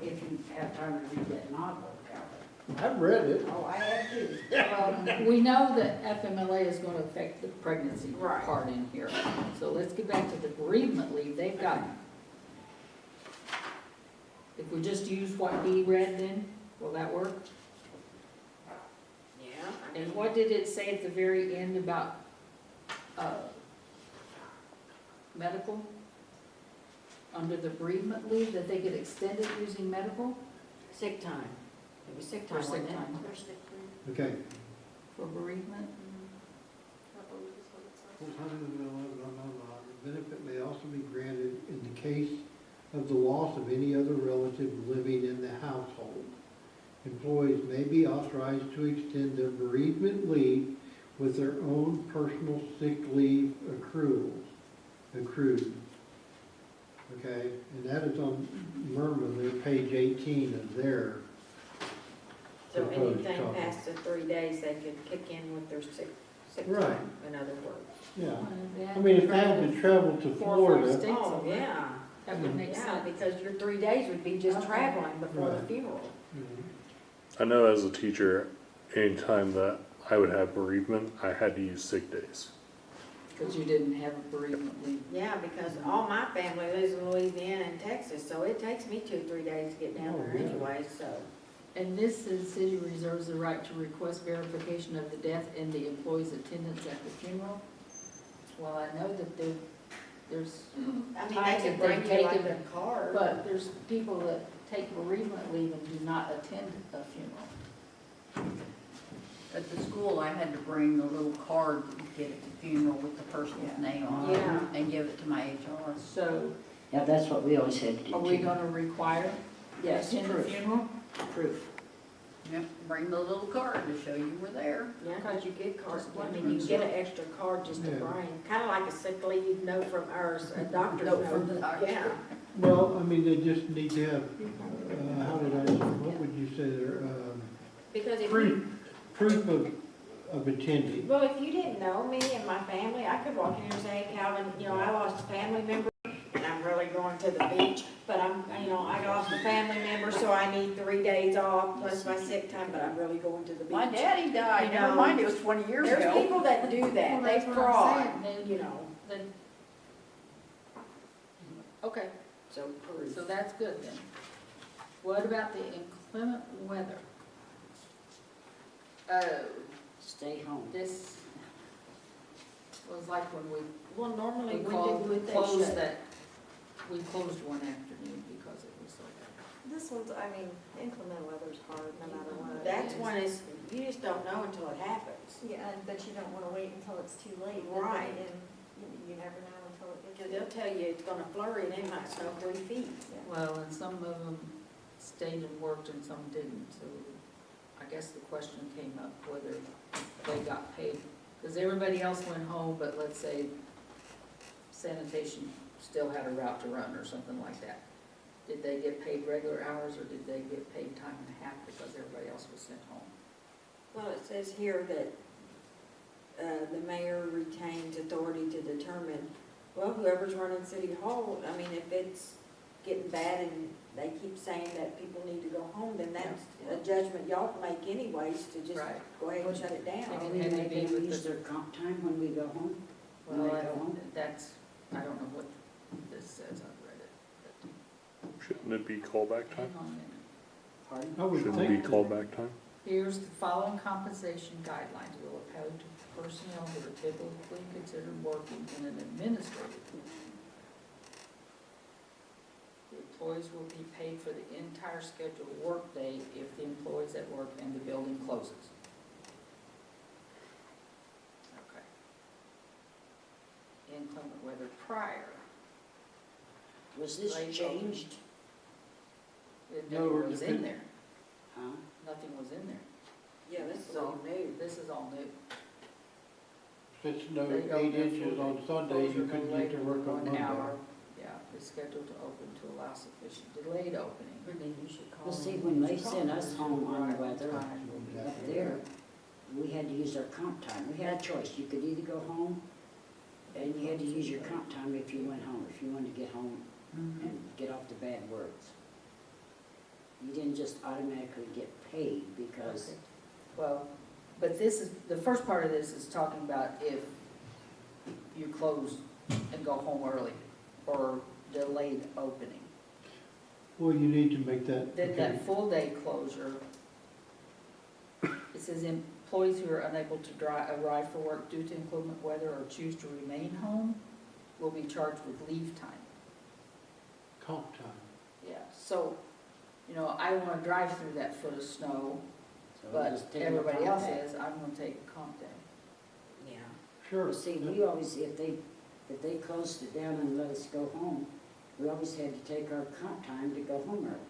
S2: If you have time to read that novel, Calvin.
S4: I've read it.
S2: Oh, I have too.
S1: We know that FMLA is gonna affect the pregnancy
S7: Right.
S1: part in here. So let's get back to the bereavement leave. They've got, if we just use what he read then, will that work?
S7: Yeah.
S1: And what did it say at the very end about, medical? Under the bereavement leave, that they could extend it using medical
S7: Sick time. It was sick time,
S1: or sick
S7: wasn't it?
S1: time
S4: Okay.
S1: for bereavement?
S4: The benefit may also be granted in the case of the loss of any other relative living in the household. Employees may be authorized to extend their bereavement leave with their own personal sick leave accrued. Okay, and that is on Myrma, their page 18 of their
S7: So
S4: proposed
S7: anything
S4: copy.
S7: past the 3 days, they could kick in with their sick
S4: Right.
S7: time, in other words.
S4: Yeah, I mean, if they had to travel to
S1: 4 or 5
S4: Florida,
S1: states
S7: Oh,
S1: over it,
S7: yeah.
S1: that would make
S7: Yeah,
S1: sense.
S7: because your 3 days would be just
S1: Okay.
S7: traveling before the
S4: Right.
S7: funeral.
S6: I know as a teacher, anytime that I would have bereavement, I had to use sick days.
S1: Because you didn't have a bereavement leave.
S7: Yeah, because all my family lives in Louisiana and Texas, so it takes me 2-3 days to get down there
S4: Oh, yeah.
S7: anyway, so.
S1: And this says city reserves the right to request verification of the death and the employee's attendance at the funeral. Well, I know that there's,
S7: I mean, they
S1: Times
S7: can
S1: that
S7: bring
S1: they've
S7: you like
S1: taken,
S7: a card.
S1: but there's people that take bereavement leave and do not attend a funeral.
S5: At the school, I had to bring a little card that you get at the funeral with the person's name on it
S7: Yeah.
S5: and give it to my HR.
S1: So
S2: Yeah, that's what we always had to do.
S1: are we
S2: too.
S1: gonna require
S2: Yes,
S1: attend the
S2: proof.
S1: funeral?
S2: Proof.
S5: Yep, bring the little card to show you were there.
S7: Yeah, because you get cards,
S1: Just
S7: I
S1: like
S7: mean, you get an extra card just to
S4: Yeah.
S7: bring, kind of like a sick leave note from ours, a doctor's
S5: Note from the
S7: note.
S5: doctor.
S7: Yeah.
S4: Well, I mean, they just need to have, how did I, what would you say there,
S7: Because if
S4: proof,
S7: you,
S4: proof of attending.
S7: well, if you didn't know me and my family, I could walk in here and say, hey, Calvin, you know, I lost a family member, and I'm really going to the beach, but I lost a family member, so I need 3 days off plus my sick time, but I'm really going to the beach.
S5: My daddy died,
S7: You
S5: never
S7: know,
S5: mind, it was 20 years
S7: There's
S5: ago.
S7: people that do that,
S1: Well,
S7: they
S1: that's what I'm
S7: fraud,
S1: saying.
S7: you know,
S1: Okay,
S7: so proof.
S1: so that's good then. What about the inclement weather? Oh,
S2: Stay home.
S1: this was like when
S7: Well, normally,
S1: we
S7: when did they
S1: closed
S7: shut?
S1: that, we closed one afternoon because it was so bad.
S3: This one's, I mean, inclement weather's hard, no matter what.
S7: That's when it's, you just don't know until it happens.
S3: Yeah, but you don't wanna wait until it's too late.
S7: Right.
S3: And you never know until it
S7: Because
S3: gets.
S7: they'll tell you it's gonna flurry and it might snow 3 feet.
S1: Well, and some of them stayed and worked and some didn't, so I guess the question came up whether they got paid. Because everybody else went home, but let's say sanitation still had a route to run or something like that. Did they get paid regular hours or did they get paid time and a half because everybody else was sent home?
S7: Well, it says here that, the mayor retains authority to determine, well, whoever's running city hall, I mean, if it's getting bad and they keep saying that people need to go home, then that's a judgment y'all make anyways to just
S1: Right.
S7: go ahead and shut it
S1: They
S7: down.
S2: Are
S1: can
S2: we
S1: have to
S2: making
S1: be with
S2: them use
S1: the-
S2: their comp time when we go home? When
S1: Well,
S2: they go home?
S1: that's, I don't know what this says, I've read it,
S6: Shouldn't it be callback
S1: but
S6: time?
S1: hang on a minute.
S2: Pardon?
S4: I would
S6: Shouldn't it be
S4: think,
S6: callback time?
S1: Here's the following compensation guidelines will apply to personnel who are typically considered working in an administrative position. The employees will be paid for the entire scheduled workday if the employee is at work and the building closes. Okay. Inclement weather prior.
S2: Was this
S1: Late
S2: changed?
S1: It
S4: No,
S1: never
S4: it
S1: was in
S4: depends.
S1: there.
S2: Huh?
S1: Nothing was in there.
S7: Yeah, this is all new.
S1: This is all new.
S4: since no
S1: They go
S4: 8
S1: there
S4: inches
S1: for
S4: on
S1: the
S4: Sunday, you
S1: closure
S4: couldn't
S1: no
S4: get to
S1: later
S4: work
S1: than
S4: on
S1: 1
S4: Monday.
S1: hour. Yeah, is scheduled to open to allow sufficient delayed opening.
S7: And then you should call.
S2: Well, see,
S7: them.
S2: when they sent us home on the weather
S1: Time.
S2: up there, we had to use our comp time. We had a choice. You could either go home and you had to use your comp time if you went home, if you wanted to get home and get off the bad words. You didn't just automatically get paid because,
S1: Okay. Well, but this is, the first part of this is talking about if you close and go home early or delayed opening.
S4: Well, you need to make that,
S1: Then
S4: okay,
S1: that full day closure, it says employees who are unable to arrive for work due to inclement weather or choose to remain home will be charged with leave time.
S4: comp time.
S1: Yeah, so, you know, I wanna drive through that foot of snow,
S2: so we'll
S1: but
S2: just take
S1: everybody
S2: comp
S1: else
S2: time.
S1: is, I'm gonna take a comp day.
S7: Yeah.
S4: Sure.
S2: Well, see, we always, if they closed it down and let us go home, we always had to take our comp time to go home early.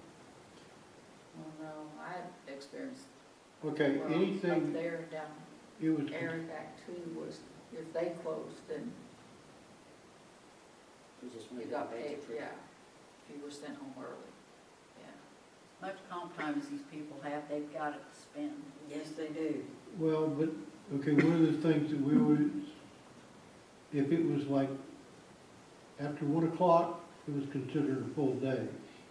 S1: Oh, no, I experienced,
S4: Okay,
S1: well, up
S4: anything,
S1: there, down
S4: it was,
S1: Eric Act Two was, if they closed, then
S2: We just
S1: you
S2: went
S1: got
S2: back
S1: paid,
S2: to-
S1: yeah, if you were sent home early, yeah.
S5: Much comp time as these people have, they've got it to spend.
S7: Yes, they do.
S4: well, but, okay, one of the things that we would, if it was like after 1 o'clock, it was considered a full day.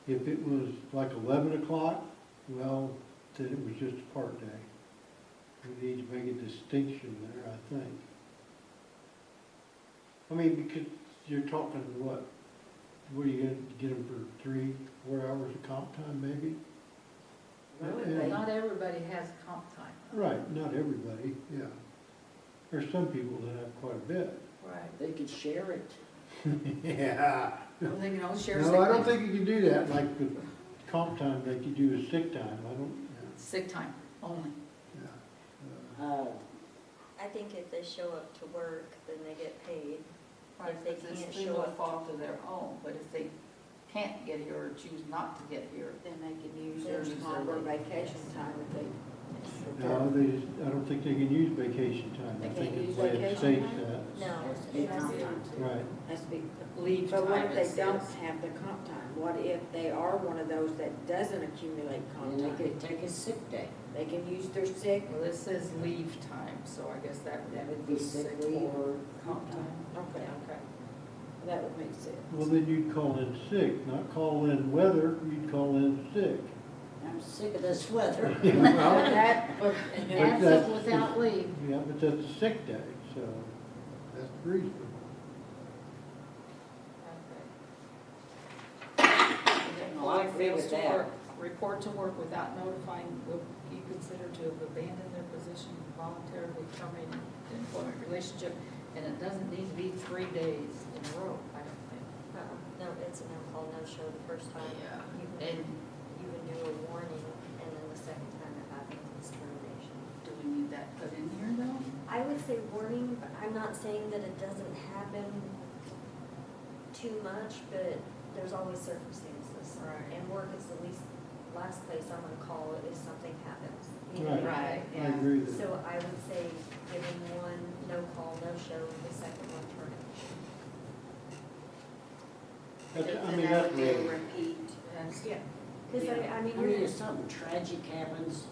S4: If it was like 11 o'clock, well, then it was just a part day. We need to make a distinction there, I think. I mean, because you're talking what are you gonna get them for 3-4 hours of comp time maybe?
S2: Really?
S1: Not everybody has comp time.
S4: Right, not everybody, yeah. There's some people that have quite a bit.
S1: Right.
S2: They could share it.
S4: Yeah.
S1: Well, they can all share
S4: No, I don't
S1: sick
S4: think you can do that, like the comp time like you do with sick time, I don't,
S1: sick time only.
S4: yeah.
S3: I think if they show up to work, then they get paid.
S1: Right,
S3: If they
S1: because
S3: can't
S1: it's through
S3: show
S1: no
S3: up-
S1: fault of their own, but if they can't get here or choose not to get here,
S7: Then they can use
S1: Then
S7: their
S1: use their
S7: longer
S1: leave.
S7: vacation time if they.
S4: No, I don't think they can use vacation time, I
S7: They
S4: think
S7: can't
S4: it's
S7: use
S4: the way it
S7: vacation
S4: states
S7: time?
S4: that,
S3: No,
S2: Has to be
S3: it has
S2: comp
S3: to,
S2: time too.
S4: right.
S7: Has to be.
S1: leave
S7: But what
S1: time,
S7: if
S1: it
S7: they don't
S1: says.
S7: have the comp time? What if they are one of those that doesn't accumulate comp
S2: And they
S7: time?
S2: could take a sick day.
S7: They can use their sick.
S1: Well, it says leave time, so I guess that
S2: That would be sick leave or comp time.
S7: Okay,
S1: Okay.
S7: that would make sense.
S4: Well, then you'd call in sick, not call in weather, you'd call in sick.
S2: I'm sick of this weather.
S4: Well,
S7: That, but,
S1: And
S4: But
S1: absent
S4: that's-
S1: without leave.
S4: yeah, but that's a sick day, so that's reasonable.
S2: Well, I agree with that.
S1: Report to work without notifying will be considered to have abandoned their position, voluntarily terminating the employment relationship, and it doesn't need to be 3 days in a row, I don't think.
S3: no, it's a no-call, no-show the first time.
S1: Yeah.
S3: You
S1: And
S3: can do a warning, and then the second time it happens, it's termination.
S1: do we need that put in here though?
S3: I would say warning, but I'm not saying that it doesn't happen too much, but there's always circumstances.
S1: Right.
S3: And work is the last place I'm gonna call it if something happens. you know?
S4: Right.
S1: Right,
S4: I
S1: yeah.
S4: agree with that.
S3: So I would say give them one no-call, no-show, the second one termination.
S4: I mean, that's
S7: be a
S4: really,
S7: repeat.
S1: That's-
S3: Yeah. Cause I
S2: I
S3: mean,
S2: mean,
S3: you're,
S2: if something tragic happens,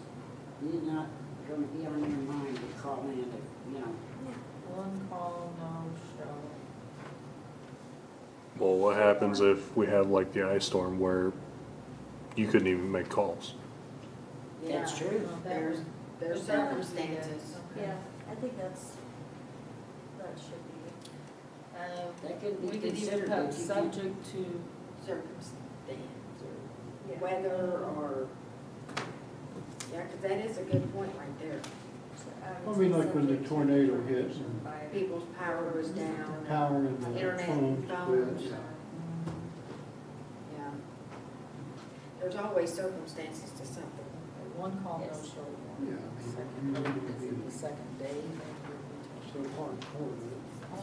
S2: you're not gonna be on your mind to call in,
S1: One call, no show.
S6: Well, what happens if we have like the ice storm where you couldn't even make calls?
S2: That's
S1: Yeah,
S2: true.
S1: well, that
S7: There's,
S1: would-
S7: there's
S1: that would be,
S7: circumstances.
S1: okay.
S3: yeah, I think that should be.
S2: That could be
S1: We could even
S2: considered,
S1: put
S2: but you
S1: subject to,
S7: Circumstance or
S3: Yeah.
S7: weather or, yeah, 'cause that is a good point right there.
S4: I mean, like when the tornado hits and
S7: People's power was down.
S4: power and the
S7: Internet,
S4: phones
S7: phones.
S4: quit, yeah.
S7: Yeah. There's always circumstances to something.
S1: one call, no
S2: Yes.
S1: show.
S4: Yeah,
S1: Second,
S4: I mean,
S1: is it the second day?
S4: so hardcore,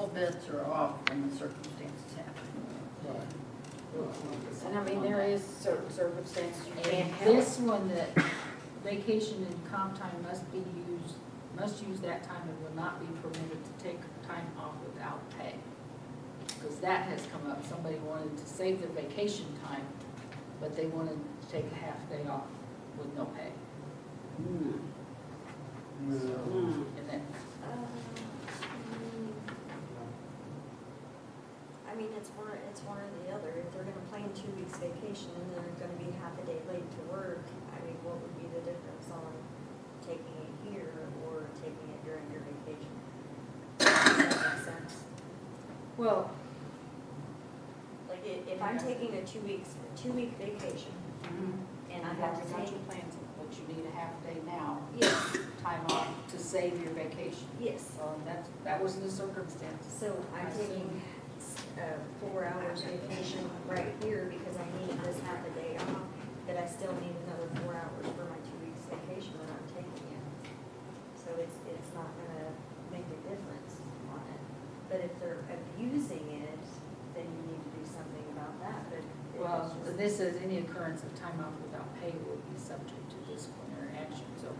S5: All bets are off when the circumstances happen.
S4: right.
S7: And I mean, there is certain circumstances you can't
S1: And
S7: help.
S1: this one that vacation and comp time must use that time and will not be permitted to take time off without pay. Because that has come up, somebody wanted to save their vacation time, but they wanted to take a half day off with no pay.
S2: Hmm.
S4: Well,
S1: And then,
S3: I mean, it's one or the other. If they're gonna plan 2 weeks vacation and they're gonna be half a day late to work, I mean, what would be the difference on taking it here or taking it during your vacation? Does that make sense?
S1: well,
S3: Like, if I'm taking a 2-week vacation and I
S1: you
S3: have
S1: have
S3: to
S1: to
S3: take,
S1: your plans, but you need a half day now,
S3: yes,
S1: time off to save your vacation.
S3: yes.
S1: So that was the circumstance.
S3: So I'm taking 4 hours vacation right here because I need this half a day off, but I still need another 4 hours for my 2 weeks vacation when I'm taking it. So it's not gonna make a difference on it. But if they're abusing it, then you need to do something about that, but. if
S1: Well,
S3: it's just-
S1: this says any occurrence of time off without pay will be subject to disciplinary action. So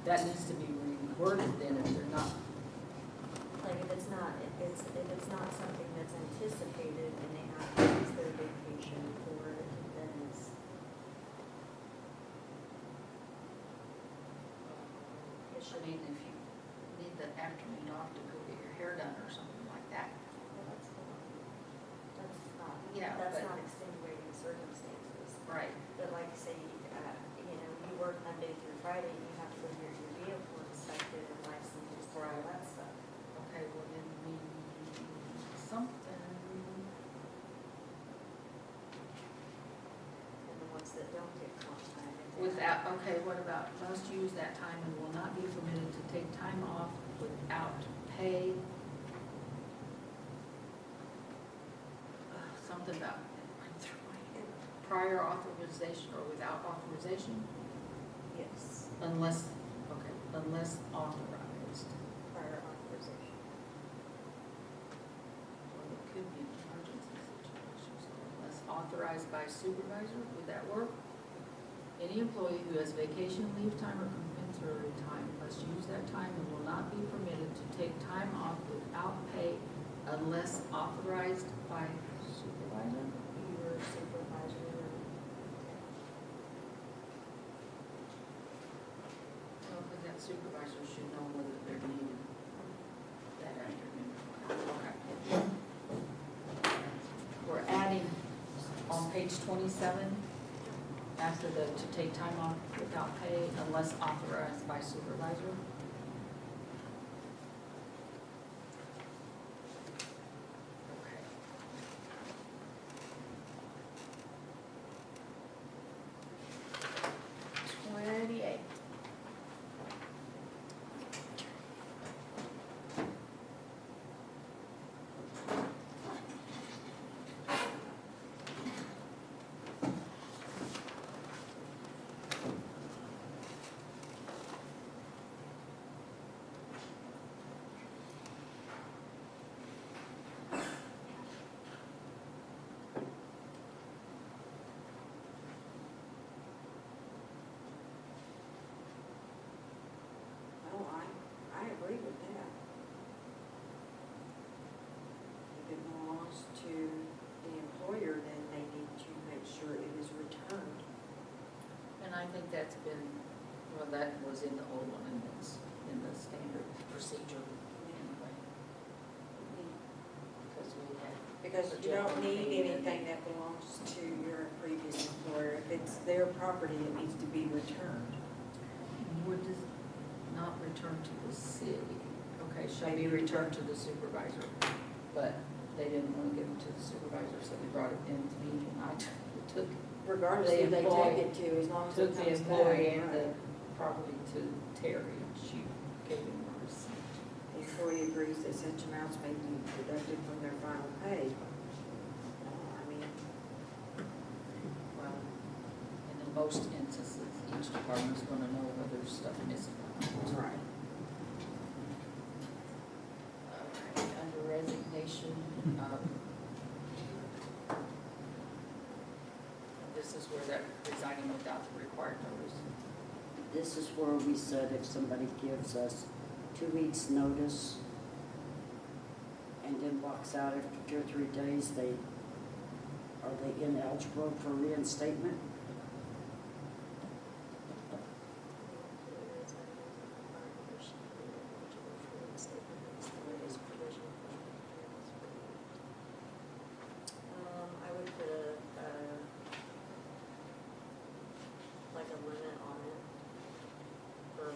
S1: that needs to be reworded then if they're not.
S3: Like, if it's not something that's anticipated and they have to use their vacation for it, then it's. It
S1: I
S3: should
S1: mean, if you need the afternoon off to go get your hair done or something like that.
S3: Well,
S1: Yeah,
S3: that's
S1: but-
S3: not extenuating circumstances.
S1: Right.
S3: But like, say, you work Monday through Friday, and you have to go get your vehicle inspected and licensed for all that stuff.
S1: Okay, well then we, something.
S3: And the ones that don't get comp time.
S1: Without, okay, what about must use that time and will not be permitted to take time off without pay? Something about prior authorization or without authorization,
S3: Yes,
S1: unless, okay, unless authorized.
S3: prior authorization.
S1: Well, it could be an emergency situation, so unless authorized by supervisor, would that work? Any employee who has vacation leave time or compensatory time must use that time and will not be permitted to take time off without pay unless authorized by supervisor?
S3: Your supervisor.
S1: Well, because that supervisor should know whether they're needed that afternoon. Okay. We're adding on page 27, after the to take time off without pay unless authorized by supervisor. Okay. Twenty-eight.
S7: Oh, I agree with that. If it belongs to the employer, then they need to make sure it is returned.
S1: And I think that's been, well, that was in the old one and it's in the standard procedure anyway. Because we had.
S7: Because you don't need anything that belongs to your previous employer. If it's their property, it needs to be returned.
S1: Would this not return to the city? Okay, shall be returned to the supervisor, but they didn't want to give it to the supervisor, so they brought it in to me and I took,
S7: Regardless
S1: The
S7: who they
S1: employee-
S7: take it to, as long as it
S1: took the
S7: comes back.
S1: employee and the
S7: Right.
S1: property to Terry and she gave him a receipt.
S7: The employee agrees that such amounts may be deducted from their final pay. I mean,
S1: Well, and in most instances, each department's gonna know whether there's stuff missing.
S7: right.
S1: Okay, under resignation, this is where that resigning without the required notice.
S2: This is where we said if somebody gives us 2 weeks' notice and then walks out after 2 or 3 days, are they ineligible for reinstatement?
S3: I would put like a limit on it for,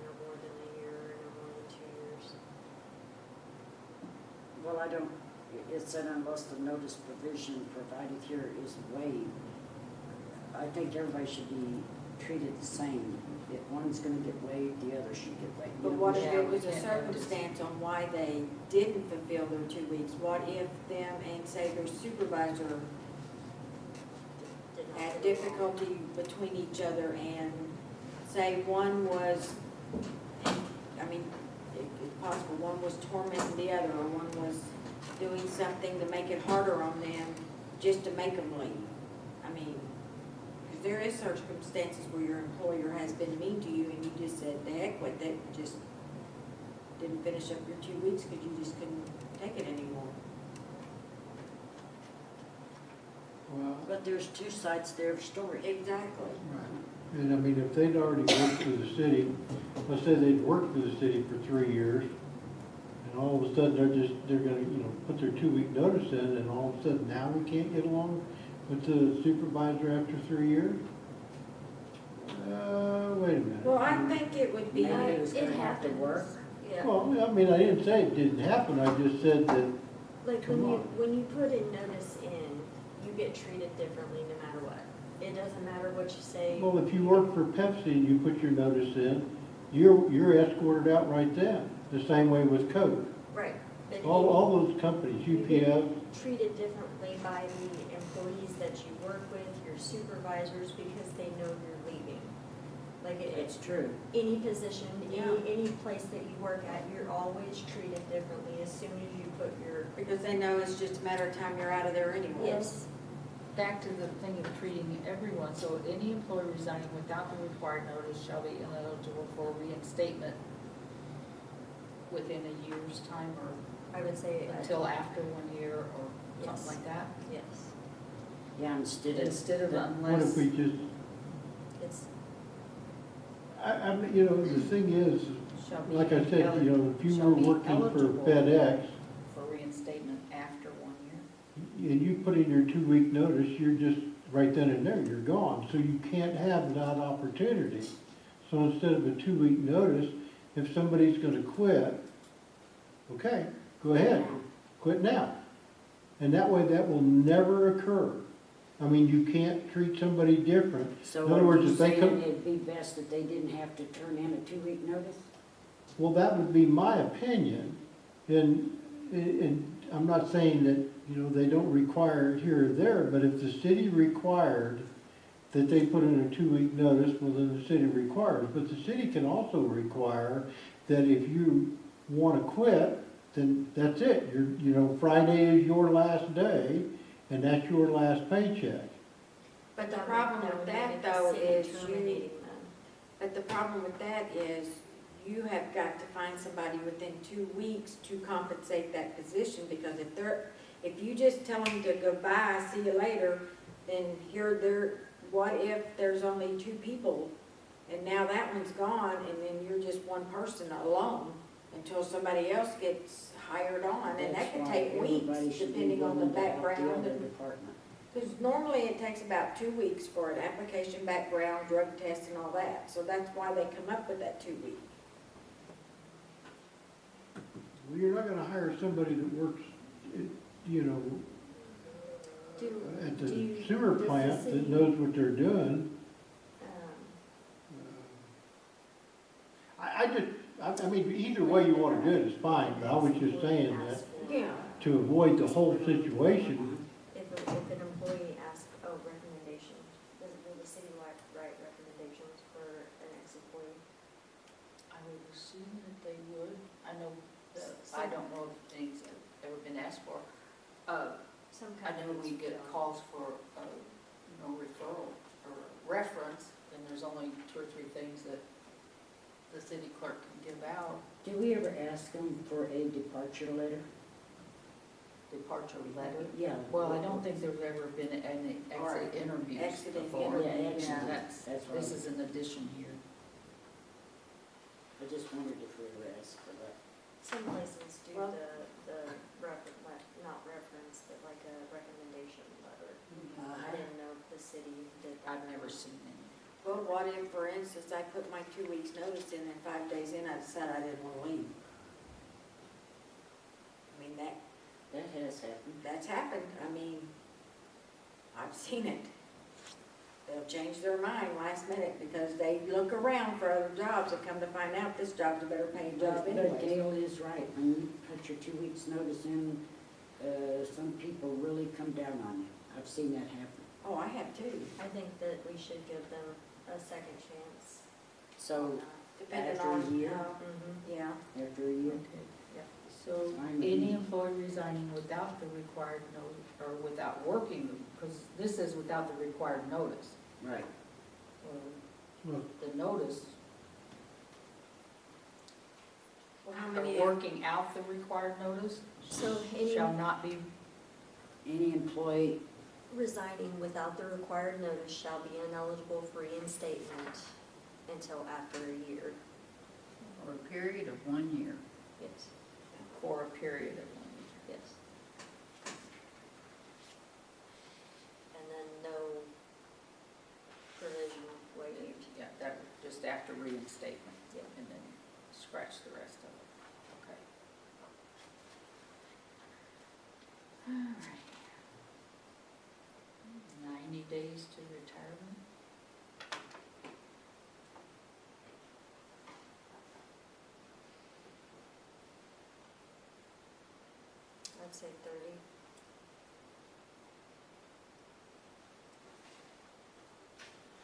S3: no more than a year, no more than 2 years.
S2: Well, I don't, it said unless the notice provision provided here is waived. I think everybody should be treated the same. If one's gonna get waived, the other should get waived.
S7: But what if
S1: Yeah,
S7: it
S1: we
S7: was a
S1: can't notice.
S7: circumstance on why they didn't fulfill their 2 weeks? What if them and say their supervisor
S3: Did not
S7: had
S3: get along.
S7: difficulty between each other and say one was, I mean, it's possible, one was tormenting the other, or one was doing something to make it harder on them just to make them leave. I mean, because there is circumstances where your employer has been mean to you and you just said, the heck with it, just didn't finish up your 2 weeks because you just couldn't take it anymore.
S4: Well,
S2: But there's two sides to every story.
S7: Exactly.
S4: right. And I mean, if they'd already worked for the city, let's say they'd worked for the city for 3 years, and all of a sudden they're gonna, put their 2-week notice in, and all of a sudden now we can't get along with the supervisor after 3 years? Wait a minute.
S7: Well, I think it would be.
S2: Maybe it was
S3: It
S2: gonna have to
S3: happens.
S2: work.
S3: Yeah,
S4: Well, I mean, I didn't say it didn't happen, I just said that,
S3: like
S4: come on.
S3: when you put a notice in, you get treated differently no matter what. It doesn't matter what you say.
S4: well, if you work for Pepsi and you put your notice in, you're escorted out right then, the same way with Coke.
S3: Right. But
S4: All those companies,
S3: you get
S4: UPS,
S3: treated differently by the employees that you work with, your supervisors, because they know you're leaving. Like
S2: It's true.
S3: any position,
S7: Yeah.
S3: any place that you work at, you're always treated differently as soon as you put your,
S7: Because they know it's just a matter of time you're out of there anyway.
S3: yes.
S1: Back to the thing of treating everyone, so any employee resigning without the required notice shall be ineligible for reinstatement within a year's time or
S3: I would say.
S1: until after 1 year or
S3: Yes.
S1: something like that?
S3: Yes,
S2: Yeah, instead of,
S4: what if
S1: Unless,
S4: we just,
S3: it's,
S4: you know, the thing is,
S1: shall be.
S4: like I said, you know, if you
S1: shall
S4: were
S1: be
S4: working for
S1: eligible
S4: FedEx,
S1: For reinstatement after 1 year.
S4: and you put in your 2-week notice, you're just, right then and there, you're gone. So you can't have that opportunity. So instead of a 2-week notice, if somebody's gonna quit, okay, go ahead, quit now. And that way, that will never occur. I mean, you can't treat somebody different.
S2: so
S4: In other
S2: are
S4: words,
S2: you
S4: if they
S2: saying
S4: come-
S2: it'd be best that they didn't have to turn in a 2-week notice?
S4: Well, that would be my opinion, and I'm not saying that, you know, they don't require it here or there, but if the city required that they put in a 2-week notice, well, then the city requires. But the city can also require that if you wanna quit, then that's it. You know, Friday is your last day, and that's your last paycheck.
S7: But the
S3: that would-
S7: problem
S3: that
S7: with
S3: would
S7: that
S3: make the
S7: though
S3: city
S7: is you,
S3: terminating them.
S7: but the problem with that is you have got to find somebody within 2 weeks to compensate that position, because if you just tell them to go bye, see you later, then what if there's only 2 people and now that one's gone and then you're just one person alone until somebody else gets hired on, and that
S2: That's
S7: could
S2: why
S7: take
S2: everybody
S7: weeks
S2: should be
S7: depending on the
S2: willing to help
S7: background
S2: other
S7: and.
S2: department.
S7: Because normally it takes about 2 weeks for an application, background, drug test and all that. So that's why they come up with that 2 week.
S4: Well, you're not gonna hire somebody that works, you know, at the sewer
S3: does the
S4: plant
S3: city-
S4: that knows what they're doing. I mean, either way you wanna do it is fine, but I was just saying that
S7: Yeah.
S4: to avoid the whole situation.
S3: If an employee asks, recommendation, will the city write recommendations for an ex-employee?
S1: I would assume that they would. I know, I don't know if things have ever been asked for.
S3: Some
S1: I know we
S3: companies
S1: get
S3: don't.
S1: calls for, referral or reference, and there's only 2 or 3 things that the city clerk can give out.
S2: Do we ever ask them for a departure letter?
S1: Departure letter.
S2: Yeah.
S1: Well, I don't think there's ever been any
S7: Right.
S1: exit interviews
S7: Exiting
S1: before.
S2: interviews. Yeah, exit.
S1: Yeah,
S2: That's right.
S1: this is an addition here.
S2: I just wondered if we ever asked for that.
S3: Some places do
S7: Well-
S3: not reference, but like a recommendation letter.
S2: Uh-huh.
S3: I didn't know if the city did.
S1: I've never seen any.
S7: Well, what if, for instance, I put my 2 weeks notice in and 5 days in, I decided I didn't want to leave? I mean,
S2: That has happened.
S7: that's happened. I mean, I've seen it. They'll change their mind last minute because they look around for other jobs and come to find out this job's a better paying job
S2: But
S7: anyway.
S2: Gail is right, when you put your 2 weeks notice in, some people really come down on you. I've seen that happen.
S7: Oh, I have too,
S3: I think that we should give them a second chance.
S2: So
S7: depending
S2: After a
S7: on,
S2: year?
S3: Mm-hmm.
S7: yeah.
S2: after a year,
S1: So
S2: Fine.
S1: any employee resigning without the required notice, or without working, because this is without the required notice.
S2: right.
S1: Well, the notice,
S7: Well, how
S1: or
S7: many,
S1: working out the required notice
S3: So any
S1: shall not be,
S2: Any employee,
S3: resigning without the required notice shall be ineligible for reinstatement until after a year.
S5: For a period of 1 year.
S3: Yes,
S1: for a period of 1 year.
S3: yes. And then no provision waived.
S1: Yeah, that, just after reinstatement.
S3: Yeah.
S1: And then scratch the rest of it.
S7: days to retirement?
S3: I'd say 30.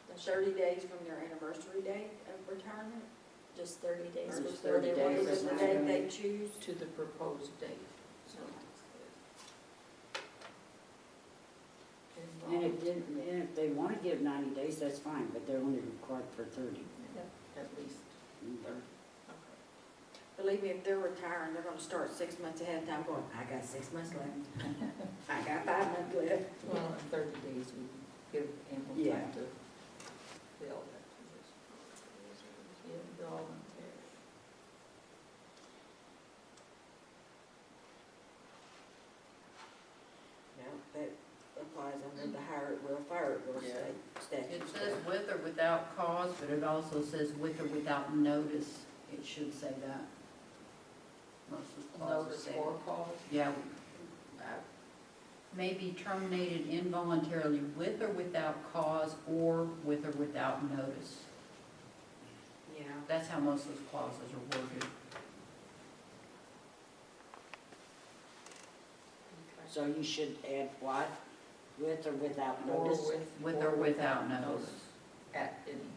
S7: The 30 days from their anniversary date of retirement?
S3: Just 30 days
S2: Or
S3: before
S2: 30
S3: they
S2: days
S3: want
S7: What
S3: to
S7: is the
S2: not
S7: date
S2: gonna-
S7: they choose?
S10: To the proposed date, so.
S2: And if they wanna give 90 days, that's fine, but they're only required for 30.
S10: At least.
S7: Believe me, if they're retiring, they're gonna start 6 months ahead of time going, I got 6 months left. I got 5 months left.
S10: Well, in 30 days, we give ample
S7: Yeah.
S10: time to fill that position. Yeah, voluntary.
S7: Now, that applies under the hire at will, fire at will
S10: Yeah.
S7: statute.
S5: It says with or without cause, but it also says with or without notice. It should say that. Most of the clauses
S10: Notice
S5: say.
S10: or cause.
S5: Yeah. May be terminated involuntarily with or without cause or with or without notice.
S7: Yeah.
S5: That's how most of those clauses are worded.
S2: So you should add what? With or without
S10: Or
S2: notice?
S5: With or without notice.
S10: At any,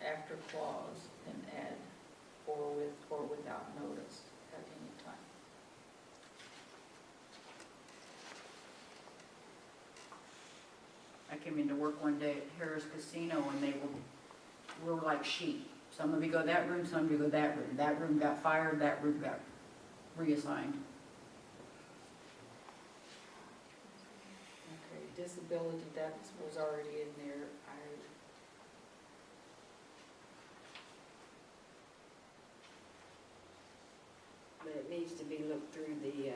S10: after clause, and add or with or without notice at any time.
S5: I came into work one day at Harris Casino and we were like sheep. Some of you go that room, some of you go that room. That room got fired, that room got reassigned.
S10: Okay, disability, that was already in there.
S7: But it needs to be looked through the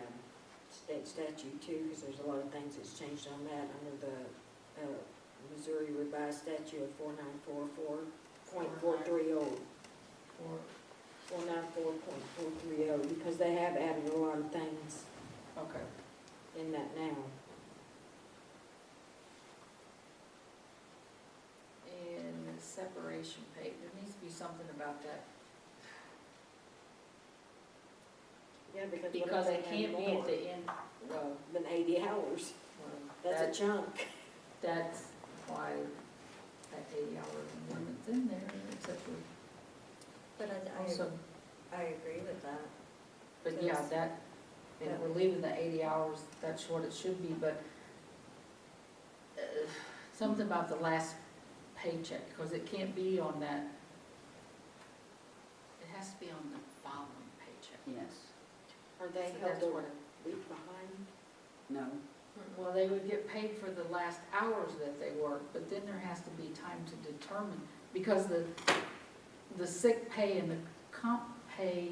S7: state statute too, because there's a lot of things that's changed on that under the Missouri revised statute of 4944.430. 494.430, because they have added a lot of things
S10: Okay.
S7: in that now.
S10: And the separation pay, there needs to be something about that.
S7: Yeah, because
S10: Because
S7: what
S10: it
S7: if they
S10: can't
S7: have
S10: be
S7: more
S10: at the end, well,
S7: than 80 hours. That's a chunk.
S10: that's why that 80-hour limit's in there, except for
S3: But
S10: also,
S3: I agree with that.
S10: but yeah, that, if we're leaving the 80 hours, that's what it should be, but something about the last paycheck, because it can't be on that, it has to be on the following paycheck.
S2: Yes.
S7: Are they
S10: So
S7: held
S10: that's
S7: a
S10: what it-
S7: week behind?
S2: No?
S10: Well, they would get paid for the last hours that they worked, but then there has to be time to determine, because the sick pay and the comp pay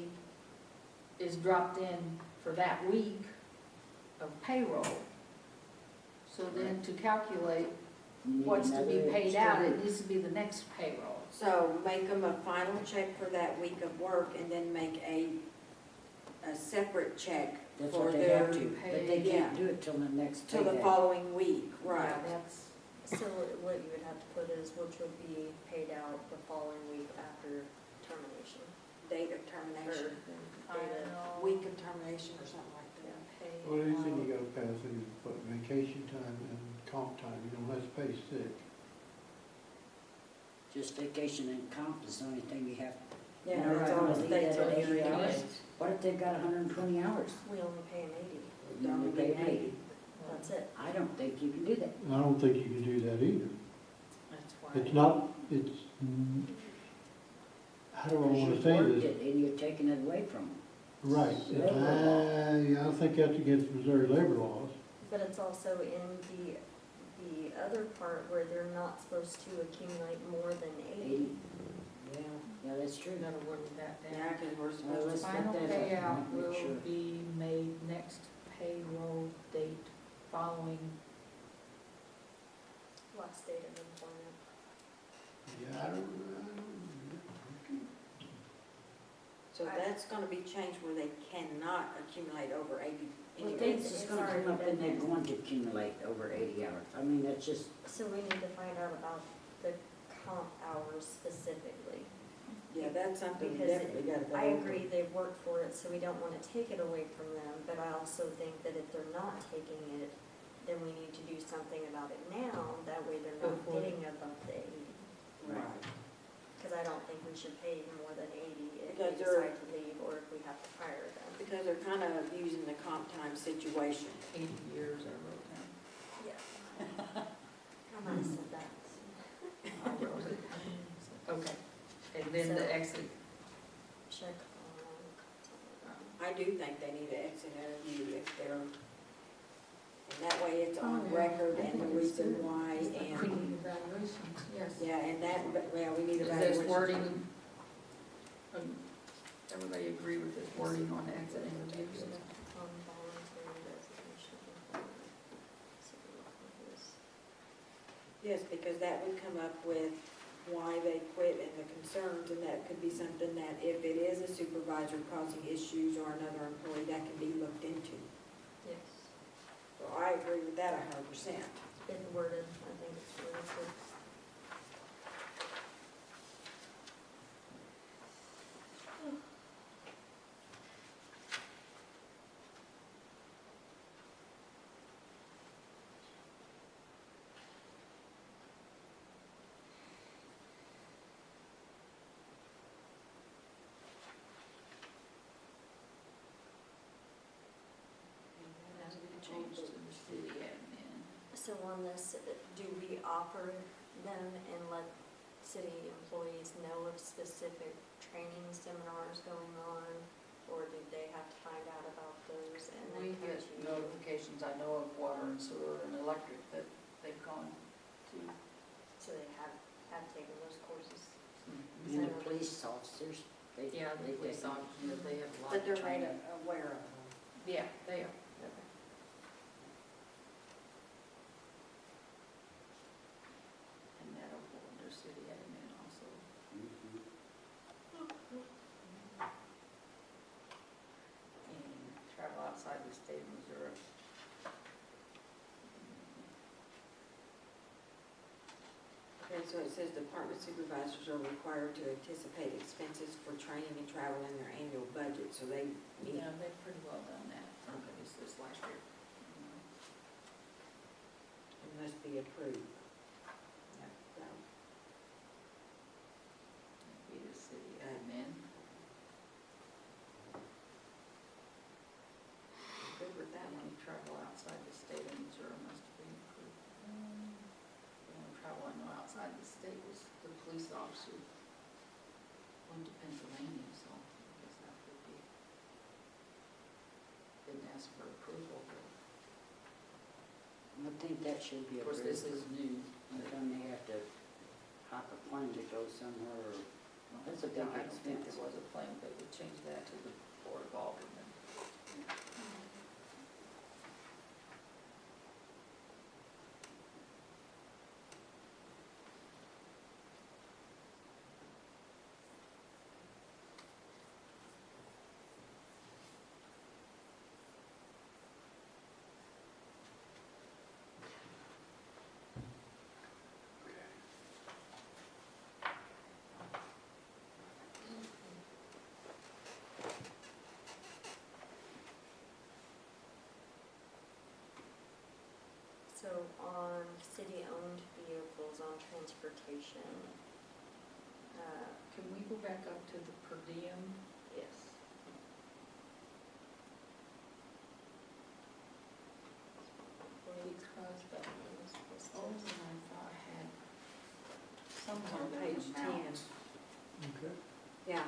S10: is dropped in for that week of payroll. So then to calculate
S2: You need
S10: what's to be
S2: another
S10: paid
S2: extra
S10: out, it
S2: week.
S10: needs to be the next payroll.
S7: So make them a final check for that week of work and then make a separate check
S2: That's
S7: for
S2: what they
S7: their,
S2: have to, but they
S7: yeah.
S2: can't do it till the next
S7: till the
S2: payday.
S7: following week, right?
S10: Yeah, that's,
S3: So what you would have to put is which would be paid out the following week after termination.
S7: Date of termination,
S10: I know.
S7: week of termination or something like that.
S10: Pay
S4: Well, anything
S10: out.
S4: you gotta pass, you put vacation time and comp time, you don't have to pay sick.
S2: Just vacation and comp is the only thing you have.
S7: Yeah,
S2: You're
S7: that's
S2: not
S7: all
S2: gonna
S7: the
S2: leave
S7: state's
S2: that at
S7: on
S2: 80
S7: your
S2: hours.
S7: list.
S2: What if they've got 120 hours?
S3: We only pay them 80.
S2: You only pay 80.
S3: That's it.
S2: I don't think you can do that.
S4: I don't think you can do that either.
S10: That's why.
S4: It's not, it's, how do I wanna
S2: You
S4: say
S2: worked
S4: this?
S2: it and you're taking it away from them.
S4: Right, yeah, I think that's against Missouri labor laws.
S3: But it's also in the other part where they're not supposed to accumulate more than 80.
S2: Yeah, that's true.
S10: Gotta word that
S7: Yeah,
S10: down.
S7: because we're
S2: Well,
S7: supposed
S2: let's
S7: to,
S2: put
S10: Final
S2: that up,
S10: payout
S2: make
S10: will
S2: sure.
S10: be made next payroll date following,
S3: Last date of employment.
S4: Yeah, I don't.
S7: so that's gonna be changed where they cannot not accumulate over 80
S2: Well,
S7: anyway.
S2: it's just
S3: It's
S2: gonna
S3: already
S2: come up and
S3: been
S2: they're
S3: there.
S2: going to accumulate over 80 hours. I mean, that's just,
S3: So we need to find out about the comp hours specifically.
S7: Yeah, that's something we
S3: Because
S7: definitely gotta go
S3: I
S7: over.
S3: agree, they've worked for it, so we don't wanna take it away from them, but I also think that if they're not taking it, then we need to do something about it now, that way they're not
S10: Before.
S3: getting above the 80.
S7: Right.
S3: Because I don't think we should pay more than 80 if
S7: Because
S3: they
S7: they're-
S3: decide to leave or if we have to fire them.
S7: Because they're kind of using the comp time situation.
S10: 80 years I wrote down.
S3: Yeah. I might have said that.
S10: I wrote it. Okay, and then
S3: So-
S10: the exit,
S3: Check on.
S7: I do think they need an exit interview if they're, and that way it's on
S10: Oh, yeah.
S7: record
S10: I
S7: and the
S10: think it's
S7: reason
S10: good.
S7: why
S10: we
S7: and,
S10: need evaluations, yes.
S7: yeah, and that, but, well, we need
S10: Is
S7: evaluation.
S10: this wording, everybody agree with this wording on the exit interviews?
S3: On voluntary resignation of employment. So what is-
S7: Yes, because that would come up with why they quit and the concerns, and that could be something that if it is a supervisor causing issues or another employee, that can be looked into.
S3: Yes,
S7: So I agree with that 100%.
S3: it's been worded, I think it's worded good.
S10: And that has to be changed to the city admin.
S3: So on this, do we offer them and let city employees know of specific training seminars going on? Or do they have to find out about those and
S10: We
S3: then come
S10: get
S3: to you?
S10: notifications, I know of water and sewer and electric that they've gone to.
S3: So they have taken those courses?
S2: and the police officers, they,
S10: Yeah, the
S2: they
S10: police
S2: take-
S10: officers, they have a lot
S7: But
S10: of
S7: they're made
S10: training.
S7: aware of them.
S10: Yeah, they are. And that'll go under city admin also.
S2: Mhm.
S10: And travel outside the state of Missouri.
S7: Okay, so it says department supervisors are required to anticipate expenses for training and travel in their annual budget, so they need,
S10: Yeah, they've pretty well done that, at least this last year.
S7: it must be approved. So,
S10: Be the city admin. Good with that one, travel outside the state of Missouri must be approved. The only travel I know outside the state was the police officer went to Pennsylvania, so I guess that would be, didn't ask for approval, but
S2: I think that should be
S10: of course, this
S2: approved.
S10: is new.
S2: But then they have to hop a plane to go somewhere, or that's a big
S10: I don't think
S2: expense.
S10: there was a plan, but we changed that to the Board of Aldermen.
S3: So on city-owned vehicles on transportation,
S10: Can we go back up to the per diem?
S3: yes.
S10: Because that was the only thing I thought had
S7: On
S10: somewhere
S7: page 10.
S4: Okay.
S7: Yeah.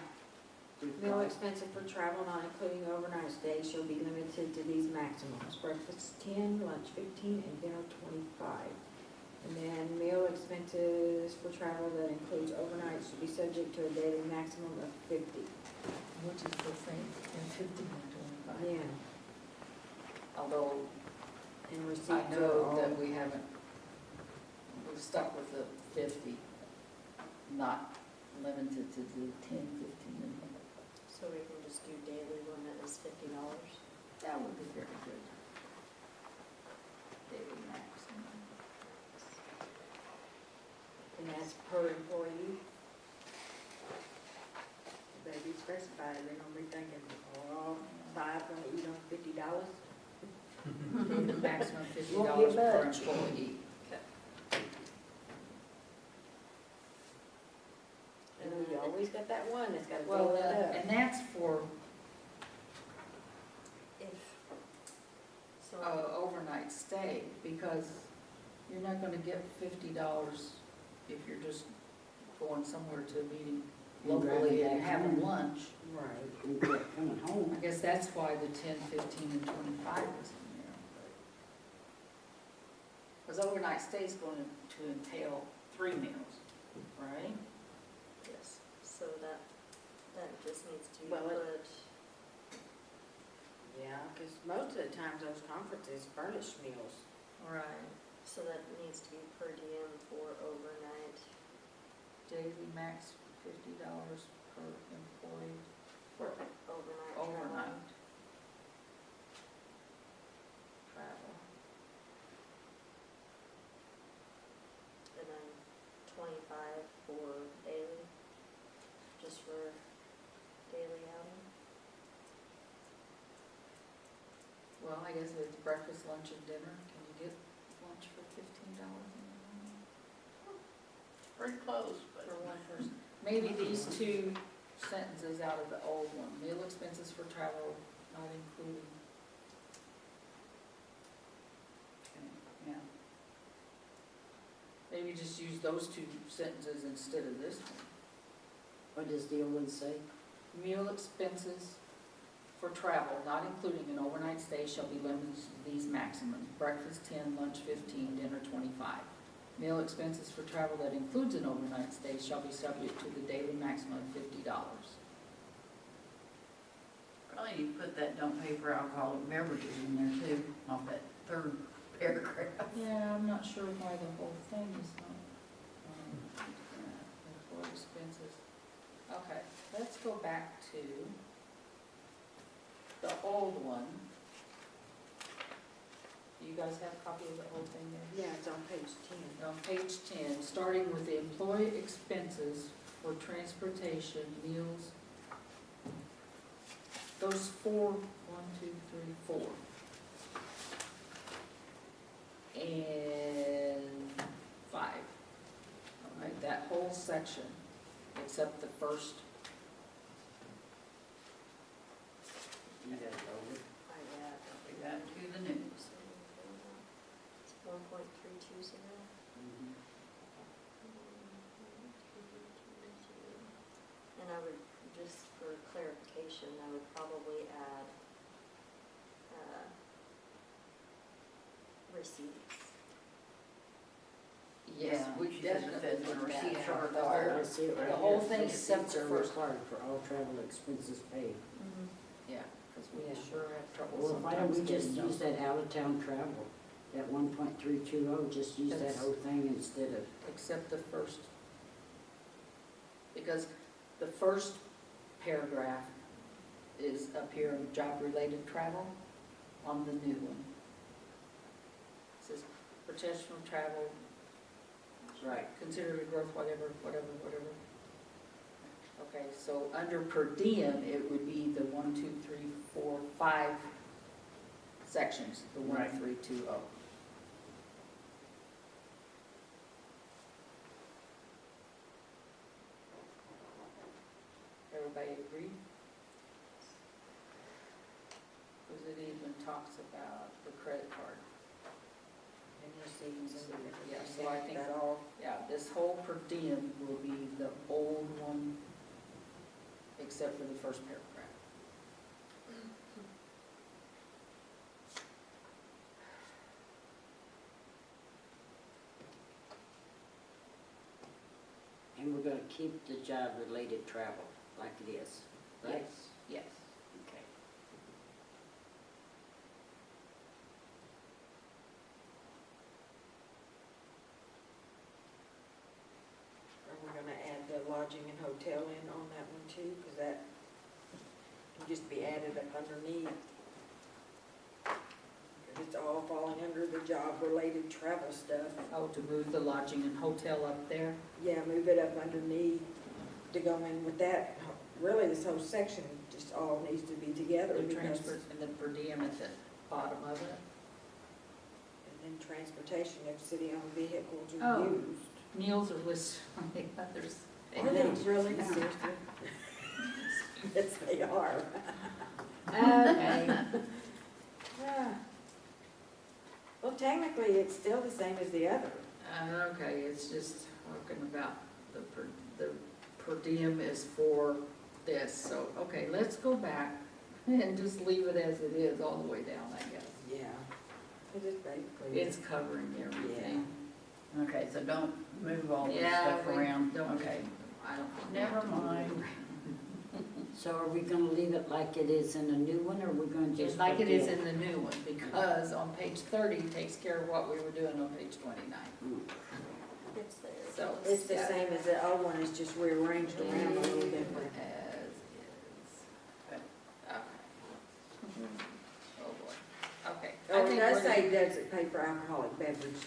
S7: Meal expenses for travel not including overnight stays shall be limited to these maximums. Breakfast 10, lunch 15, and dinner 25. And then meal expenses for travel that includes overnight should be subject to a daily maximum of 50.
S10: which is the same, in 50 and 25.
S7: Yeah.
S10: Although
S7: And receipts
S10: I
S7: are
S10: know
S7: all.
S10: that we haven't, we've stuck with the 50, not limited to the 10, 15, and
S3: So we can just do daily limit is $50.
S1: be very good. Daily maximum.
S7: And that's per employee. They be specified, they're gonna be thinking, oh, five gonna eat on $50.
S1: Maximum $50
S7: Won't get
S1: per
S7: much.
S1: employee.
S7: And we always got that one that's gotta
S1: Well,
S7: fill that up.
S1: and that's for
S3: If, so,
S1: overnight stay, because you're not gonna get $50 if you're just going somewhere to a meeting
S2: And driving
S1: locally and
S2: back
S1: having
S2: home.
S1: lunch.
S2: Right. And coming home.
S1: I guess that's why the 10, 15, and 25 is in there. Because overnight stay is going to entail 3 meals, right? Yes.
S3: so that just needs to be
S7: Well,
S3: put,
S7: Yeah, because most of the times those conferences furnish meals.
S1: Right.
S3: so that needs to be per diem for overnight.
S1: Daily max $50 per employee for
S3: Overnight
S1: overnight travel.
S3: And then 25 for daily, just for daily outing.
S1: Well, I guess if it's breakfast, lunch, and dinner, can you get lunch for $15
S5: Pretty close,
S1: for one person? Maybe these two sentences out of the old one, meal expenses for travel not including. Okay, yeah. Maybe just use those two sentences instead of this one.
S2: What does the old one say?
S1: Meal expenses for travel, not including an overnight stay, shall be limited to these maximums: breakfast 10, lunch 15, dinner 25. Meal expenses for travel that includes an overnight stay shall be subject to the daily maximum of $50.
S5: Probably need to put that don't pay for alcoholic beverages in there too, off that third paragraph.
S1: Yeah, I'm not sure why the whole thing is not, employee expenses. Okay, let's go back to the old one. Do you guys have a copy of the old thing there?
S7: Yeah, it's on page 10.
S1: On page 10, starting with the employee expenses for transportation, meals, those 4, 1, 2, 3, 4. And 5. All right, that whole section, except the first.
S2: You got it over.
S5: We got to the news.
S3: It's 1.320.
S2: Mhm.
S3: And I would, just for clarification, I would probably add, receipts.
S1: Yes, we
S5: she said the
S1: definitely
S5: feds
S1: put
S5: would
S1: that
S5: receive
S1: in
S5: for
S1: our
S5: the
S1: fire.
S2: I see it right
S1: The whole
S2: here.
S1: thing
S2: Receipts
S1: except
S2: are
S1: the first.
S2: required for all travel expenses paid.
S1: Yeah, because we
S2: Yeah.
S1: sure have trouble
S2: Well, why don't
S1: sometimes
S2: we just
S1: getting
S2: use
S1: those.
S2: that out-of-town travel, that 1.320, just use that
S1: That's-
S2: whole thing instead of,
S1: Except the first, because the first paragraph is up here in job-related travel on the new one. It says professional travel,
S2: right.
S1: considered a growth, whatever. Okay, so under per diem, it would be the 1, 2, 3, 4, 5 sections, the
S2: Right.
S1: 1320. Everybody agree? Because it even talks about the credit card.
S7: And receipts and everything.
S1: Yeah, so I think-
S7: That all,
S1: Yeah, this whole per diem will be the old one, except for the first paragraph.
S2: And we're gonna keep the job-related travel like it is, right?
S1: Yes, yes.
S2: Okay.
S7: are we gonna add the lodging and hotel in on that one too? Because that can just be added up underneath. job-related travel stuff.
S10: Oh, to move the lodging and hotel up there?
S7: Yeah, move it up underneath to go in with that. Really, this whole section just all needs to be together
S10: The
S7: because,
S10: transfer and the per diem at the bottom of it?
S7: and then transportation if city-owned vehicles
S10: Oh.
S7: are used.
S10: Meals are listed on the others.
S7: Are they really?
S10: Yeah.
S7: Seriously? Yes, they are.
S10: Okay.
S7: Ah. Well, technically, it's still the same as the other.
S10: Okay, it's just talking about the per diem is for this, so, okay, let's go back and just leave it as it is all the way down, I guess.
S7: Yeah. It is basically.
S10: It's covering everything.
S5: Okay, so don't move all this
S10: Yeah,
S5: stuff
S10: we
S5: around.
S10: don't-
S5: Okay,
S10: I don't think.
S5: never mind.
S2: So are we gonna leave it like it is in the new one, or are we gonna just?
S10: Just like
S2: put
S10: it is
S2: the-
S10: in the new one, because on page 30 takes care of what we were doing on page 29.
S3: It's there.
S10: So
S7: It's the same as the old one, it's just rearranged around a little different.
S10: As is. Okay. Oh, boy. Okay. I
S7: Oh, it
S10: think
S7: does
S10: we're
S7: say, does it pay for alcoholic beverage?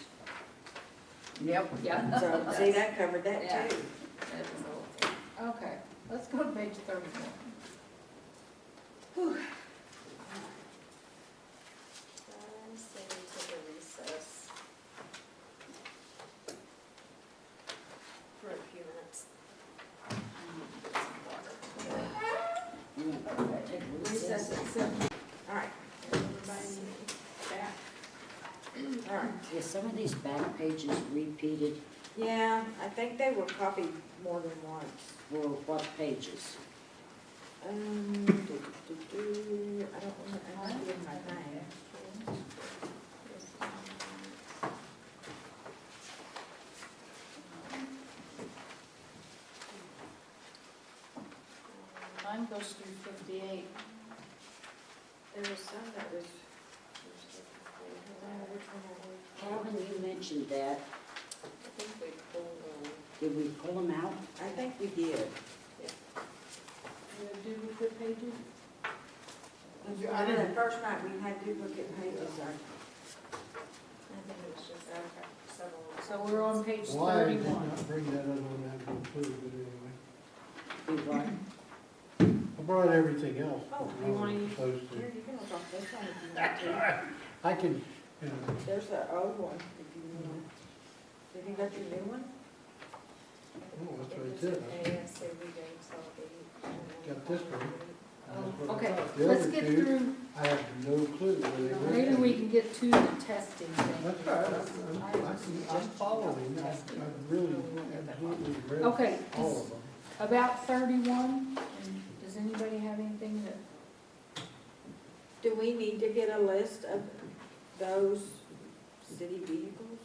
S5: Yep.
S10: Yeah.
S7: So, see, that covered that
S10: Yeah.
S7: too.
S10: That is the whole thing. Okay, let's go to page 31.
S3: Say we take a recess for a few minutes.
S2: Take a recess.
S10: Recess at 7.
S7: All right,
S10: Everybody back.
S7: all right.
S2: Is some of these back pages repeated
S7: Yeah, I think they were copied more than once.
S2: for what pages?
S7: I don't remember, I don't give my name.
S10: Mine goes through 58.
S7: There was some that was, which one are we?
S2: Calvin, you mentioned that.
S3: I think we pulled them.
S2: Did we pull them out?
S7: I think we did.
S10: Duplicate pages?
S7: I know the first night we had duplicate pages.
S3: I think it was just several.
S10: So we're on page
S4: Why I did
S10: 31.
S4: not bring that other one out to include, but anyway.
S2: Do what?
S4: I brought everything else.
S7: Oh,
S4: I
S7: you
S4: was
S7: wanna use-
S4: supposed to.
S7: Here, you can look off this one if you want to.
S4: I can, you know,
S7: There's the old one if you want. Have you got your new one?
S4: oh, that's what it said. Got this one. That's what I
S10: Okay,
S4: thought. The
S10: let's
S4: other
S10: get
S4: two,
S10: through,
S4: I have no clue where they went.
S10: maybe we can get to the testing thing.
S4: That's all right, I'm following, I've really absolutely read
S10: Okay,
S4: all of them.
S10: about 31, and does anybody have anything that,
S7: Do we need to get a list of those city vehicles?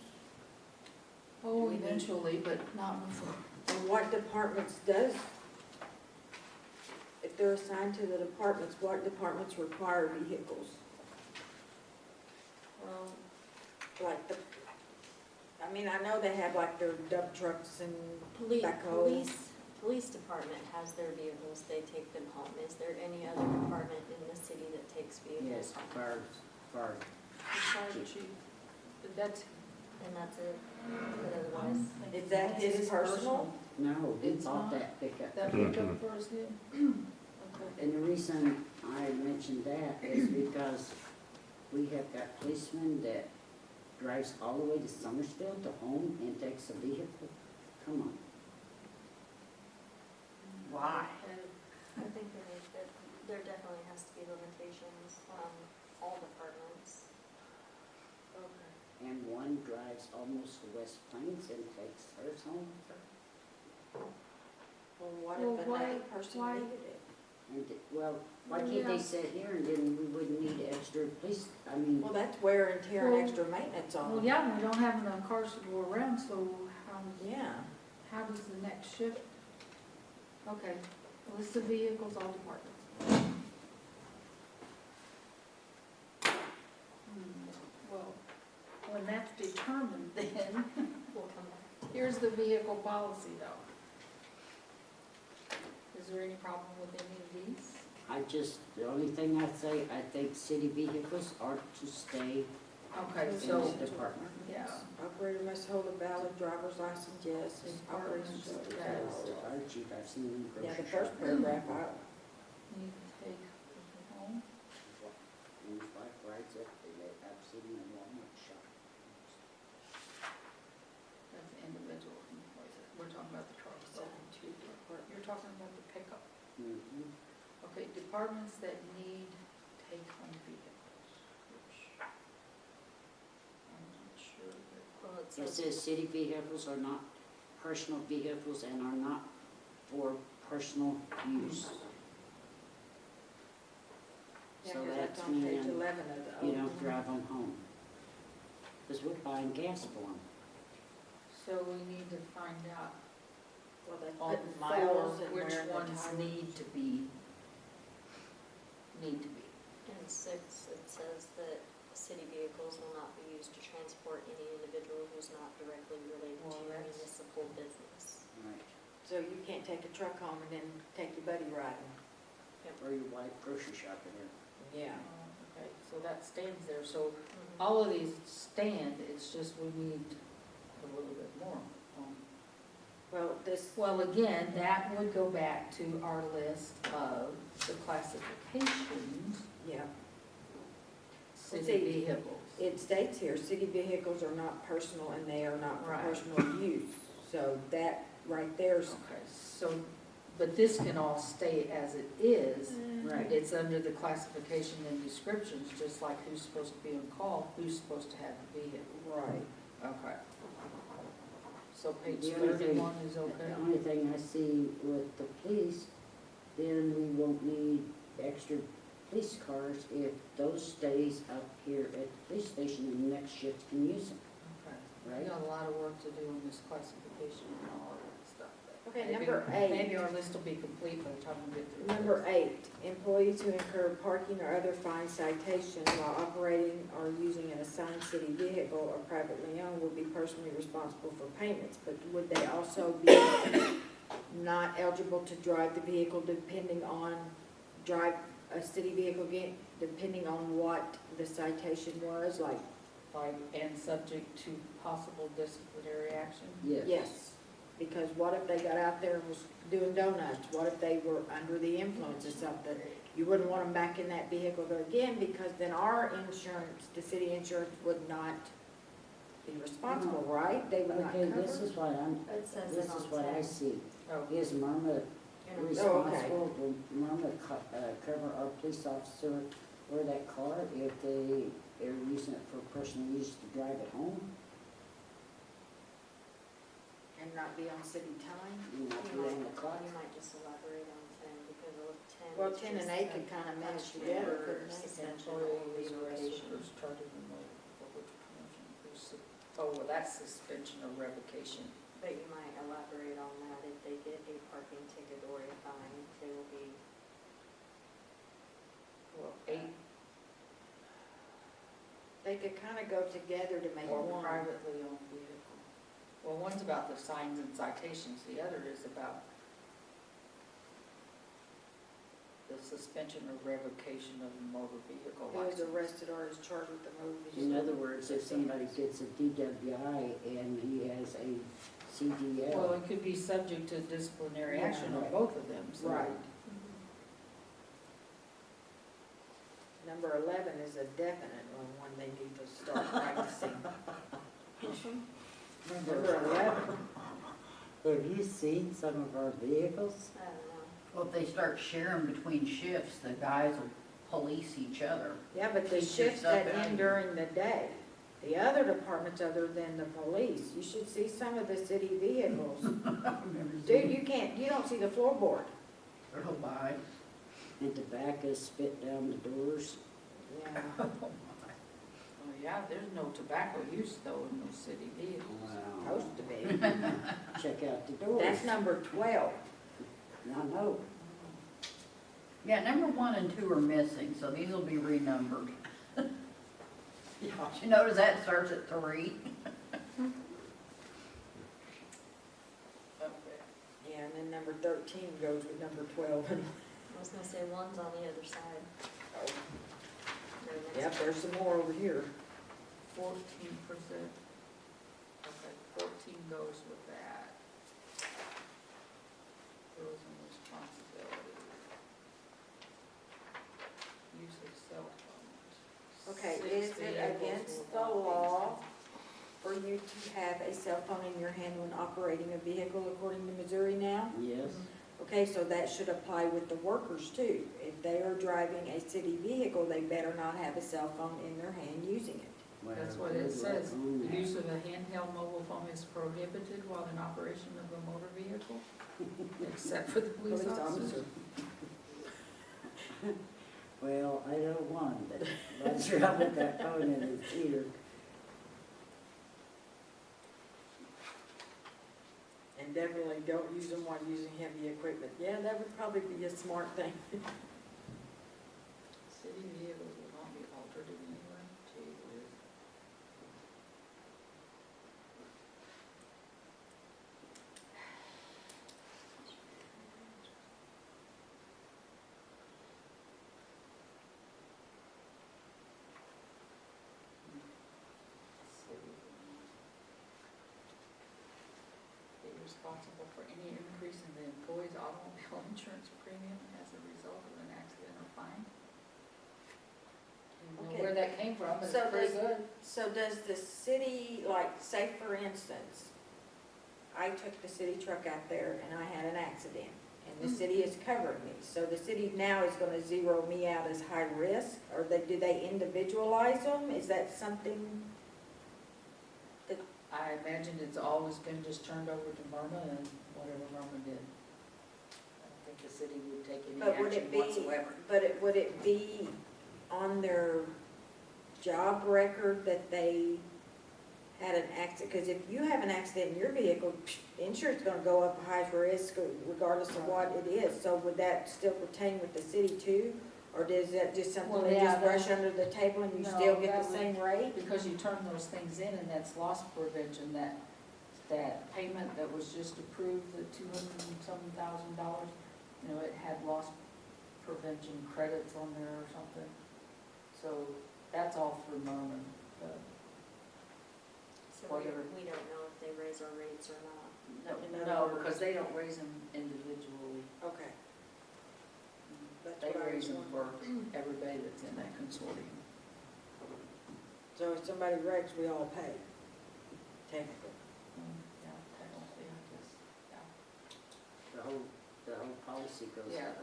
S10: oh, eventually, but not before.
S7: And what departments does? If they're assigned to the departments, what departments require vehicles?
S3: Well,
S7: Like the, I mean, I know they have like their dump trucks and
S3: police,
S7: backhoes.
S3: police department has their vehicles, they take them home. Is there any other department in the city that takes vehicles
S2: Yes,
S3: home?
S2: fire.
S10: Fire chief. But that's,
S3: And that's it, but otherwise,
S7: Is that his
S10: His
S7: personal?
S2: No, we
S10: It's
S2: bought
S10: not.
S2: that pickup.
S10: that pickup for us, yeah? Okay.
S2: And the reason I mentioned that is because we have got policemen that drives all the way to Summersville to home and takes a vehicle. Come on.
S5: Why?
S3: I think there definitely has to be limitations on all departments.
S2: And one drives almost to West Plains and takes hers home.
S7: Well, what
S10: Well,
S7: if
S10: why-
S7: another person
S10: why-
S7: needed it?
S2: And, well, why
S10: Well,
S2: can't they
S10: yeah.
S2: sit here and then we wouldn't need extra police, I mean,
S7: Well, that's wear and tear and
S10: Well-
S7: extra maintenance on
S10: Well,
S7: them.
S10: yeah, we don't have enough cars to go around, so
S7: Yeah.
S10: how does the next shift? Okay, list of vehicles, all departments. Well, when that's determined, then,
S3: We'll come back.
S10: here's the vehicle policy though. Is there any problem with any of these?
S2: the only thing I say, I think city vehicles are to stay
S10: Okay,
S2: in
S10: so,
S2: the department.
S10: yeah,
S7: Operator must hold a valid driver's license, yes. Operator
S10: Departments
S7: must hold a
S10: that-
S7: valid-
S2: The fire chief, I've seen him in
S7: Yeah, the
S2: grocery
S7: first
S2: shop.
S7: paragraph,
S10: need to take people home.
S2: And his wife rides it, I've seen him in Walmart shop.
S10: That's individual employees. We're talking about the trucks, so you're talking about the pickup.
S2: Mhm.
S10: Okay, departments that need take-home vehicles, which I'm not sure that.
S3: Well, it
S2: It
S3: says,
S2: says city vehicles are not personal vehicles and are not for personal use.
S7: yeah,
S2: So
S7: because
S2: that's
S7: that's on page
S2: meaning
S7: 11 of the.
S2: you don't drive them home. Because we're buying gas for them.
S10: So we need to find out
S7: Well, they
S10: on
S7: put
S10: miles,
S7: miles and
S10: which
S7: where the
S10: ones
S7: tires-
S10: need to be.
S3: in 6, it says that city vehicles will not be used to transport any individual who's not directly related
S10: Well,
S3: to
S10: that's-
S3: municipal business.
S2: Right.
S7: So you can't take a truck home and then take your buddy riding.
S2: Or your wife grocery shopping there.
S7: Yeah.
S10: Okay, so that stands there, so
S3: Mm-hmm.
S10: all of these stand, it's just we need a little bit more.
S7: Well, this,
S10: Well, again, that would go back to our list of the classifications,
S7: yeah,
S10: city
S7: see,
S10: vehicles.
S7: it states here, city vehicles are not personal and they are not for
S10: Right.
S7: personal use. So that right there's,
S10: Okay, so, but this can all stay as it is.
S2: Right.
S10: It's under the classification and descriptions, just like who's supposed to be on call, who's supposed to have a vehicle.
S7: right.
S10: Okay. So page
S2: The only thing-
S10: 31 is okay?
S2: The only thing I see with the police, then we won't need extra police cars if those stays up here at the police station and the next shift can use them,
S10: Okay. We
S2: right?
S10: got a lot of work to do on this classification and all that stuff. but
S7: Okay,
S10: maybe-
S7: number 8.
S10: Maybe our list will be complete by the time we get through.
S7: Number 8, employees who incur parking or other fine citations while operating or using an assigned city vehicle or privately owned will be personally responsible for payments. But would they also be not eligible to drive the vehicle drive a city vehicle again, depending on what the citation was, like?
S10: Like, and subject to possible disciplinary action?
S2: Yes.
S7: Yes, because what if they got out there and was doing donuts? What if they were under the influence of something? You wouldn't want them back in that vehicle there again, because then our insurance, the city insurance would not be responsible, right? They would not
S2: Okay,
S7: cover.
S2: this is what
S3: It says
S2: this
S3: it
S2: is
S3: on
S2: what I
S3: 10.
S2: see.
S10: Oh,
S2: Is Myrna
S3: You know,
S2: responsible, will Myrna cover our police officer or that car if they are using it for personal use to drive it home?
S7: And not be on city time?
S2: You know,
S3: You
S2: around the clock?
S3: might just elaborate on 10, because of 10.
S7: Well,
S3: it's
S7: 10 and
S3: just
S7: 8
S3: a
S7: could kind of match
S3: punishment
S7: together,
S3: or
S7: couldn't they?
S3: suspension
S10: employee
S3: or
S10: is arrested
S3: revocation.
S10: or charged with motive for which promotion is oh, well, that's suspension or revocation.
S3: But you might elaborate on that. If they get a parking ticket or a fine, they will be,
S10: Well, 8
S7: They could kind of go together to make
S10: or
S7: one.
S10: privately owned vehicle. Well, one's about the signs and citations, the other is about the suspension or revocation of a motor vehicle
S7: Who is
S10: license.
S7: arrested or is charged with the motor vehicle.
S2: In other words, if somebody gets a DWI and he has a CDL.
S10: Well, it could be subject to disciplinary
S7: Yeah.
S10: action on both of them, so.
S7: Right. Number 11 is a definite one they need to start practicing. Number 11.
S2: Have you seen some of our vehicles?
S3: I don't know.
S5: Well, if they start sharing between shifts, the guys will police each other.
S7: Yeah, but the
S5: Keep
S7: shifts
S5: yourself
S7: that
S5: out
S7: end
S5: of
S7: during the day, the other departments other than the police, you should see some of the city vehicles. Dude, you don't see the floorboard.
S5: Oh, my.
S2: And tobacco spit down the doors?
S7: Yeah.
S10: Oh, yeah, there's no tobacco use though in those city vehicles.
S2: Wow.
S7: Supposed to be.
S2: Check out the doors.
S7: That's number 12.
S2: I know.
S5: Yeah, number 1 and 2 are missing, so these will be renumbered. You notice that starts at 3?
S10: Okay.
S7: Yeah, and then number 13 goes with number 12.
S3: I was gonna say one's on the other side. Very next
S7: Yep, there's some more over here.
S10: 14%. Okay, 14 goes with that. Roles and responsibilities. Use of cell phones.
S7: Okay,
S10: 6
S7: is it
S10: vehicles
S7: against the
S10: will not be
S7: law for you to have a cell phone in your hand when operating a vehicle according to Missouri now?
S2: Yes,
S7: Okay, so that should apply with the workers too. If they are driving a city vehicle, they better not have a cell phone in their hand using it.
S2: well,
S10: That's what
S2: good
S10: it
S2: luck
S10: says.
S2: on that.
S10: Use of a handheld mobile phone is prohibited while in operation of a motor vehicle, except for the police officer.
S2: Well, I don't want, but that's right with that phone in his ear.
S7: And definitely don't use them while using heavy equipment. Yeah, that would probably be a smart thing.
S10: City vehicles will not be altered in any way. Gee whiz. City. Be responsible for any increase in the employee's automobile insurance premium as a result of an accident or fine. I don't know where that came from, but
S7: So
S10: it's pretty
S7: does-
S10: good.
S7: So does the city, like, say for instance, I took the city truck out there and I had an accident, and the city is covering me. So the city now is gonna zero me out as high risk, or do they individualize them? Is that something?
S10: I imagine it's always been just turned over to Myrna and whatever Myrna did. I don't think the city would take any
S7: But would
S10: action
S7: it be,
S10: whatsoever.
S7: would it be on their job record that they had an accident? Because if you have an accident in your vehicle, insurance is gonna go up a high risk regardless of what it is. So would that still pertain with the city too? Or is that just something
S10: Well,
S7: they
S10: yeah,
S7: just brush under the table and you
S10: No,
S7: still get
S10: that
S7: the
S10: would-
S7: same rate?
S10: Because you turn those things in and that's loss prevention, that payment that was just approved, the $200,000, you know, it had loss prevention credits on there or something. So that's all through Myrna.
S3: So
S10: Whatever.
S3: we don't know if they raise our rates or not. In other
S10: No,
S3: words-
S10: because they don't raise them individually.
S7: Okay. That's
S10: They
S7: what I
S10: raise
S7: was
S10: them for everybody that's in that consortium.
S7: So if somebody wrecks, we all pay, technically.
S10: Yeah, technically, I guess,
S2: The whole policy goes
S10: yeah.
S2: up.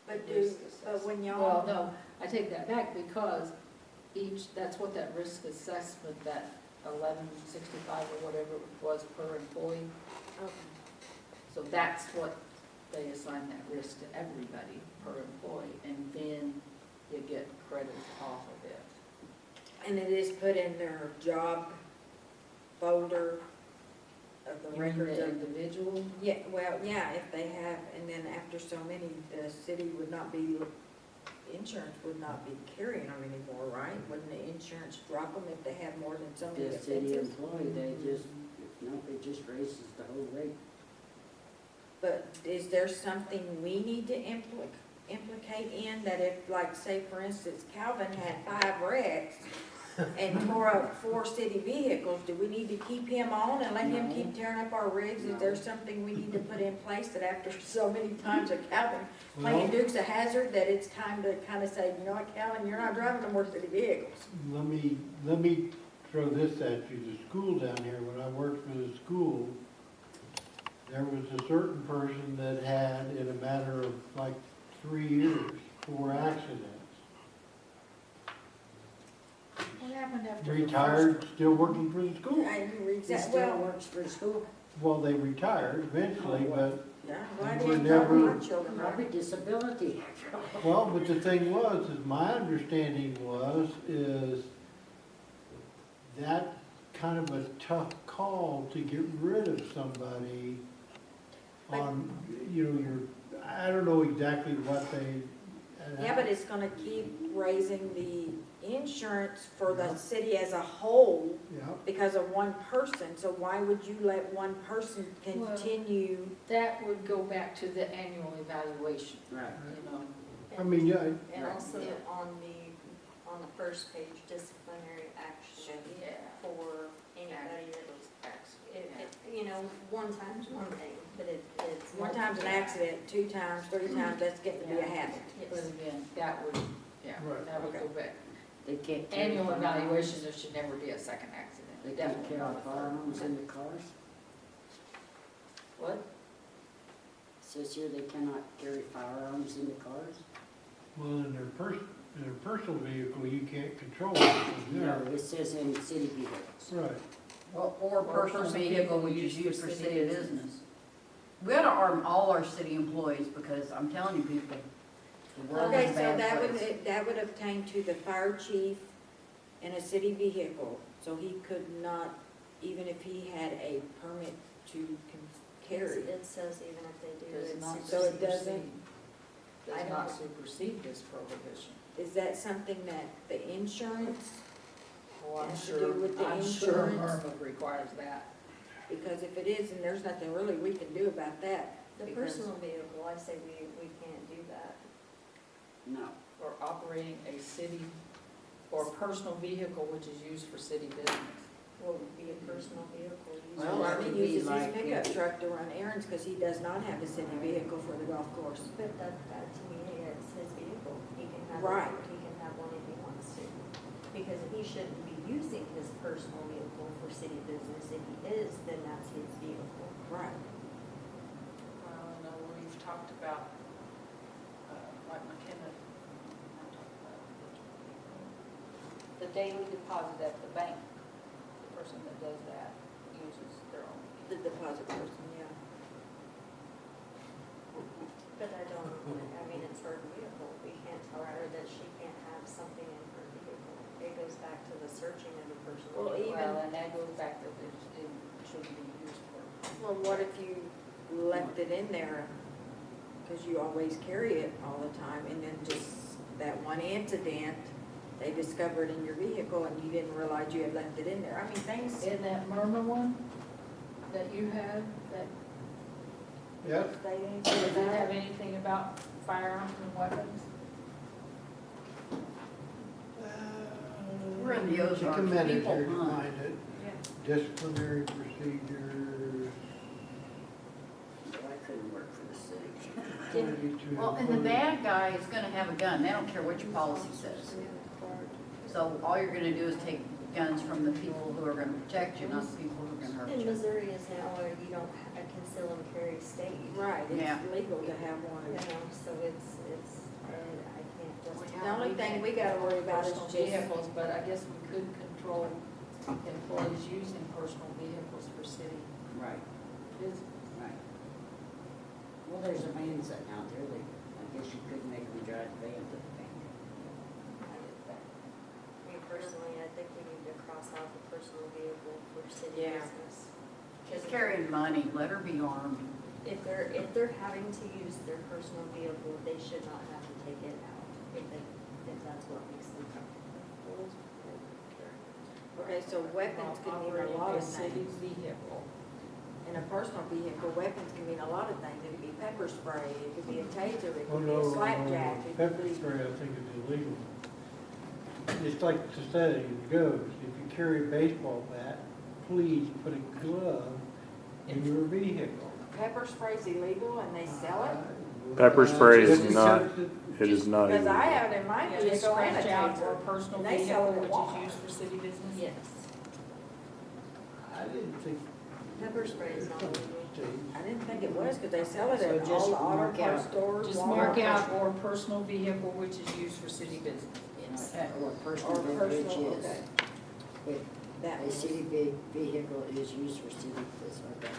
S7: But
S10: The
S7: do,
S10: risk
S7: but
S10: assessment.
S7: when
S10: Well,
S7: y'all,
S10: no, I take that back because that's what that risk assessment, that 1165 or whatever it was per employee.
S7: okay.
S10: So that's what they assign that risk to everybody per employee, and then you get credits off of it.
S7: And it is put in their job folder of the
S10: You mean
S7: records
S10: the
S7: of,
S10: individual?
S7: yeah, well, yeah, if they have, and then after so many, the city would not be, insurance would not be carrying them anymore, right? Wouldn't the insurance drop them if they have more than so many
S2: The city
S7: offenses?
S2: employee, they just, it just raises the whole rate.
S7: But is there something we need to implicate in that if, like, say, for instance, Calvin had 5 wrecks and tore up 4 city vehicles, do we need to keep him on and let him
S2: No.
S7: keep tearing up our rigs? Is
S2: No.
S7: there something we need to put in place that after so many times of Calvin
S4: Well,
S7: playing Dukes of Hazzard, that it's time to kind of say, you know what, Calvin, you're not driving no more city vehicles?
S4: let me throw this at you. The school down here, when I worked for the school, there was a certain person that had, in a matter of like 3 years, 4 accidents.
S10: What happened after the first?
S4: Retired, still working for the school.
S2: He still
S7: Well,
S2: works for the school,
S4: Well, they retired eventually, but,
S7: yeah, I'm glad
S4: We
S7: he
S4: were
S7: didn't
S4: never-
S7: cover my children,
S2: probably
S7: right?
S2: disability.
S4: well, but the thing was, is my understanding is that kind of a tough call to get rid of somebody on, I don't know exactly what they.
S7: Yeah, but it's gonna keep raising the insurance for the city as a whole
S4: Yeah,
S7: because of one person, so why would you let one person continue?
S10: That would go back to the annual evaluation,
S2: Right.
S10: you know.
S4: I mean, yeah,
S3: And also
S10: Yeah.
S3: on on the first page, disciplinary action
S10: Yeah.
S3: for anybody that was,
S10: Yeah.
S3: you know, one time's one thing, but it's.
S7: One time's an accident, 2 times, 3 times, that's getting to be a habit.
S10: But again, that would, yeah,
S4: Right.
S10: that would go
S7: Okay.
S10: back.
S2: They can't carry
S10: Annual
S2: firearms.
S10: evaluation, there should never be a second accident.
S2: They can't
S10: Definitely
S2: carry
S10: not a third.
S2: firearms in the cars.
S10: What?
S2: Says here they cannot carry firearms in the cars.
S4: Well, in their personal vehicle, you can't control it.
S2: No, it says in city vehicles.
S4: Right.
S5: Or personal vehicle which is used for city business. We ought to arm all our city employees, because I'm telling you people, the world
S7: Okay,
S5: is a
S7: so
S5: bad place.
S7: that would obtain to the fire chief in a city vehicle, so he could not, even if he had a permit to carry.
S3: It says even if they do,
S10: Does
S3: it's.
S10: not
S7: So it
S10: supersede-
S7: doesn't-
S3: I
S10: Does not
S3: don't-
S10: supersede this prohibition.
S7: Is that something that the insurance,
S10: Oh, I'm
S7: Has to
S10: sure,
S7: do with the
S10: I'm sure
S7: insurance.
S10: Irma requires that.
S7: because if it is, then there's nothing really we can do about that.
S3: The
S7: because-
S3: personal vehicle, I say we can't do that.
S2: No.
S10: Or operating a city or personal vehicle which is used for city business.
S3: What would be a personal vehicle used?
S7: Well,
S2: that
S7: Army
S2: could be
S7: uses his
S2: like,
S7: pickup truck to run errands because he does not have a city vehicle for the golf course.
S3: But that to me, it's his vehicle. He can have
S7: Right.
S3: it, he can have one if he wants to. Because he shouldn't be using his personal vehicle for city business. If he is, then that's his vehicle.
S7: Right.
S10: Well, no, we've talked about, like McKenna, not talked about the daily deposit at the bank. The person that does that uses their own.
S7: The deposit person, yeah.
S3: But I don't, I mean, it's her vehicle. We can't tell her that she can't have something in her vehicle. It goes back to the searching of the personal
S7: Well,
S3: vehicle.
S10: Well, and that goes back to it shouldn't be used for.
S7: Well, what if you left it in there, because you always carry it all the time, and then just that one incident, they discovered in your vehicle and you didn't realize you had left it in there? I mean, things,
S10: In that Myrna one that you had, that,
S4: Yep.
S10: does that have anything about firearms and weapons?
S5: We're in the
S4: Take a
S5: Ozarks,
S4: minute
S5: people
S4: here to
S5: hunt.
S4: find it. Disciplinary procedures.
S2: Well, I couldn't work for the city.
S4: 42
S5: Well, and the bad guy is gonna have a gun, they don't care what your policy says. So all you're gonna do is take guns from the people who are gonna protect you, not the people who are gonna hurt
S3: In
S5: you.
S3: Missouri is now where you don't conceal and carry state.
S7: right,
S5: Yeah.
S7: it's legal to have one.
S3: You know, so I can't just.
S7: The only thing we gotta worry about is
S10: Personal
S7: just,
S10: vehicles, but I guess we could control employees using personal vehicles for city
S2: Right,
S10: business.
S2: right. Well, there's a van sitting out there, that I guess you could make them drive the van to the bank.
S3: Me personally, I think we need to cross out the personal vehicle for city
S7: Yeah.
S3: business.
S5: She's carrying money, let her be armed.
S3: If they're having to use their personal vehicle, they should not have to take it out, if that's what makes them comfortable.
S7: okay, so weapons can mean a
S10: Operating
S7: lot
S10: a
S7: of
S10: city
S7: things.
S10: vehicle.
S7: In a personal vehicle, weapons can mean a lot of things. It could be pepper spray, it could be a taser, it
S4: Oh,
S7: could be
S4: no,
S7: a slapjack, it could
S4: pepper
S7: be.
S4: spray, I think is illegal. It's like the saying goes, if you carry a baseball bat, please put a glove in your vehicle.
S7: Pepper spray's illegal and they sell it?
S6: Pepper spray is
S4: Just
S6: not,
S4: because
S6: it is not
S7: Because I
S6: illegal.
S7: have it in my
S10: Just
S7: vehicle and a
S10: scratch out for a
S7: taser.
S10: personal
S7: And they sell
S10: vehicle
S7: it at
S10: which
S7: Walmart.
S10: is used for city business?
S3: Yes,
S4: I didn't think.
S3: pepper spray is not legal.
S7: I didn't think it was, because they sell it
S2: So
S7: at
S2: just
S7: all the auto
S2: mark
S7: parts
S2: out.
S7: stores.
S10: Just
S7: Walmart.
S10: mark out or personal vehicle which is used for city business.
S2: Or personal
S7: Or
S2: vehicle,
S7: personal,
S2: which is,
S7: okay.
S2: but
S7: That
S2: a
S7: was,
S2: city vehicle is used for city business, okay.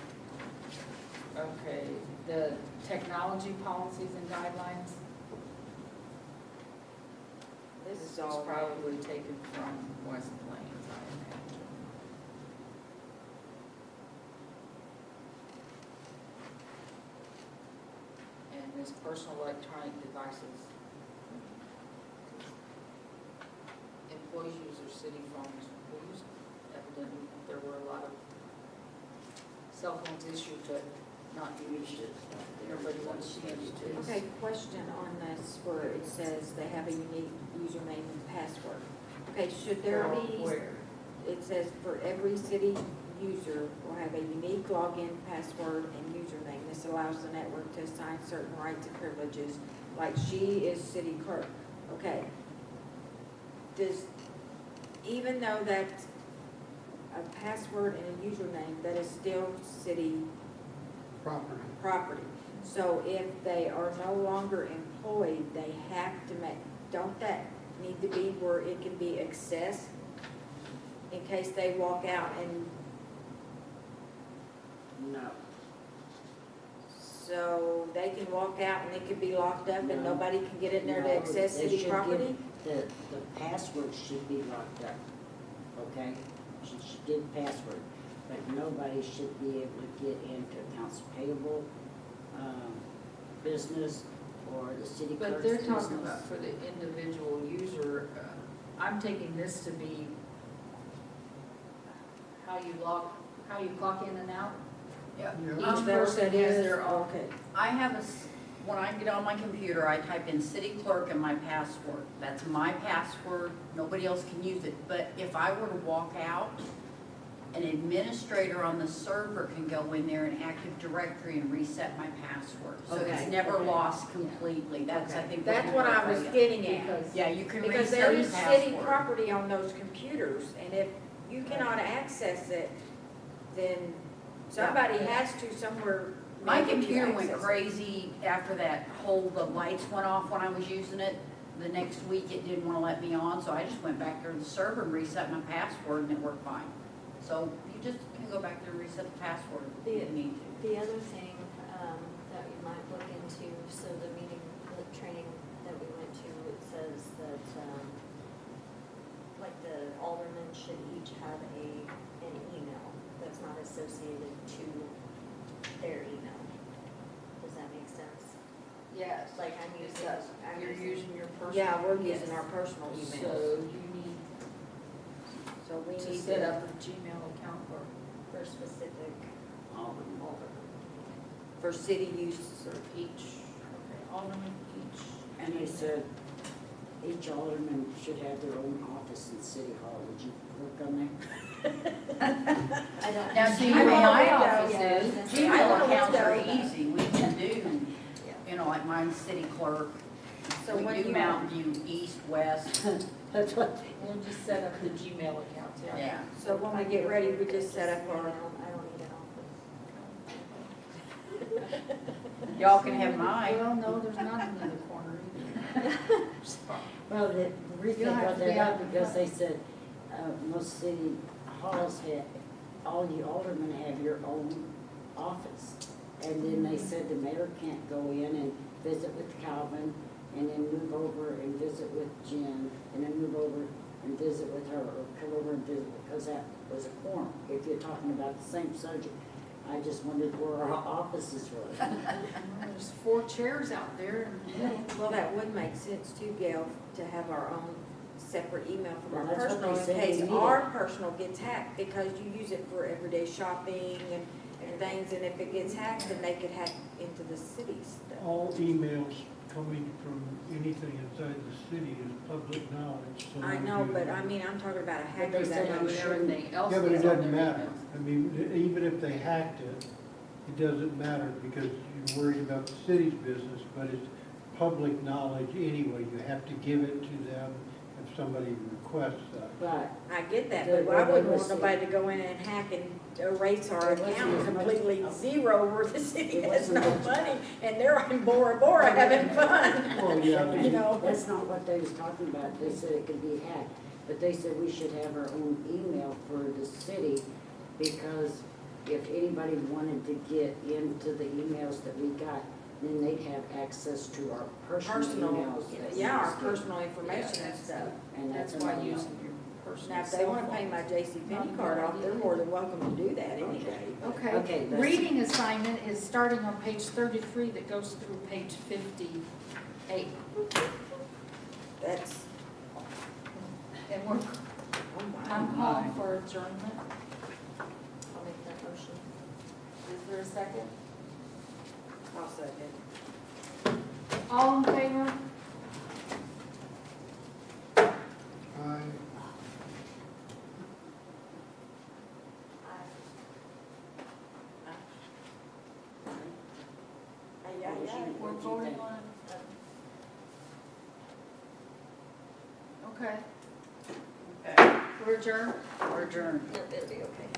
S10: Okay, the technology policies and guidelines,
S7: this
S10: this
S7: is
S10: is
S7: all
S10: probably taken from West Plains, I imagine. And this personal electronic devices. Employees use their city phones, we use, evidently, there were a lot of cell phones issued, but not used it. Everybody wants to use it.
S7: Okay, question on this where it says they have a unique username and password. Okay, should there
S10: Or
S7: be,
S10: where?
S7: it says for every city user will have a unique login, password, and username. This allows the network to assign certain rights and privileges, like she is city clerk. Okay. Does, even though that's a password and a username, that is still city
S4: Property.
S7: property. So if they are no longer employed, they have to make, don't that need to be where it can be accessed? In case they walk out and,
S2: No.
S7: so they can walk out and it could be locked up and
S2: No.
S7: nobody can get in there to
S2: No,
S7: access
S2: they
S7: city
S2: should
S7: property?
S2: give- The password should be locked up, okay? She should give password, but nobody should be able to get into accounts payable, business, or the city clerk's
S10: But they're
S2: business.
S10: talking about for the individual user, I'm taking this to be how you clock in and out.
S5: Yeah.
S4: Yeah.
S10: Each
S7: Is that what
S10: person
S7: that
S10: has
S7: is?
S10: their own.
S7: Okay.
S5: I have when I get on my computer, I type in city clerk and my password. That's my password, nobody else can use it. But if I were to walk out, an administrator on the server can go in there in Active Directory and reset my password. So it's
S7: Okay,
S5: never
S7: okay.
S5: lost completely. That's, I
S7: Okay.
S5: think.
S7: That's what I was getting at.
S10: Because
S5: Yeah, you can
S7: Because there
S5: reset your
S7: is city
S5: password.
S7: property on those computers, and if you cannot access it, then somebody has to somewhere.
S5: My
S7: make you
S5: computer went
S7: access it.
S5: crazy after that the lights went off when I was using it. The next week, it didn't want to let me on, so I just went back there to the server and reset my password, and it worked fine. So you just can go back there and reset the password if you need to.
S3: The other thing, that you might look into, so the meeting, the training that we went to, it says that, like the aldermen should each have an email that's not associated to their email. Does that make sense?
S10: yes,
S3: Like I'm
S10: it
S3: using,
S10: does.
S3: I'm
S10: You're using your personal.
S7: Yeah, we're
S3: Yes.
S7: using our personal emails.
S10: So you need
S7: So we
S10: to
S7: need
S10: set
S7: to,
S10: up a Gmail account
S3: for specific
S2: Alderman.
S7: for city use.
S10: for each, okay, alderman each.
S2: And they said each alderman should have their own office in City Hall. Would you work on that?
S3: I don't.
S5: Now, see,
S7: I
S5: where
S7: wanna
S5: my
S7: window,
S5: office
S3: yeah,
S5: is,
S3: that's-
S7: I
S5: Gmail
S7: want a
S5: accounts are
S7: window.
S5: easy. We can do,
S3: Yeah.
S5: you know, like mine's city clerk.
S7: So
S5: We
S7: when
S5: do
S7: you-
S5: Mountain View, east, west,
S2: That's what,
S10: We'll just set up the Gmail account, yeah.
S5: yeah.
S7: So when we get ready, we just set up our,
S3: I don't need an office.
S5: Y'all can have mine.
S10: Well, no, there's not another corner either.
S2: well, the reason
S10: You'll
S2: I
S10: have
S2: brought
S10: to be
S2: that
S10: out
S2: up
S10: in
S2: because they
S10: front.
S2: said, most city halls have, all you aldermen have your own office. And then they said the mayor can't go in and visit with Calvin and then move over and visit with Jen and then move over and visit with her or come over and visit because that was a quorum. If you're talking about the same subject, I just wondered where our offices were.
S10: Well, there's 4 chairs out there and
S7: well, that would make sense too, Gail, to have our own separate email from our
S2: Well, that's what
S7: personal
S2: they
S7: in
S2: said
S7: case
S2: we needed.
S7: our personal gets hacked, because you use it for everyday shopping and things, and if it gets hacked, then they could hack into the city stuff.
S4: All emails coming from anything inside the city is public knowledge, so.
S7: I know, but I mean, I'm talking about a hacker
S2: they said
S7: that
S2: I'm
S7: knows
S2: sure-
S10: everything else
S4: Yeah, but it
S10: is on
S4: doesn't
S10: their
S4: matter.
S10: emails.
S4: I mean, even if they hacked it, it doesn't matter because you're worried about the city's business, but it's public knowledge anyway. You have to give it to them if somebody requests that.
S2: But
S7: I get that,
S2: They-
S7: but I
S2: they
S7: wouldn't
S2: were
S7: want nobody to go in and hack and erase our
S2: It wasn't
S7: account
S2: as much-
S7: completely zero where the city
S2: It
S7: has
S2: wasn't
S7: no
S2: much.
S7: money, and they're in Bora Bora having fun.
S4: Oh, yeah.
S7: You know.
S2: that's not what they was talking about. They said it could be hacked. But they said we should have our own email for the city because if anybody wanted to get into the emails that we got, then they'd have access to our personal emails. that
S7: Yeah, our
S2: we get.
S7: personal information and stuff.
S2: And
S10: That's
S2: that's
S10: why
S2: another-
S10: using your personal
S7: Now, if they
S10: cell
S7: wanna pay
S10: phone.
S7: my JCPenney card off, they're more than welcome to do that anyway.
S10: Okay,
S2: Okay, let's-
S10: reading assignment is starting on page 33 that goes through page 58.
S7: That's,
S10: And we're,
S7: oh my.
S10: I'm calling for adjournment.
S3: I'll make that motion.
S10: Is there a second?
S7: I'll second.
S10: All in favor?
S4: Aye.
S10: We're voting on it. Okay,
S5: Okay.
S10: we're adjourned.
S5: We're adjourned.
S3: It'll be okay.